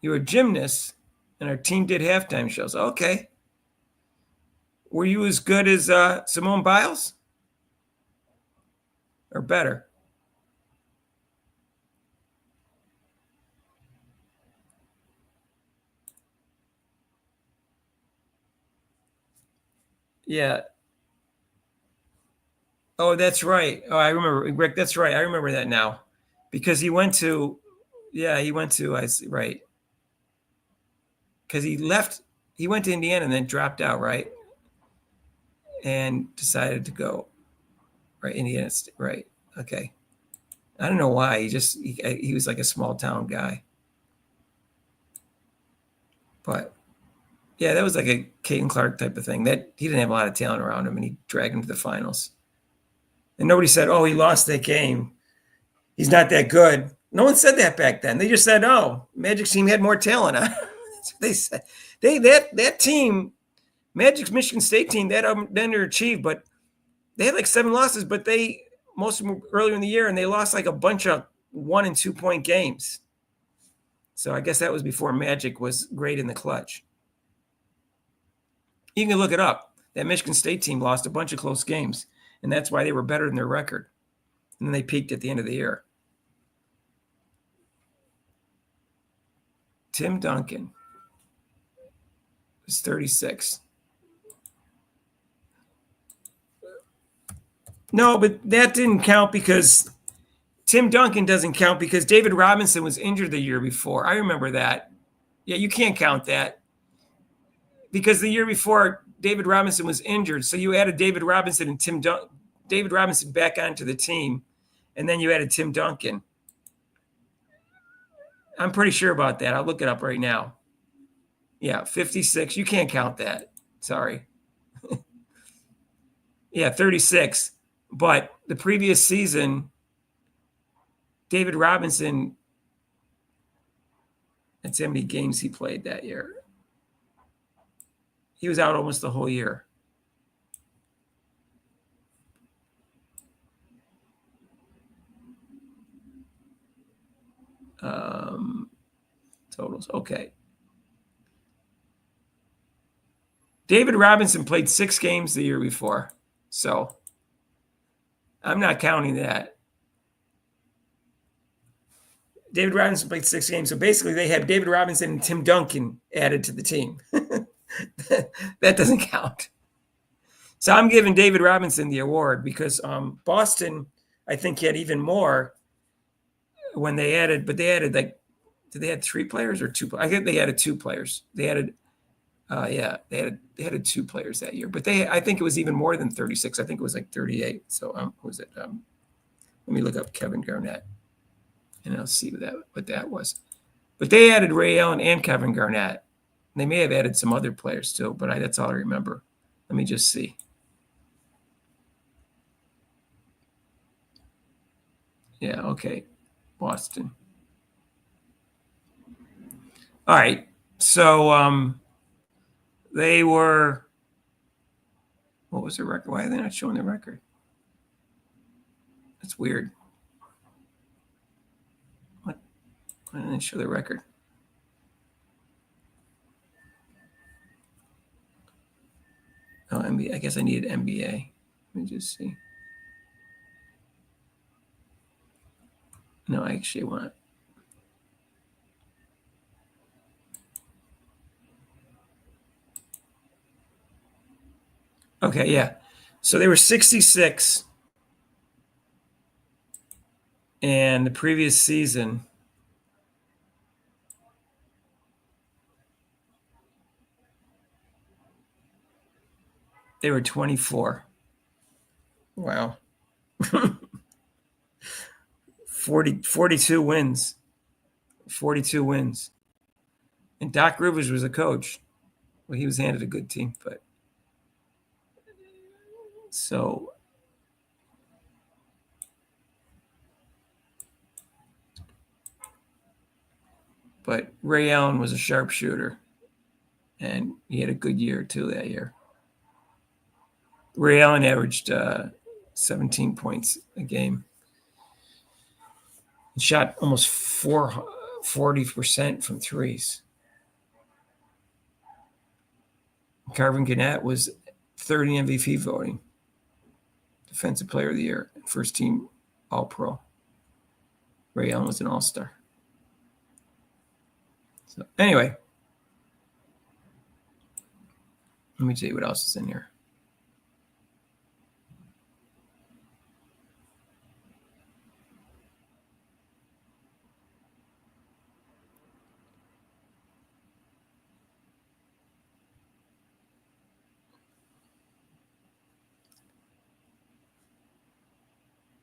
You were a gymnast, and our team did halftime shows. Okay. Were you as good as Simone Biles? Or better? Yeah. Oh, that's right. Oh, I remember, Rick. That's right. I remember that now, because he went to. Right. Because he left. He went to Indiana and then dropped out, right? And decided to go. Right, Indiana State. Right. Okay. I don't know why. He was like a small town guy. But yeah, that was like a Caden Clark type of thing. That he didn't have a lot of talent around him, and he dragged him to the finals. And nobody said, "Oh, he lost that game. He's not that good." No one said that back then. They just said, "Oh, Magic team had more talent." That's what they said. That team, Magic's Michigan State team, that underachieved, but they had like 7 losses. But most of them earlier in the year, and they lost like a bunch of 1 and 2 point games. So I guess that was before Magic was great in the clutch. You can look it up. That Michigan State team lost a bunch of close games, and that's why they were better than their record. And then they peaked at the end of the year. Tim Duncan was 36. No, but that didn't count because Tim Duncan doesn't count because David Robinson was injured the year before. I remember that. Yeah, you can't count that because the year before David Robinson was injured. So you added David Robinson and David Robinson back onto the team, and then you added Tim Duncan. I'm pretty sure about that. I'll look it up right now. Yeah, 56. You can't count that. Sorry. Yeah, 36. But the previous season, David Robinson, that's how many games he played that year. He was out almost the whole year. Totals. Okay. David Robinson played 6 games the year before, so I'm not counting that. David Robinson played 6 games, so basically they had David Robinson and Tim Duncan added to the team. That doesn't count. So I'm giving David Robinson the award because Boston, I think, had even more when they added, but they added like, did they add 3 players or 2? I think they added 2 players. They added, they added 2 players that year, but I think it was even more than 36. I think it was like 38. So what was it? Let me look up Kevin Garnett, and I'll see what that was. But they added Ray Allen and Kevin Garnett. They may have added some other players too, but that's all I remember. Let me just see. Yeah, okay. Boston. All right. So they were, what was the record? Why are they not showing the record? That's weird. What? Why didn't they show the record? Oh, NBA. I guess I needed NBA. Let me just see. No, I actually want. Okay, yeah. So they were 66. And the previous season, they were 24. Wow. 42 wins. 42 wins. And Doc Rivers was a coach. Well, he was handed a good team, but so but Ray Allen was a sharpshooter, and he had a good year too that year. Ray Allen averaged 17 points a game. He shot almost 40% from threes. Kevin Garnett was third in MVP voting, Defensive Player of the Year, first team All-Pro. Ray Allen was an All-Star. So anyway, let me tell you what else is in here.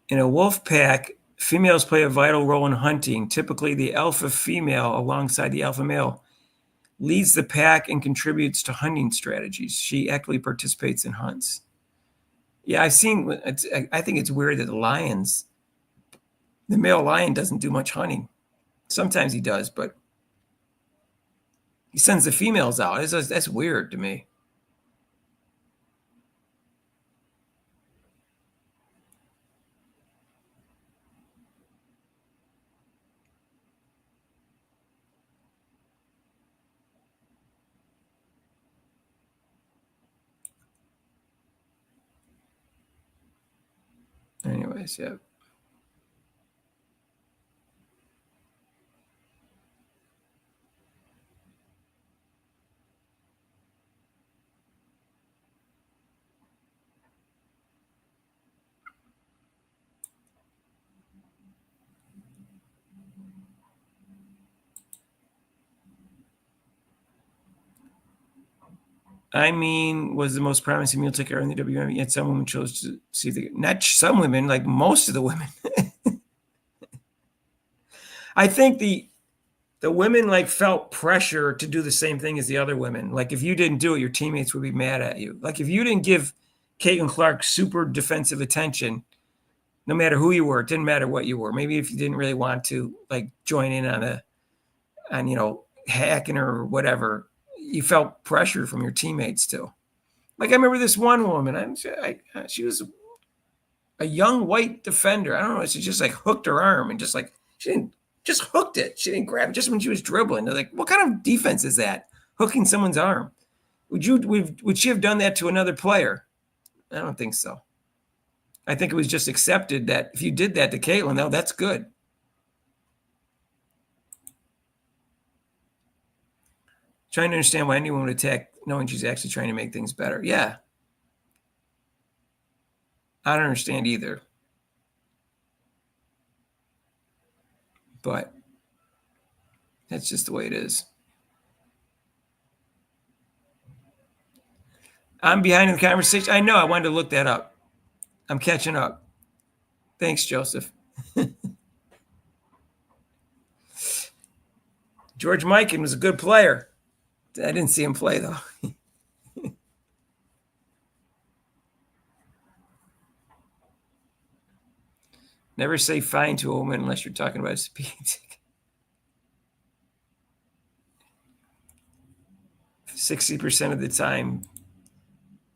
In a wolf pack, females play a vital role in hunting. Typically, the alpha female, alongside the alpha male, leads the pack and contributes to hunting strategies. She actively participates in hunts. Yeah, I think it's weird that the male lion doesn't do much hunting. Sometimes he does, but he sends the females out. That's weird to me. Anyways, yeah. I mean, was the most promising male ticker in the WNBA. Yet some women chose to see not some women, like most of the women. I think the women like felt pressure to do the same thing as the other women. Like if you didn't do it, your teammates would be mad at you. Like if you didn't give Caitlin Clark super defensive attention, no matter who you were, it didn't matter what you were. Maybe if you didn't really want to like join in on hacking her or whatever, you felt pressure from your teammates too. Like I remember this one woman, she was a young white defender. I don't know. She just like hooked her arm and she didn't just hooked it. She didn't grab it just when she was dribbling. They're like, what kind of defense is that? Hooking someone's arm. Would she have done that to another player? I don't think so. I think it was just accepted that if you did that to Caitlin, now that's good. Trying to understand why anyone would attack knowing she's actually trying to make things better. Yeah. I don't understand either. But that's just the way it is. I'm behind in the conversation. I know. I wanted to look that up. I'm catching up. Thanks, Joseph. George Mikan was a good player. I didn't see him play, though. Never say fine to a woman unless you're talking about a speeding ticket. 60% of the time.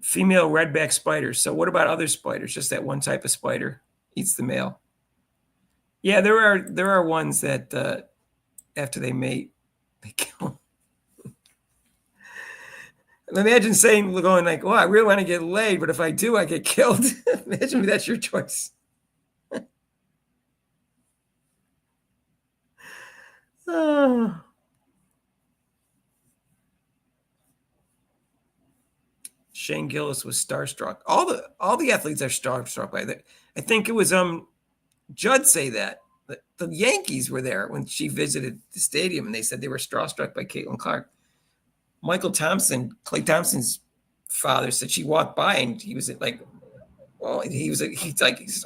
Female redback spiders. So what about other spiders? Just that one type of spider eats the male. Yeah, there are ones that after they mate, they kill. Imagine going like, "Oh, I really want to get laid, but if I do, I get killed." Imagine that's your choice. Oh. Shane Gillis was starstruck. All the athletes are starstruck by that. I think it was Judd say that. The Yankees were there when she visited the stadium, and they said they were starstruck by Caitlin Clark. Michael Thompson, Klay Thompson's father, said she walked by and he was like, "Well," he said,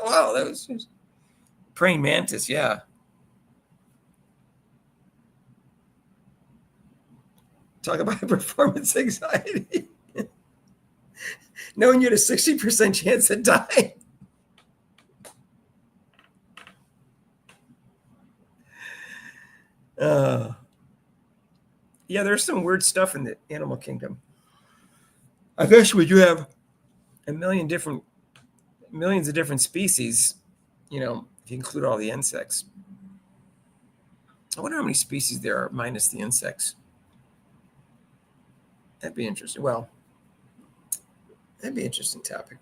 "Wow, that was praying mantis." Yeah. Talk about performance anxiety. Knowing you had a 60% chance of dying. Yeah, there's some weird stuff in the animal kingdom. I guess when you have millions of different species, if you include all the insects. I wonder how many species there are minus the insects. That'd be interesting. Well, that'd be an interesting topic.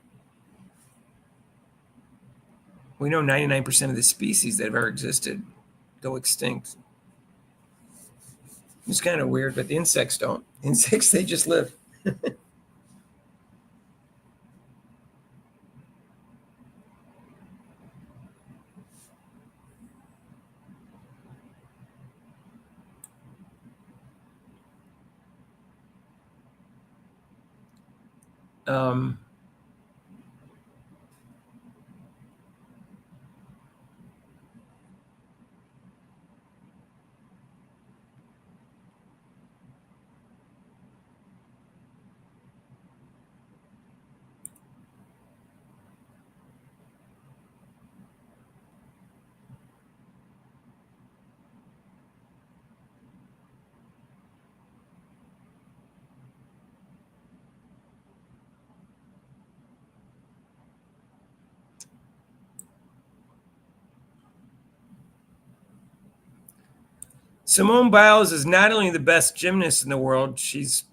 We know 99% of the species that have ever existed go extinct. It's kind of weird, but the insects don't. Insects, they just live. Um, Simone Biles is not only the best gymnast in the world, she's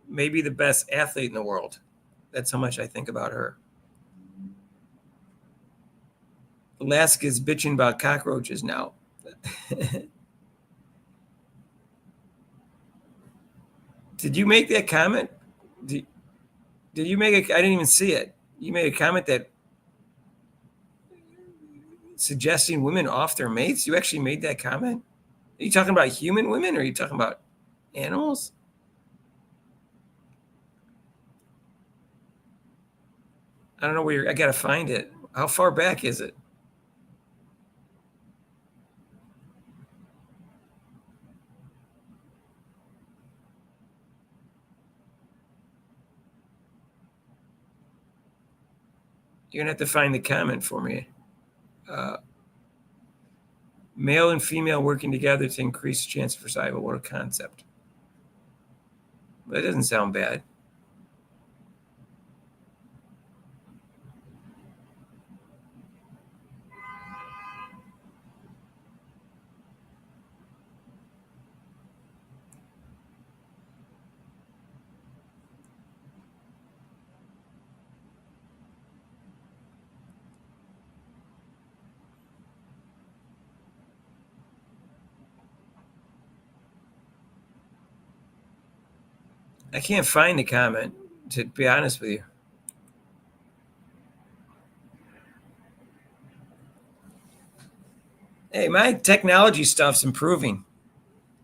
maybe the best athlete in the world. That's how much I think about her. Alaska's bitching about cockroaches now. Did you make that comment? Did you make it? I didn't even see it. You made a comment that suggesting women off their mates. You actually made that comment? Are you talking about human women or are you talking about animals? I don't know where I got to find it. How far back is it? You're going to have to find the comment for me. Male and female working together to increase chance for survival. What a concept. That doesn't sound bad. I can't find the comment, to be honest with you. Hey, my technology stuff's improving.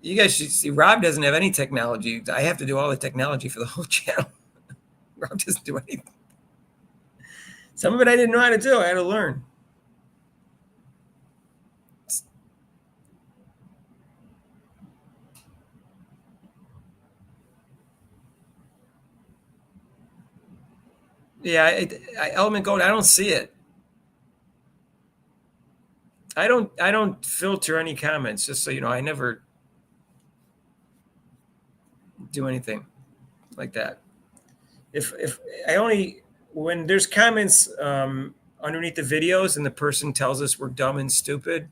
You guys should see Rob doesn't have any technology. I have to do all the technology for the whole channel. Rob doesn't do anything. Some of it I didn't know how to do. I had to learn. Yeah, Element Gold, I don't see it. I don't filter any comments, just so you know. I never do anything like that. If I only when there's comments underneath the videos and the person tells us we're dumb and stupid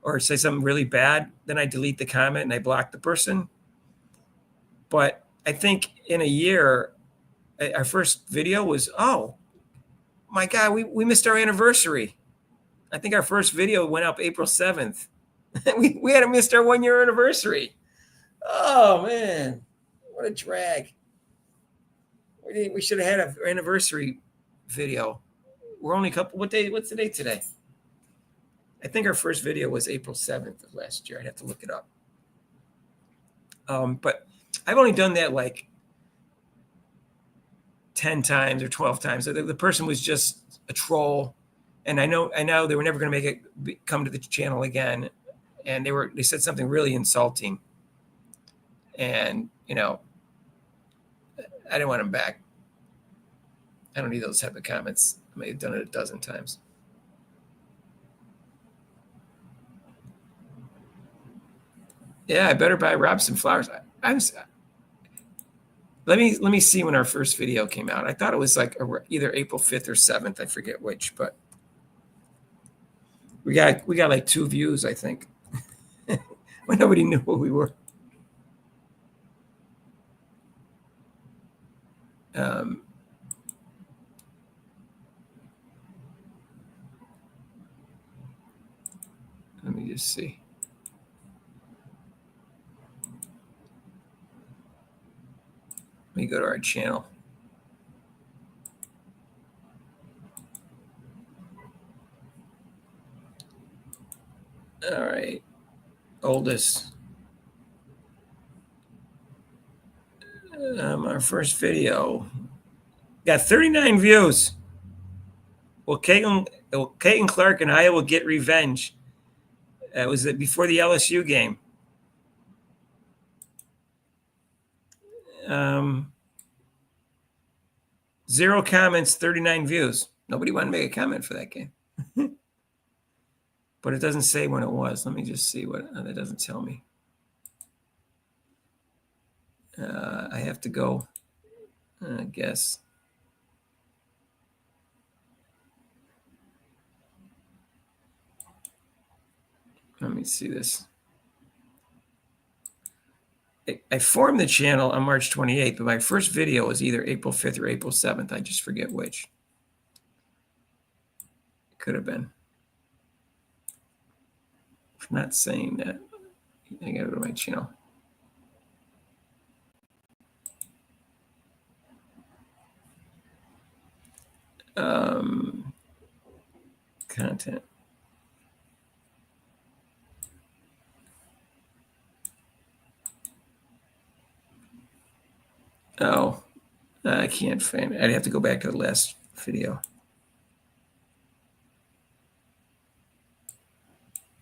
or say something really bad, then I delete the comment and I block the person. But I think in a year, our first video was, oh my God, we missed our anniversary. I think our first video went up April 7th. we had missed our 1 year anniversary. Oh man, what a drag. We should have had an anniversary video. We're only a couple, what's the date today? I think our first video was April 7th of last year. I'd have to look it up. But I've only done that like 10 times or 12 times. So the person was just a troll. And I know they were never going to come to the channel again. And they said something really insulting. And, you know, I didn't want them back. I don't need those type of comments. I may have done it a dozen times. Yeah, I better buy Rob some flowers. Let me see when our first video came out. I thought it was like either April 5th or 7th. I forget which, but we got like 2 views, I think. When nobody knew who we were. Let me just see. Let me go to our channel. All right. Oldest. Our first video got 39 views. Well, Caitlin Clark and I will get revenge. It was before the LSU game. 0 comments, 39 views. Nobody wanted to make a comment for that game. But it doesn't say when it was. Let me just see what that doesn't tell me. I have to go, I guess. Let me see this. I formed the channel on March 28th, but my first video was either April 5th or April 7th. I just forget which. It could have been. If I'm not saying that, I gotta go to my channel. Content. Oh, I can't find it. I'd have to go back to the last video.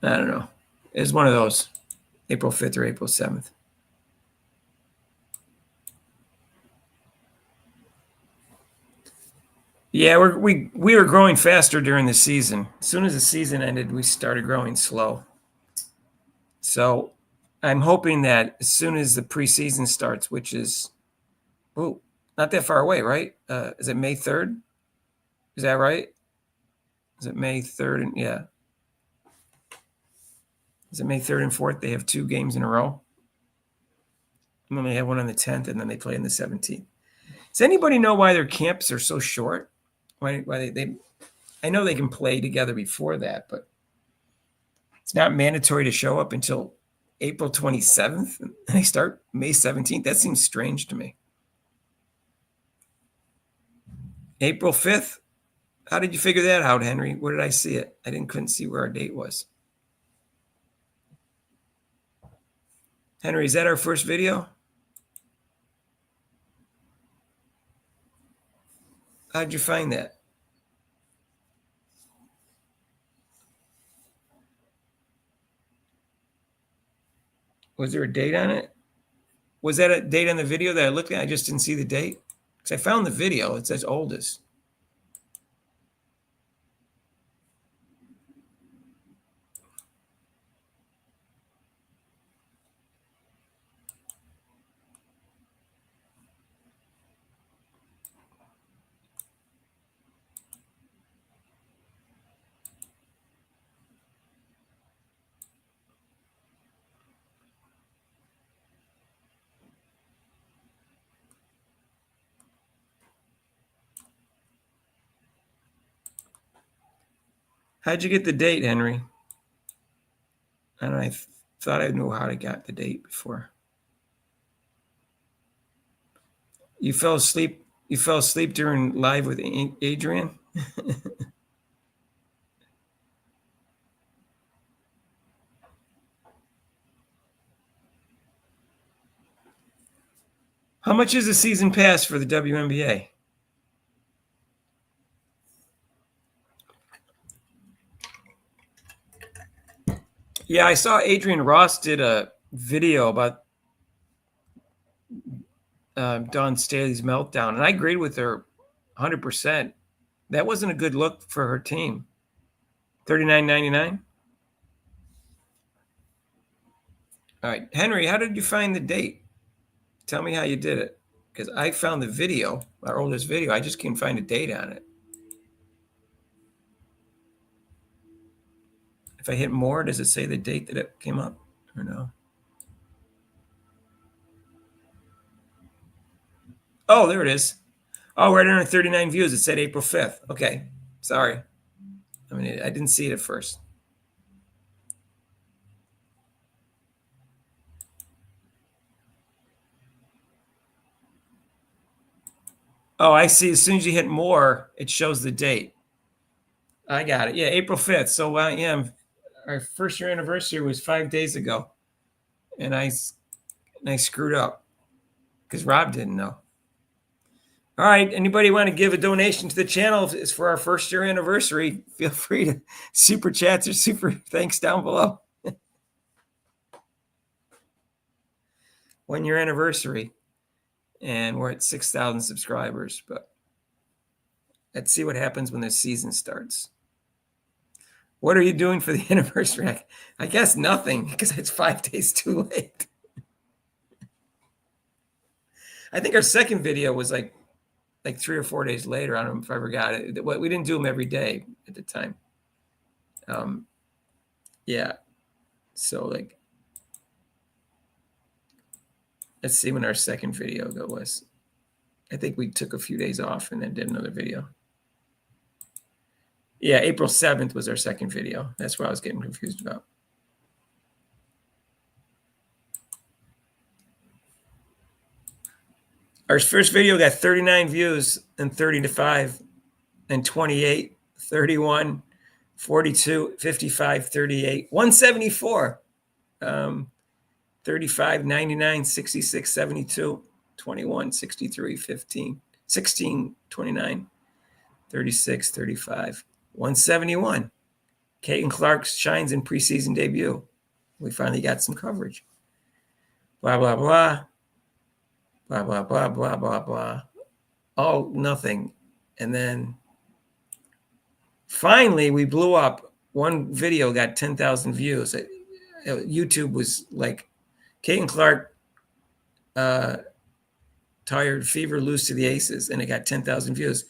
I don't know. It's one of those, April 5th or April 7th. Yeah, we were growing faster during the season. As soon as the season ended, we started growing slow. So I'm hoping that as soon as the preseason starts, which is, not that far away, right? Is it May 3rd? Is that right? Is it May 3rd? Yeah. Is it May 3rd and 4th? They have 2 games in a row. And then they have one on the 10th, and then they play on the 17th. Does anybody know why their camps are so short? Why they I know they can play together before that, but it's not mandatory to show up until April 27th, and they start May 17th. That seems strange to me. April 5th. How did you figure that out, Henry? Where did I see it? Couldn't see where our date was. Henry, is that our first video? How'd you find that? Was there a date on it? Was that a date on the video that I looked at? I just didn't see the date. Because I found the video. It says oldest. How'd you get the date, Henry? I don't know. I thought I knew how to get the date before. You fell asleep. You fell asleep during live with Adrian. How much is the season pass for the WNBA? Yeah, I saw Adrian Ross did a video about Dawn Staley's meltdown, and I agreed with her 100%. That wasn't a good look for her team. $39.99. All right, Henry, how did you find the date? Tell me how you did it, because I found the video, our oldest video. I just can't find a date on it. If I hit more, does it say the date that it came up or no? Oh, there it is. Oh, right under 39 views. It said April 5th. Okay. Sorry. I mean, I didn't see it at first. Oh, I see. As soon as you hit more, it shows the date. I got it. Yeah, April 5th. So, yeah, our first year anniversary was 5 days ago. And I screwed up because Rob didn't know. All right. Anybody want to give a donation to the channel? If it's for our first year anniversary, feel free to super chats or super thanks down below. 1 year anniversary. And we're at 6,000 subscribers. But let's see what happens when the season starts. What are you doing for the anniversary? I guess nothing, because it's 5 days too late. I think our second video was like 3 or 4 days later. I don't know if I ever got it. We didn't do them every day at the time. Yeah. So let's see when our second video was. I think we took a few days off and then did another video. Yeah, April 7th was our second video. That's what I was getting confused about. Our first video got 39 views and 30 to 5 and 28, 31, 42, 55, 38, 174, 35, 99, 66, 72, 21, 63, 15, 16, 29, 36, 35, 171. Caitlin Clark shines in preseason debut. We finally got some coverage. Blah, blah, blah. Blah, blah, blah, blah, blah, blah. Oh, nothing. And then finally, we blew up. One video got 10,000 views. YouTube was like, Caitlin Clark, tired, fever, lose to the Aces, and it got 10,000 views.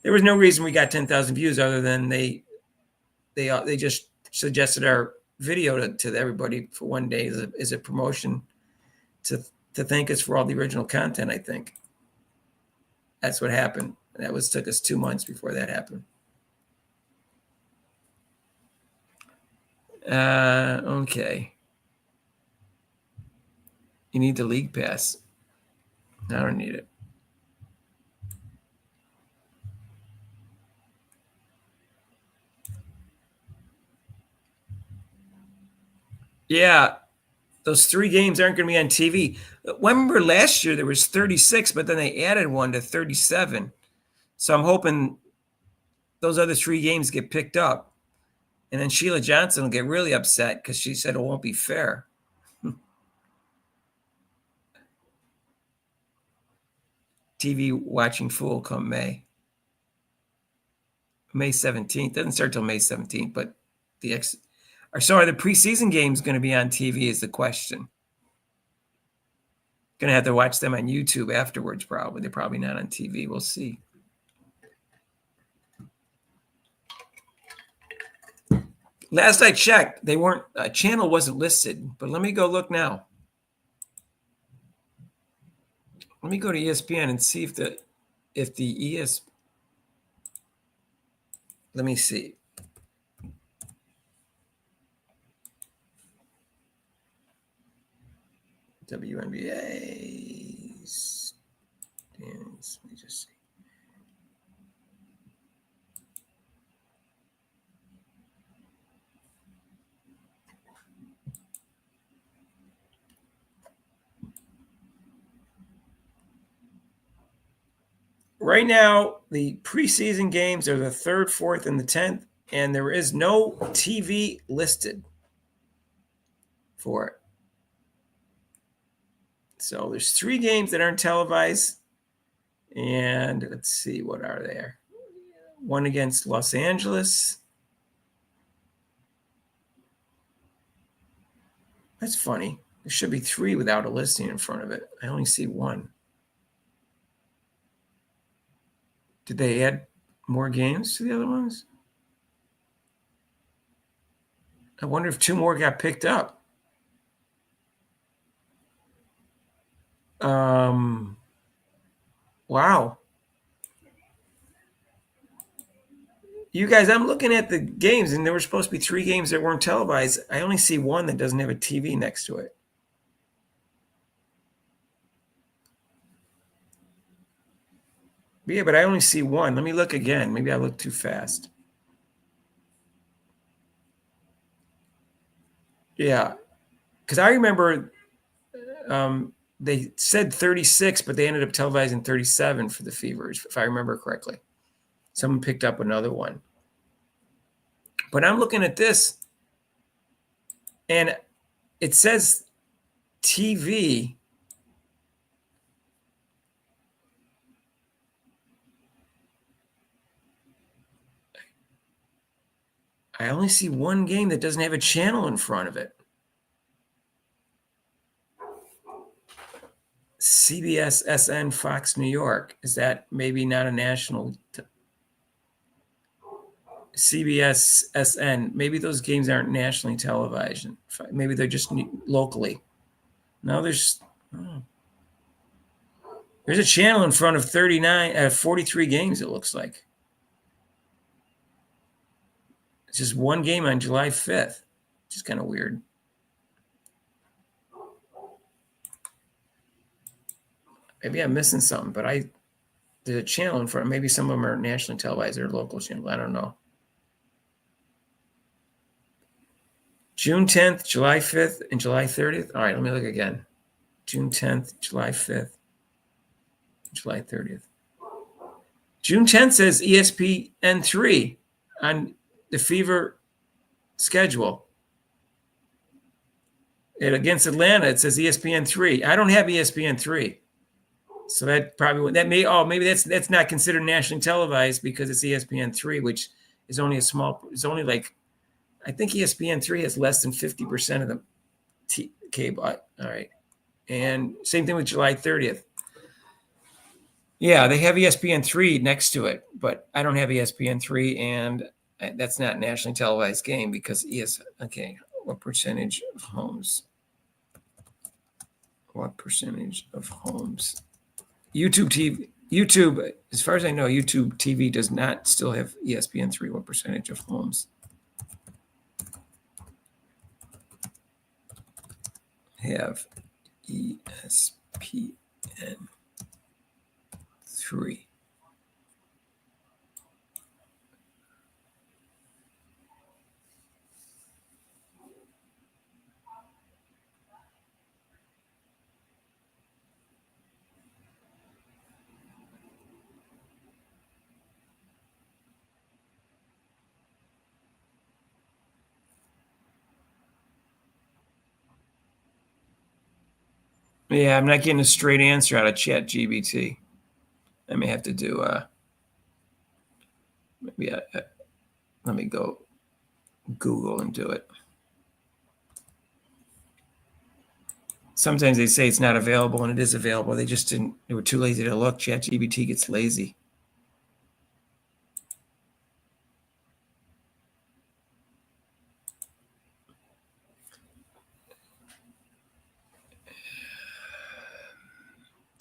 There was no reason we got 10,000 views other than they just suggested our video to everybody for one day as a promotion to thank us for all the original content. I think that's what happened. That took us 2 months before that happened. Okay. You need the league pass. I don't need it. Yeah, those 3 games aren't going to be on TV. Remember last year there was 36, but then they added one to 37. So I'm hoping those other 3 games get picked up. And then Sheila Johnson will get really upset because she said it won't be fair. TV watching fool come May 17th. Doesn't start till May 17th, but are the preseason games going to be on TV is the question. Going to have to watch them on YouTube afterwards, probably. They're probably not on TV. We'll see. Last I checked, they weren't channel wasn't listed, but let me go look now. Let me go to ESPN and see if the let me see. WNBA standings. Let me just see. Right now, the preseason games are the 3rd, 4th, and the 10th, and there is no TV listed for it. So there's 3 games that aren't televised, and let's see, what are there? One against Los Angeles. That's funny. There should be 3 without a listing in front of it. I only see 1. Did they add more games to the other ones? I wonder if 2 more got picked up. Wow. You guys, I'm looking at the games, and there were supposed to be 3 games that weren't televised. I only see 1 that doesn't have a TV next to it. Yeah, but I only see 1. Let me look again. Maybe I looked too fast. Yeah, because I remember they said 36, but they ended up televising 37 for the Fevers, if I remember correctly. Someone picked up another one. But I'm looking at this, and it says TV. I only see 1 game that doesn't have a channel in front of it. CBS, SN, Fox, New York. Is that maybe not a national? CBS, SN. Maybe those games aren't nationally televised. Maybe they're just locally. No, there's a channel in front of 43 games, it looks like. It's just 1 game on July 5th, which is kind of weird. Maybe I'm missing something, but there's a channel in front. Maybe some of them are nationally televised or local channels. I don't know. June 10th, July 5th, and July 30th. All right, let me look again. June 10th, July 5th, July 30th. June 10th says ESPN3 on the Fever schedule. And against Atlanta, it says ESPN3. I don't have ESPN3. So maybe that's not considered nationally televised because it's ESPN3, which is only I think ESPN3 has less than 50% of the cable. All right. And same thing with July 30th. Yeah, they have ESPN3 next to it, but I don't have ESPN3, and that's not a nationally televised game because what percentage of homes? YouTube, as far as I know, YouTube TV does not still have ESPN3. What percentage of homes have ESPN3? Yeah, I'm not getting a straight answer out of ChatGPT. I may have to do maybe let me go Google and do it. Sometimes they say it's not available, and it is available. They just didn't. They were too lazy to look. ChatGPT gets lazy.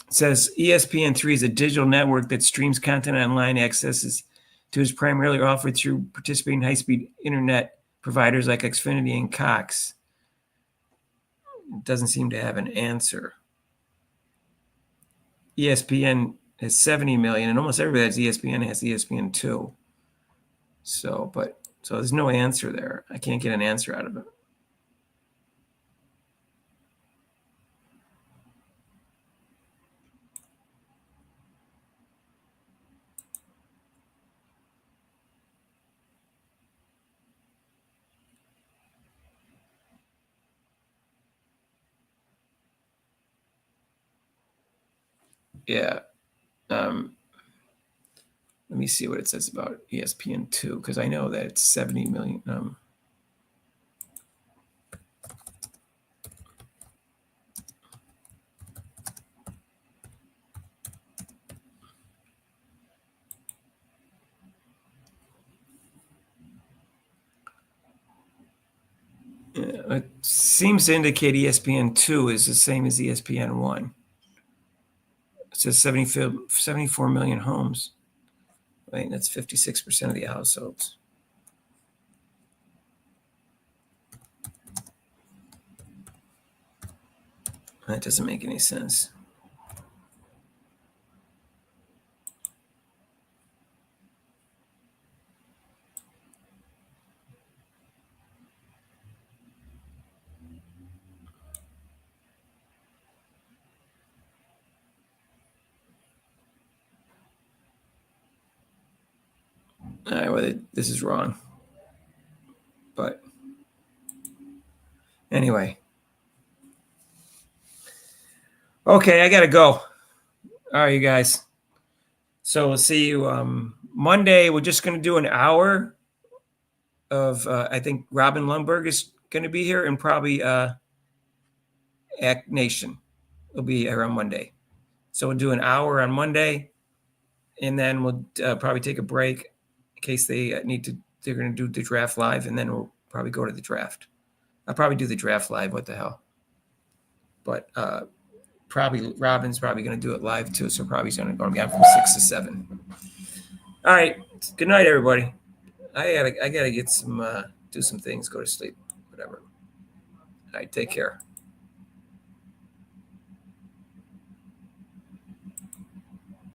It says ESPN3 is a digital network that streams content online. Accesses to is primarily offered through participating high-speed internet providers like Xfinity and Cox. It doesn't seem to have an answer. ESPN has 70 million, and almost everybody has ESPN has ESPN2. So there's no answer there. I can't get an answer out of it. Yeah. Let me see what it says about ESPN2, because I know that it's 70 million. It seems to indicate ESPN2 is the same as ESPN1. It says 74 million homes. Right, that's 56% of the households. That doesn't make any sense. All right, well, this is wrong. But anyway. Okay, I got to go. All right, you guys. So we'll see you Monday. We're just going to do an hour of, I think Robin Lundberg is going to be here, and probably Act Nation will be here on Monday. So we'll do an hour on Monday, and then we'll probably take a break in case they're going to do the draft live, and then we'll probably go to the draft. I'll probably do the draft live. What the hell? But probably Robin's probably going to do it live too, so probably he's going to go again from 6 to 7. All right. Good night, everybody. I gotta get some do some things, go to sleep, whatever. All right, take care.